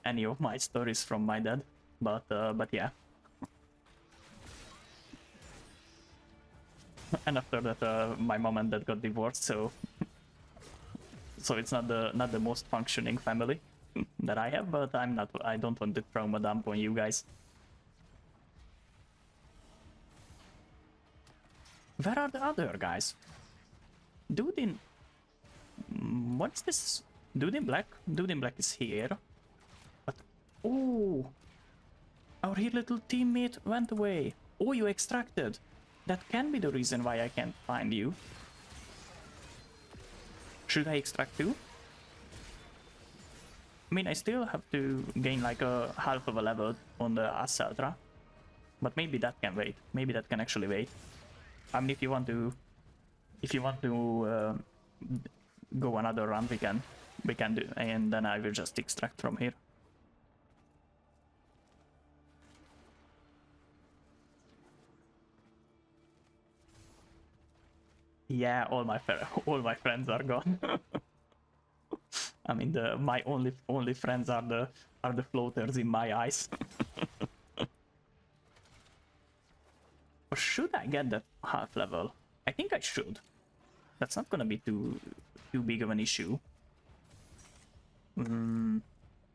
any of my stories from my dad. But yeah. And after that, my mom and dad got divorced, so it's not the most functioning family that I have. But I don't want to trauma dump on you guys. Where are the other guys? Dude in... What's this? Dude in black? Dude in black is here. But... Oh! Our little teammate went away. Oh, you extracted. That can be the reason why I can't find you. Should I extract too? I mean, I still have to gain like a half of a level on the Asseltra. But maybe that can wait. Maybe that can actually wait. I mean, if you want to go another run, we can do, and then I will just extract from here. Yeah, all my friends are gone. I mean, my only friends are the floaters in my eyes. Or should I get that half level? I think I should. That's not gonna be too big of an issue. We're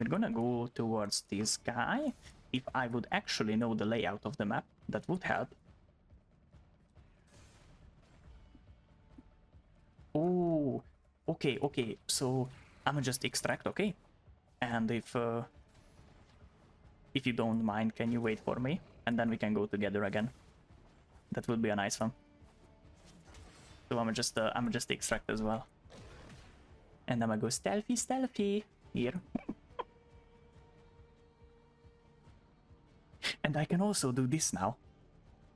gonna go towards this guy. If I would actually know the layout of the map, that would help. Oh, okay. So I'ma just extract, okay? And if you don't mind, can you wait for me? And then we can go together again. That would be a nice one. So I'ma just extract as well. And I'ma go stealthy here. And I can also do this now.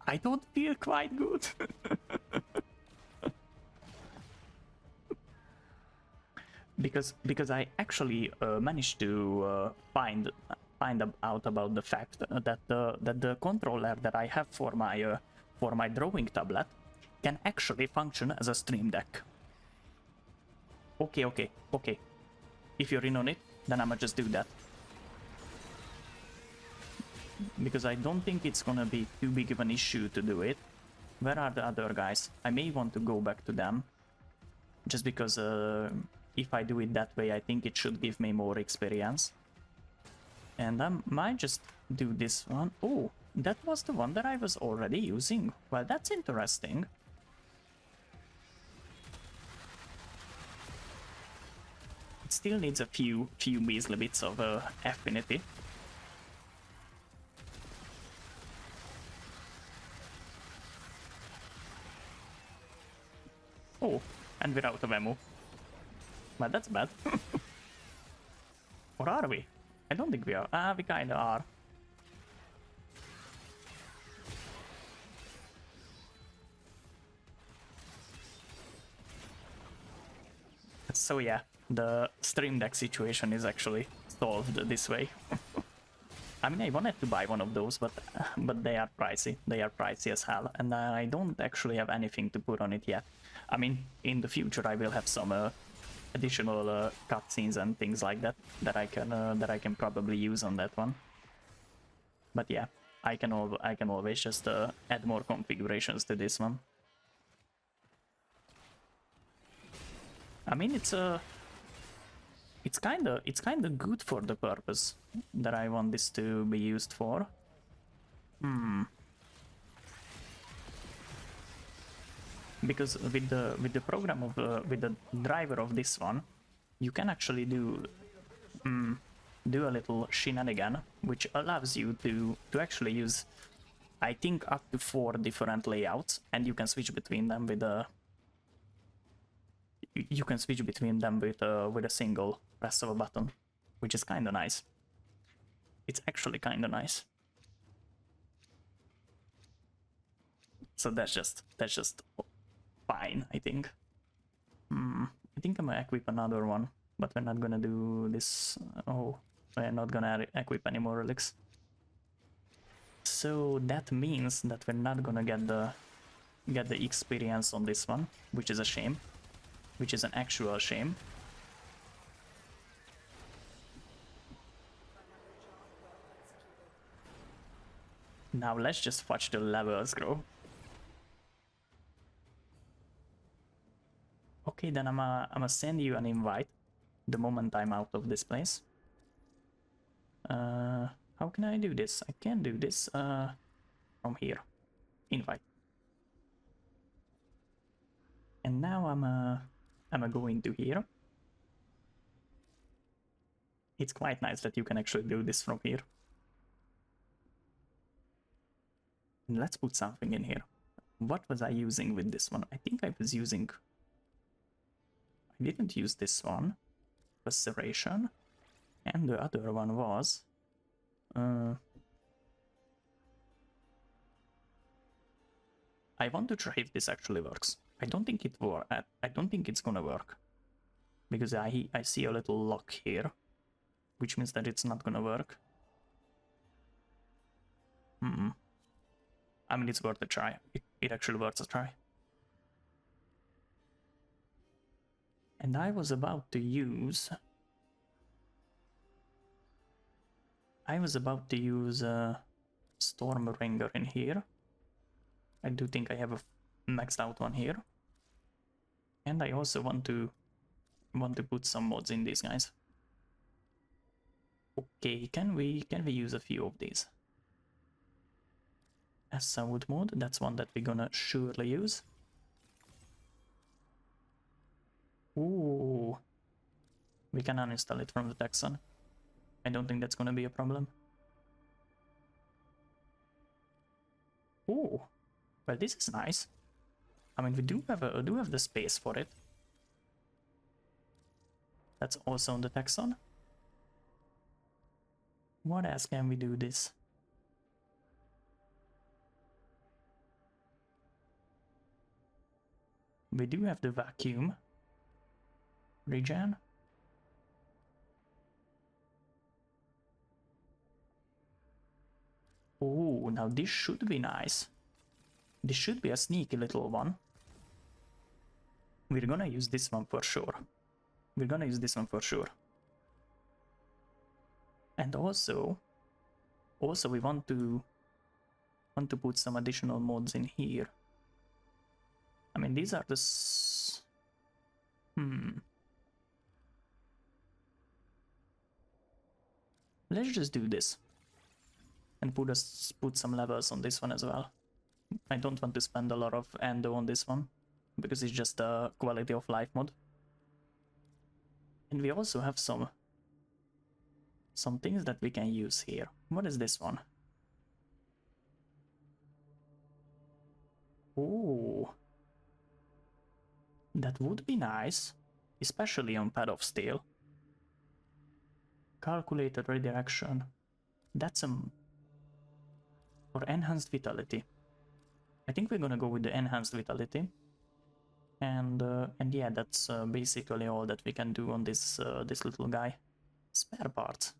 I don't feel quite good. because I actually managed to find out about the fact that the controller that I have for my drawing tablet can actually function as a stream deck. Okay. If you're in on it, then I'ma just do that. Because I don't think it's gonna be too big of an issue to do it. Where are the other guys? I may want to go back to them. Just because if I do it that way, I think it should give me more experience. And I might just do this one. Oh, that was the one that I was already using. Well, that's interesting. It still needs a few measly bits of affinity. Oh, and we're out of ammo. Well, that's bad. Or are we? I don't think we are. Ah, we kinda are. So yeah, the stream deck situation is actually solved this way. I mean, I wanted to buy one of those, but they are pricey. They are pricey as hell, and I don't actually have anything to put on it yet. I mean, in the future I will have some additional cutscenes and things like that that I can probably use on that one. But yeah, I can always just add more configurations to this one. I mean, it's kind of good for the purpose that I want this to be used for. Because with the program of with the driver of this one, you can actually do a little shenanigan, which allows you to actually use, I think, up to 4 different layouts, and you can switch between them with a with a single press of a button, which is kind of nice. It's actually kind of nice. So that's just fine, I think. I think I'm gonna equip another one, but we're not gonna do this. Oh, we're not gonna equip any more relics. So that means that we're not gonna get the experience on this one, which is a shame. Which is an actual shame. Now let's just watch the levels grow. Okay, then I'ma send you an invite the moment I'm out of this place. How can I do this? I can do this from here. Invite. And now I'm going to here. It's quite nice that you can actually do this from here. And let's put something in here. What was I using with this one? I think I was using... I didn't use this one. It was Serration. And the other one was... I want to try if this actually works. I don't think I don't think it's gonna work. Because I see a little lock here. Which means that it's not gonna work. I mean, it's worth a try. It actually worth a try. And I was about to use... Stormbringer in here. I do think I have a maxed out one here. And I also want to put some mods in these guys. Okay, can we use a few of these? Assault mode, that's one that we're gonna surely use. Ooh. We can uninstall it from the Texan. I don't think that's gonna be a problem. Ooh. Well, this is nice. I mean, we do have the space for it. That's also on the Texan. What else can we do this? we do have the vacuum regen. Oh, now this should be nice. This should be a sneaky little one. We're gonna use this one for sure. We're gonna use this one for sure. And also we want to put some additional mods in here. I mean, these are the Let's just do this and put some levels on this one as well. I don't want to spend a lot of endo on this one because it's just a quality of life mod. And we also have some things that we can use here. What is this one? Oh, that would be nice, especially on Pad of Steel. Calculated redirection. That's for enhanced vitality. I think we're gonna go with the enhanced vitality. And yeah, that's basically all that we can do on this this little guy. Spare parts.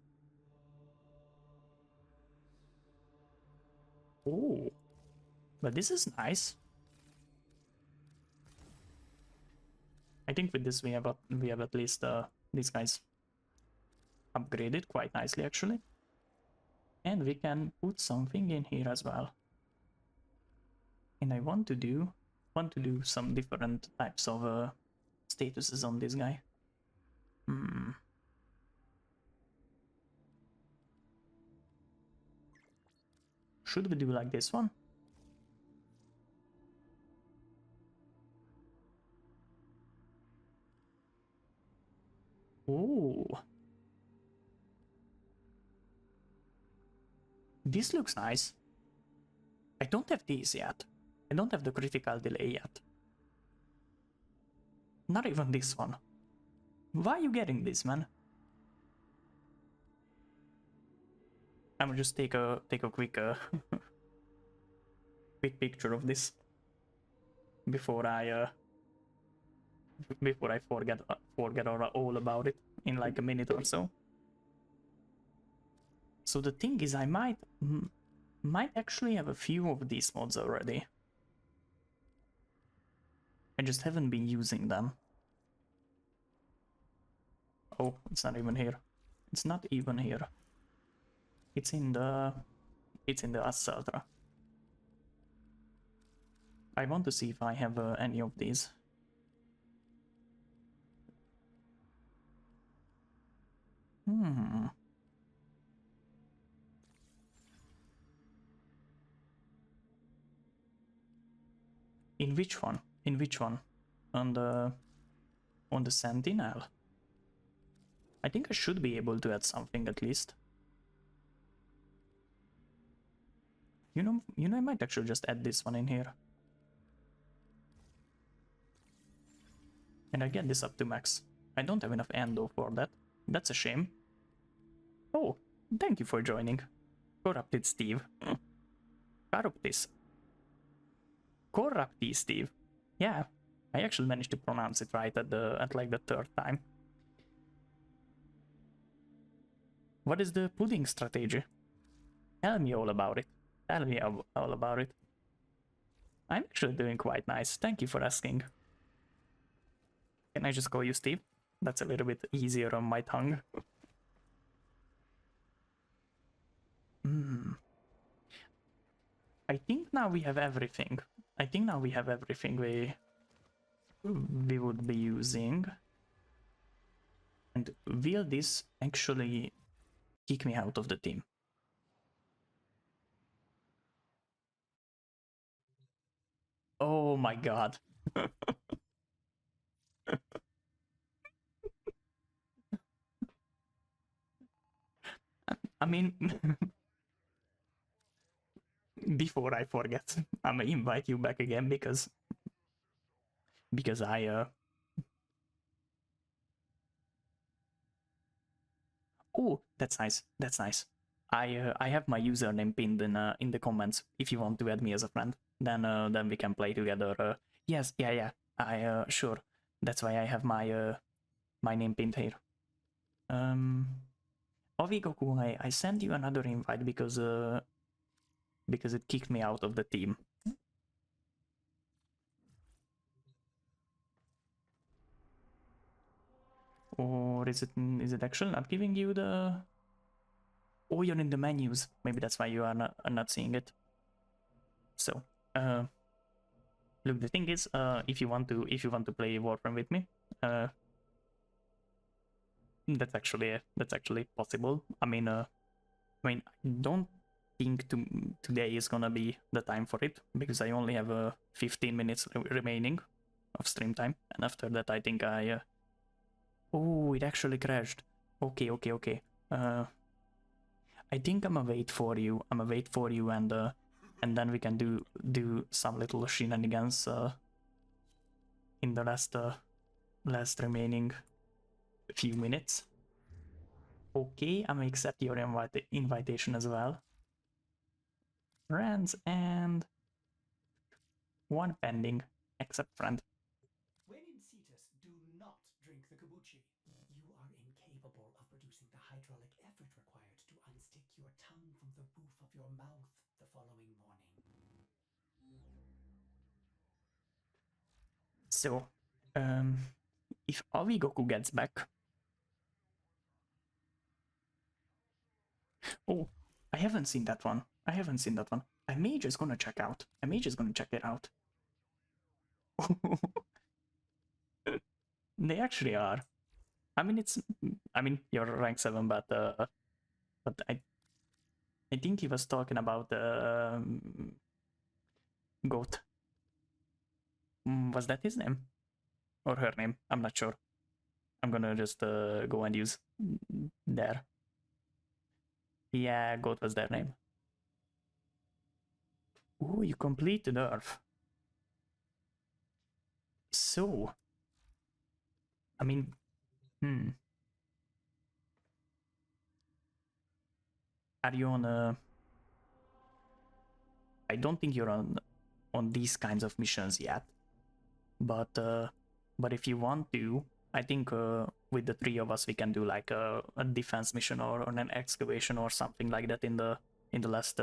Oh, but this is nice. I think with this we have at least these guys upgraded quite nicely actually, and we can put something in here as well. And I want to do some different types of statuses on this guy. Should we do like this one? Oh, this looks nice. I don't have these yet. I don't have the critical delay yet. Not even this one. Why are you getting this, man? I'm gonna just take a quick quick picture of this before I forget all about it in like a minute or so. So the thing is, I might actually have a few of these mods already. I just haven't been using them. Oh, it's not even here. It's not even here. It's in the Assaltra. I want to see if I have any of these. In which one? In which one? On the Sentinel? I think I should be able to add something at least. You know, I might actually just add this one in here. And I get this up to max. I don't have enough endo for that. That's a shame. Oh, thank you for joining. Corrupted Steve. Corruptis, Steve. Yeah, I actually managed to pronounce it right at like the third time. What is the pudding strategy? Tell me all about it. Tell me all about it. I'm actually doing quite nice. Thank you for asking. Can I just call you Steve? That's a little bit easier on my tongue. I think now we have everything. I think now we have everything we would be using. And will this actually kick me out of the team? Oh my god. I mean, before I forget, I'm gonna invite you back again because I oh, that's nice. That's nice. I have my username pinned in the comments. If you want to add me as a friend, then we can play together. Yes, yeah. Sure. That's why I have my name pinned here. Ovigoku, I sent you another invite because it kicked me out of the team. Or is it actually not giving you the... Oh, you're in the menus. Maybe that's why you are not seeing it. So, look, the thing is, if you want to play Warframe with me, that's actually possible. I mean, I don't think today is gonna be the time for it because I only have 15 minutes remaining of stream time, and after that, I think I. Oh, it actually crashed. Okay. I think I'm gonna wait for you. And then we can do some little shenanigans in the last remaining few minutes. Okay, I'm gonna accept your invitation as well. Friends and one pending. Accept friend. When in Cetus, do not drink the kombucha. You are incapable of producing the hydraulic effort required to unstick your tongue from the roof of your mouth the following morning. So, if Avigoku gets back... Oh, I haven't seen that one. I may just gonna check it out. They actually are. I mean, you're rank 7, but I think he was talking about Goat. Was that his name? Or her name? I'm not sure. I'm gonna just go and use there. Yeah, Goat was their name. Oh, you completed Earth. So, I mean, Are you on a... I don't think you're on these kinds of missions yet, but if you want to, I think with the 3 of us we can do like a defense mission or an excavation or something like that in the last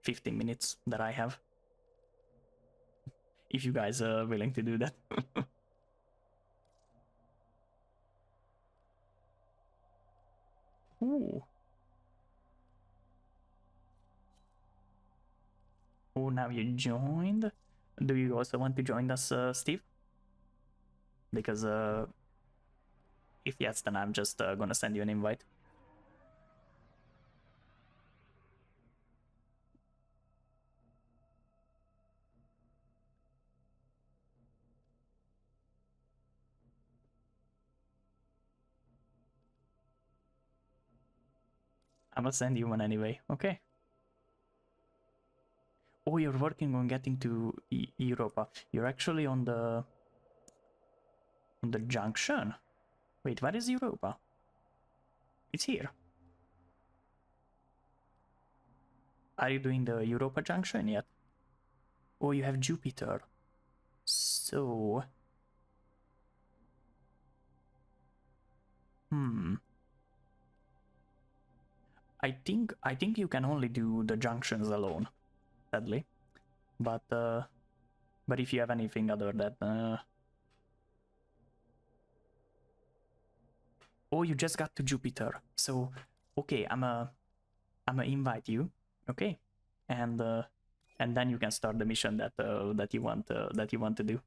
15 minutes that I have. If you guys are willing to do that. Ooh. Oh, now you joined. Do you also want to join us, Steve? Because if yes, then I'm just gonna send you an invite. I'm gonna send you one anyway, okay? Oh, you're working on getting to Europa. You're actually on the junction. Wait, where is Europa? It's here. Are you doing the Europa junction yet? Oh, you have Jupiter. So... I think you can only do the junctions alone, sadly. But if you have anything other than oh, you just got to Jupiter. So okay, I'ma invite you, okay? And then you can start the mission that you want to do.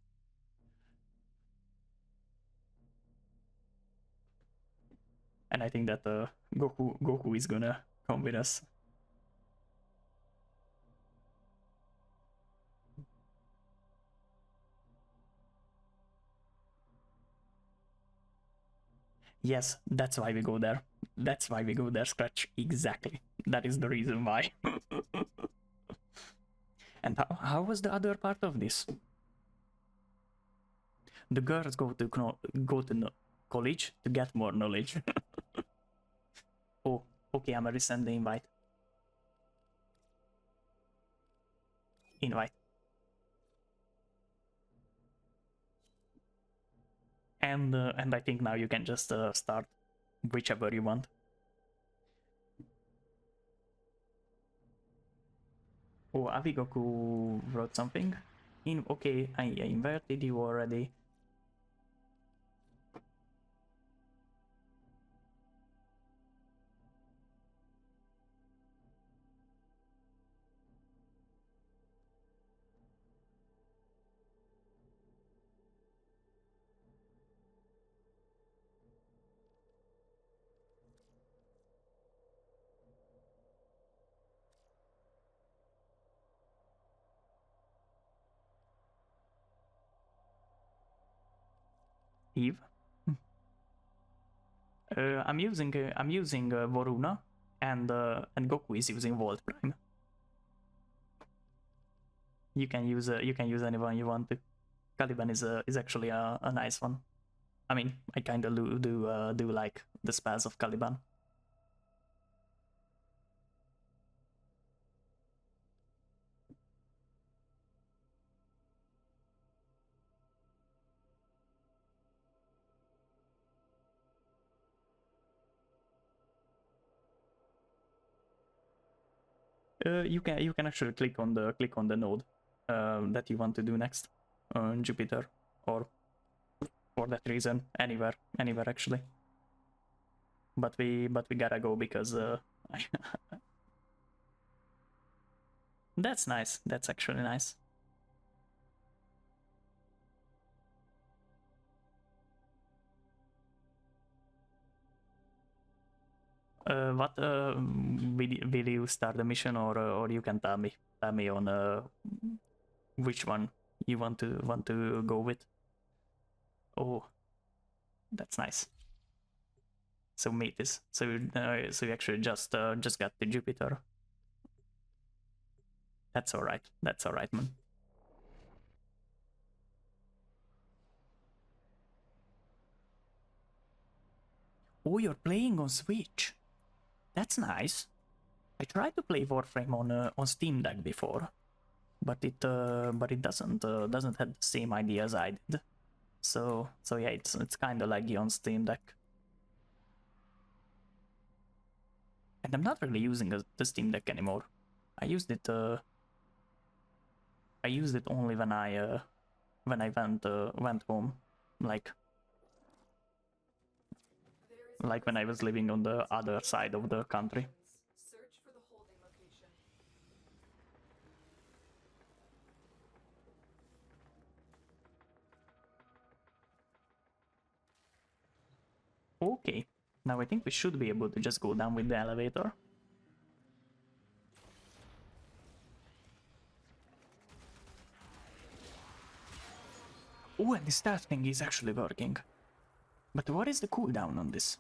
And I think that Goku is gonna come with us. Yes, that's why we go there. That's why we go there, Scratch. Exactly. That is the reason why. And how was the other part of this? The girls go to college to get more knowledge. Oh, okay, I'm gonna resend the invite. Invite. and I think now you can just start whichever you want. Oh, Avigoku wrote something. Okay, I inverted you already. Eve. I'm using Voruna, and Goku is using Volt Prime. You can use anyone you want to. Caliban is actually a nice one. I mean, I kind of do like the spells of Caliban. You can actually click on the node that you want to do next on Jupiter, or for that reason anywhere actually. But we gotta go because that's nice. That's actually nice. What will you start the mission, or you can tell me on which one you want to go with? Oh, that's nice. So Metis. So you actually just got the Jupiter. That's all right. That's all right, man. Oh, you're playing on Switch. That's nice. I tried to play Warframe on Steam Deck before, but it doesn't have the same idea as I did. So yeah, it's kind of laggy on Steam Deck. And I'm not really using the Steam Deck anymore. I used it only when I went home, like when I was living on the other side of the country. Search for the holding location. Okay, now I think we should be able to just go down with the elevator. Oh, and the start thing is actually working. But what is the cooldown on this?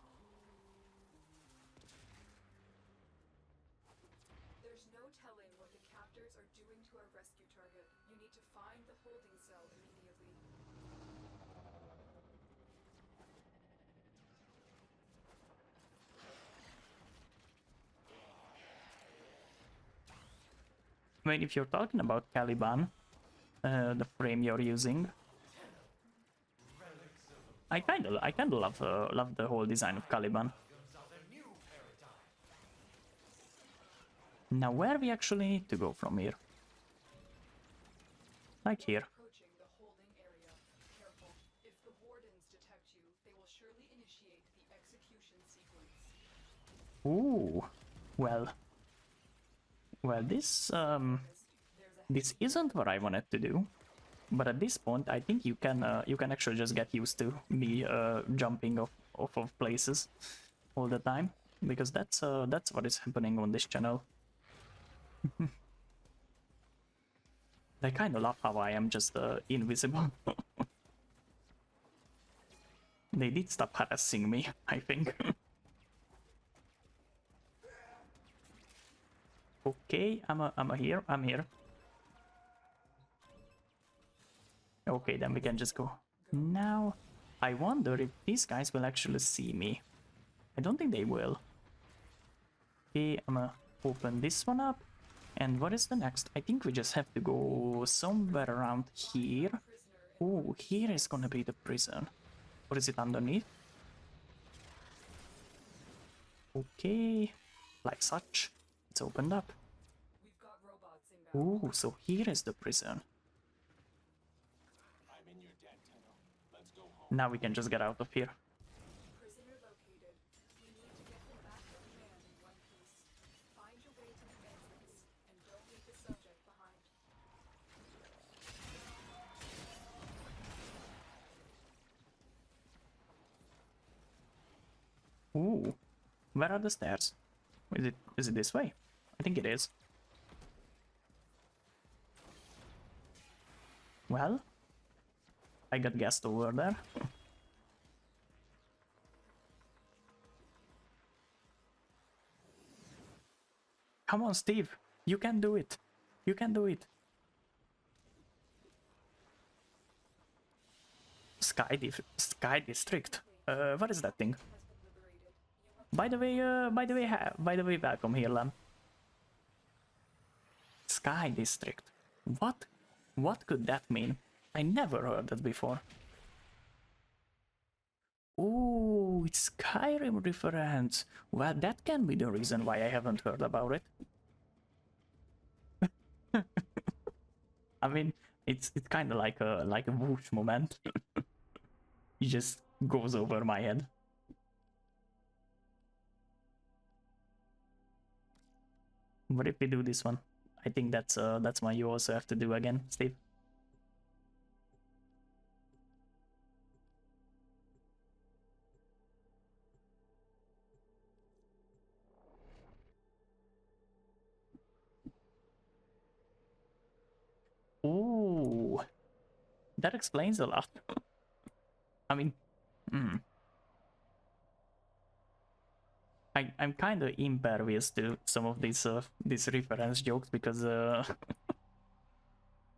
There's no telling what the captors are doing to our rescue target. You need to find the holding cell immediately. I mean, if you're talking about Caliban, the frame you're using, I kind of love the whole design of Caliban. Now, where we actually need to go from here? Like here. Approaching the holding area. Careful. If the wardens detect you, they will surely initiate the execution sequence. Ooh, well, this isn't what I wanted to do. But at this point, I think you can actually just get used to me jumping off of places all the time, because that's what is happening on this channel. I kind of love how I am just invisible. They did stop harassing me, I think. Okay, I'm here. Okay, then we can just go. Now, I wonder if these guys will actually see me. I don't think they will. Okay, I'm gonna open this one up. And what is the next? I think we just have to go somewhere around here. Oh, here is gonna be the prison. Or is it underneath? Okay, like such. It's opened up. We've got robots inbound. Ooh, so here is the prison. I'm in your debt tunnel. Let's go home. Now we can just get out of here. Prisoner located. We need to get them back to command in one piece. Find your way to the entrance, and don't leave the subject behind. Ooh, where are the stairs? Is it this way? I think it is. Well, I got guessed over there. Come on, Steve. You can do it. You can do it. Sky District. What is that thing? Has been liberated. You must By the way, welcome here, Lam. Sky District. What could that mean? I never heard that before. Ooh, it's Skyrim reference. Well, that can be the reason why I haven't heard about it. I mean, it's kind of like a whoosh moment. It just goes over my head. What if we do this one? I think that's one you also have to do again, Steve. Ooh, that explains a lot. I mean, I'm kind of impervious to some of these reference jokes because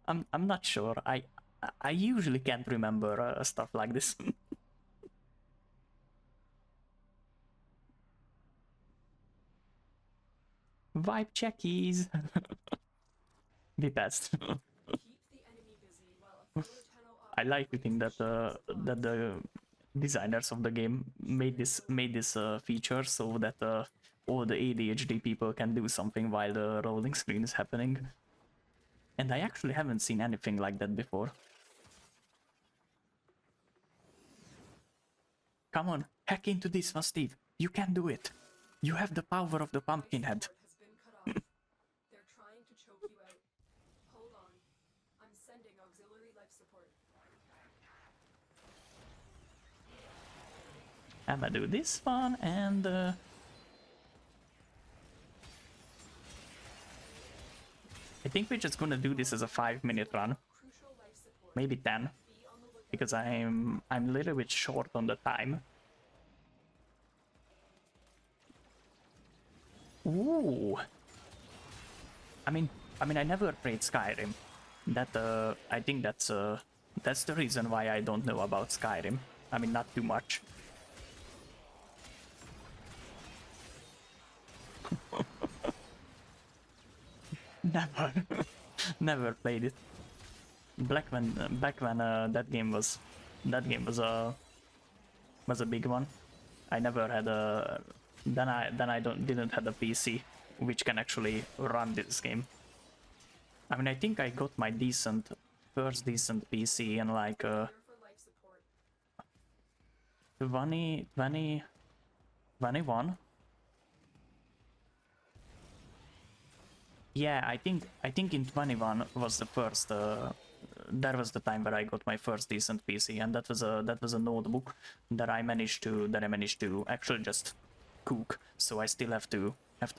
I'm not sure. I usually can't remember stuff like this. Vibe checkies. We passed. keep the enemy busy while a fuller tunnel I like to think that that the designers of the game made this feature so that all the ADHD people can do something while the rolling screen is happening. And I actually haven't seen anything like that before. Come on, hack into this one, Steve. You can do it. You have the power of the pumpkin head. has been cut off. They're trying to choke you out. Hold on. I'm sending auxiliary life support. I'm gonna do this one and I think we're just gonna do this as a 5-minute run, Crucial life support. maybe 10, Be on the lookout. because I'm a little bit short on the time. Ooh. I mean I never played Skyrim. That I think that's the reason why I don't know about Skyrim. I mean, not too much. Never, never played it. Back when that game was a big one. I never had a then I didn't have a PC which can actually run this game. I mean, I think I got my first decent PC in like Here for life support. 21. Yeah, I think in 21 was the first. That was the time where I got my first decent PC, and that was a notebook that I managed to actually just cook. So I still have to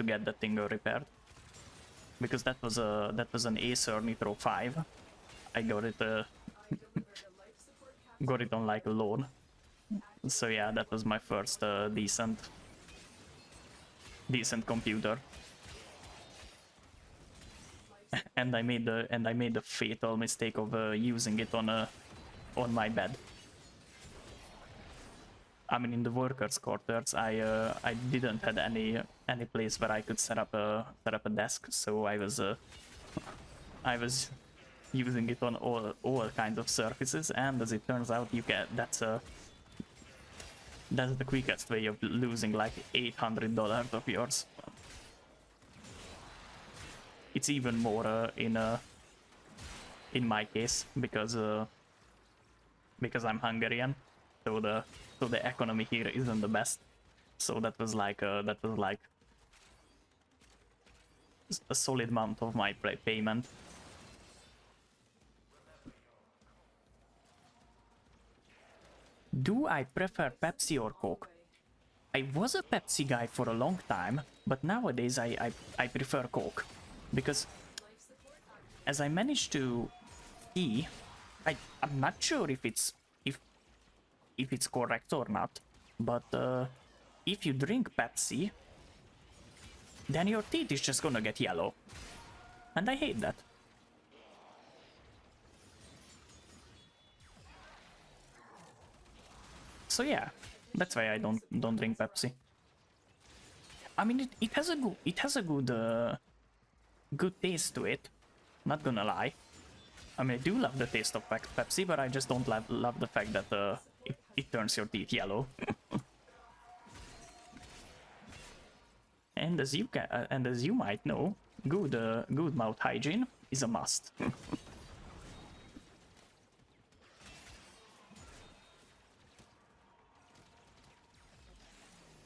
get that thing repaired, because that was an Acer Nitro 5. I got it I delivered a life support capsule. got it on like a loan. So yeah, that was my first decent computer. And I made the fatal mistake of using it on my bed. I mean, in the workers' quarters, I didn't had any place where I could set up a desk, so I was using it on all kinds of surfaces. And as it turns out, That's the quickest way of losing like $800 of yours. It's even more in my case because I'm Hungarian, so the economy here isn't the best. So that was like a solid amount of my payment. Do I prefer Pepsi or Coke? I was a Pepsi guy for a long time, but nowadays I prefer Coke. Because as I managed to see, I'm not sure if it's correct or not, but if you drink Pepsi, then your teeth is just gonna get yellow. And I hate that. So yeah, that's why I don't drink Pepsi. I mean, it has a good taste to it. Not gonna lie. I mean, I do love the taste of Pepsi, but I just don't love the fact that it turns your teeth yellow. And as you might know, good mouth hygiene is a must.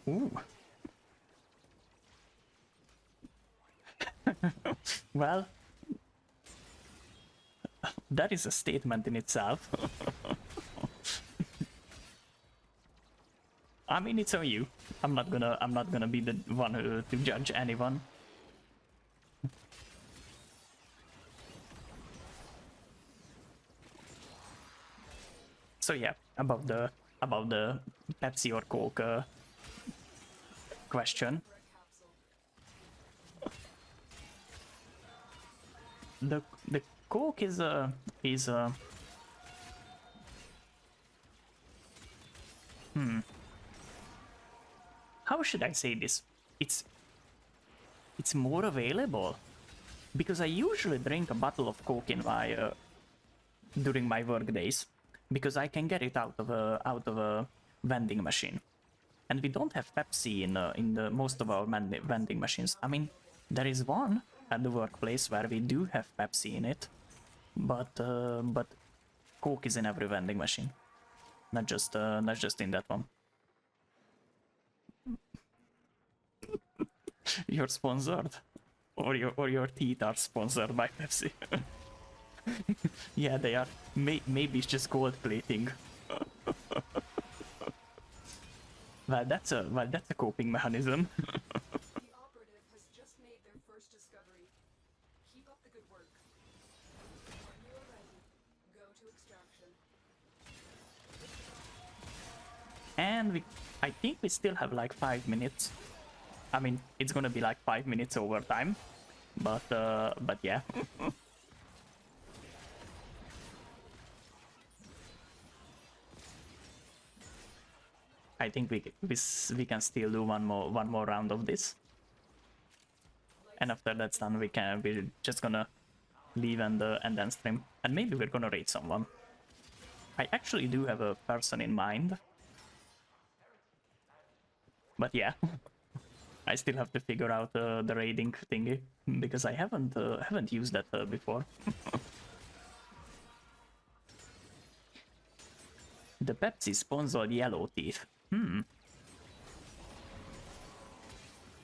Ooh. Well, that is a statement in itself. I mean, it's on you. I'm not gonna be the one to judge anyone. So yeah, about the Pepsi or Coke question. The Coke is how should I say this? It's more available because I usually drink a bottle of Coke in my during my work days because I can get it out of a vending machine, and we don't have Pepsi in the most of our vending machines. I mean, there is one at the workplace where we do have Pepsi in it, but Coke is in every vending machine, not just in that one. You're sponsored, or your teeth are sponsored by Pepsi. Yeah, they are. Maybe it's just gold plating. Well, that's a coping mechanism. The operative has just made their first discovery. Keep up the good work. When you are ready, go to extraction. And I think we still have like 5 minutes. I mean, it's gonna be like 5 minutes overtime, but yeah. I think we can still do one more round of this, and after that's done, we're just gonna leave and then stream, and maybe we're gonna raid someone. I actually do have a person in mind, but yeah. I still have to figure out the raiding thingy because I haven't used that before. The Pepsi sponsored yellow teeth. I've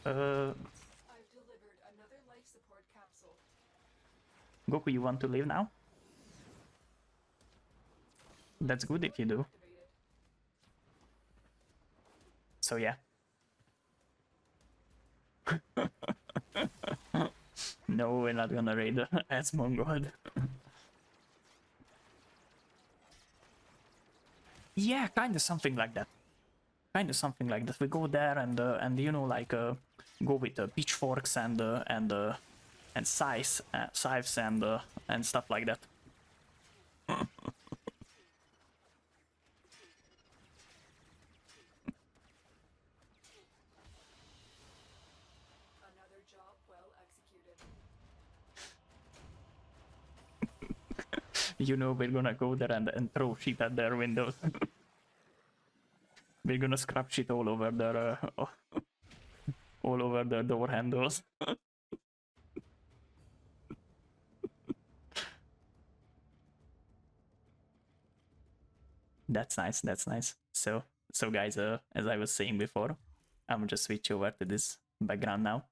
delivered another life support capsule. Goku, you want to leave now? That's good if you do. So yeah. No, we're not gonna raid as Mongod. Yeah, kind of something like that. We go there and you know, like go with pitchforks and scythes and stuff like that. Another job well executed. You know, we're gonna go there and throw shit at their windows. we're gonna scrap shit all over their all over their door handles. That's nice. That's nice. So guys, as I was saying before, I'm just switch over to this background now,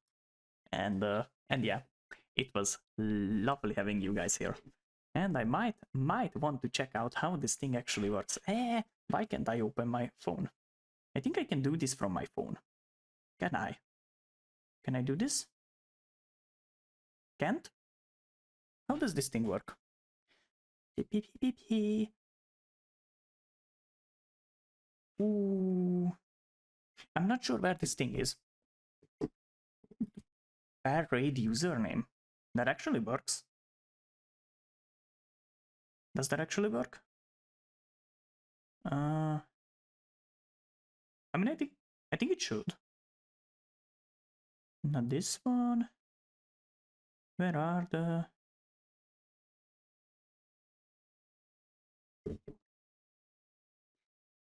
and yeah, it was lovely having you guys here. And I might want to check out how this thing actually works. Why can't I open my phone? I think I can do this from my phone. Can I? Can I do this? Can't? How does this thing work? Ooh. I'm not sure where this thing is. Air raid username. That actually works. Does that actually work? I mean, I think it should. Not this one. Where are the...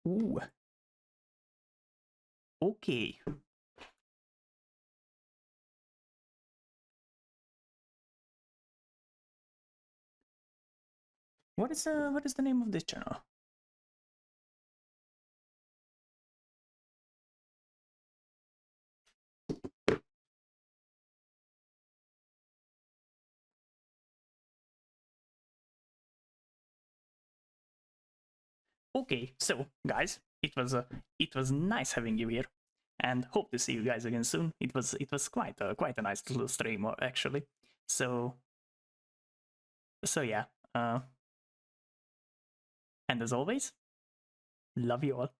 Ooh. Okay. What is the name of this channel? Okay, so guys, it was nice having you here, and hope to see you guys again soon. It was quite a nice little stream actually. So yeah, and as always, love you all.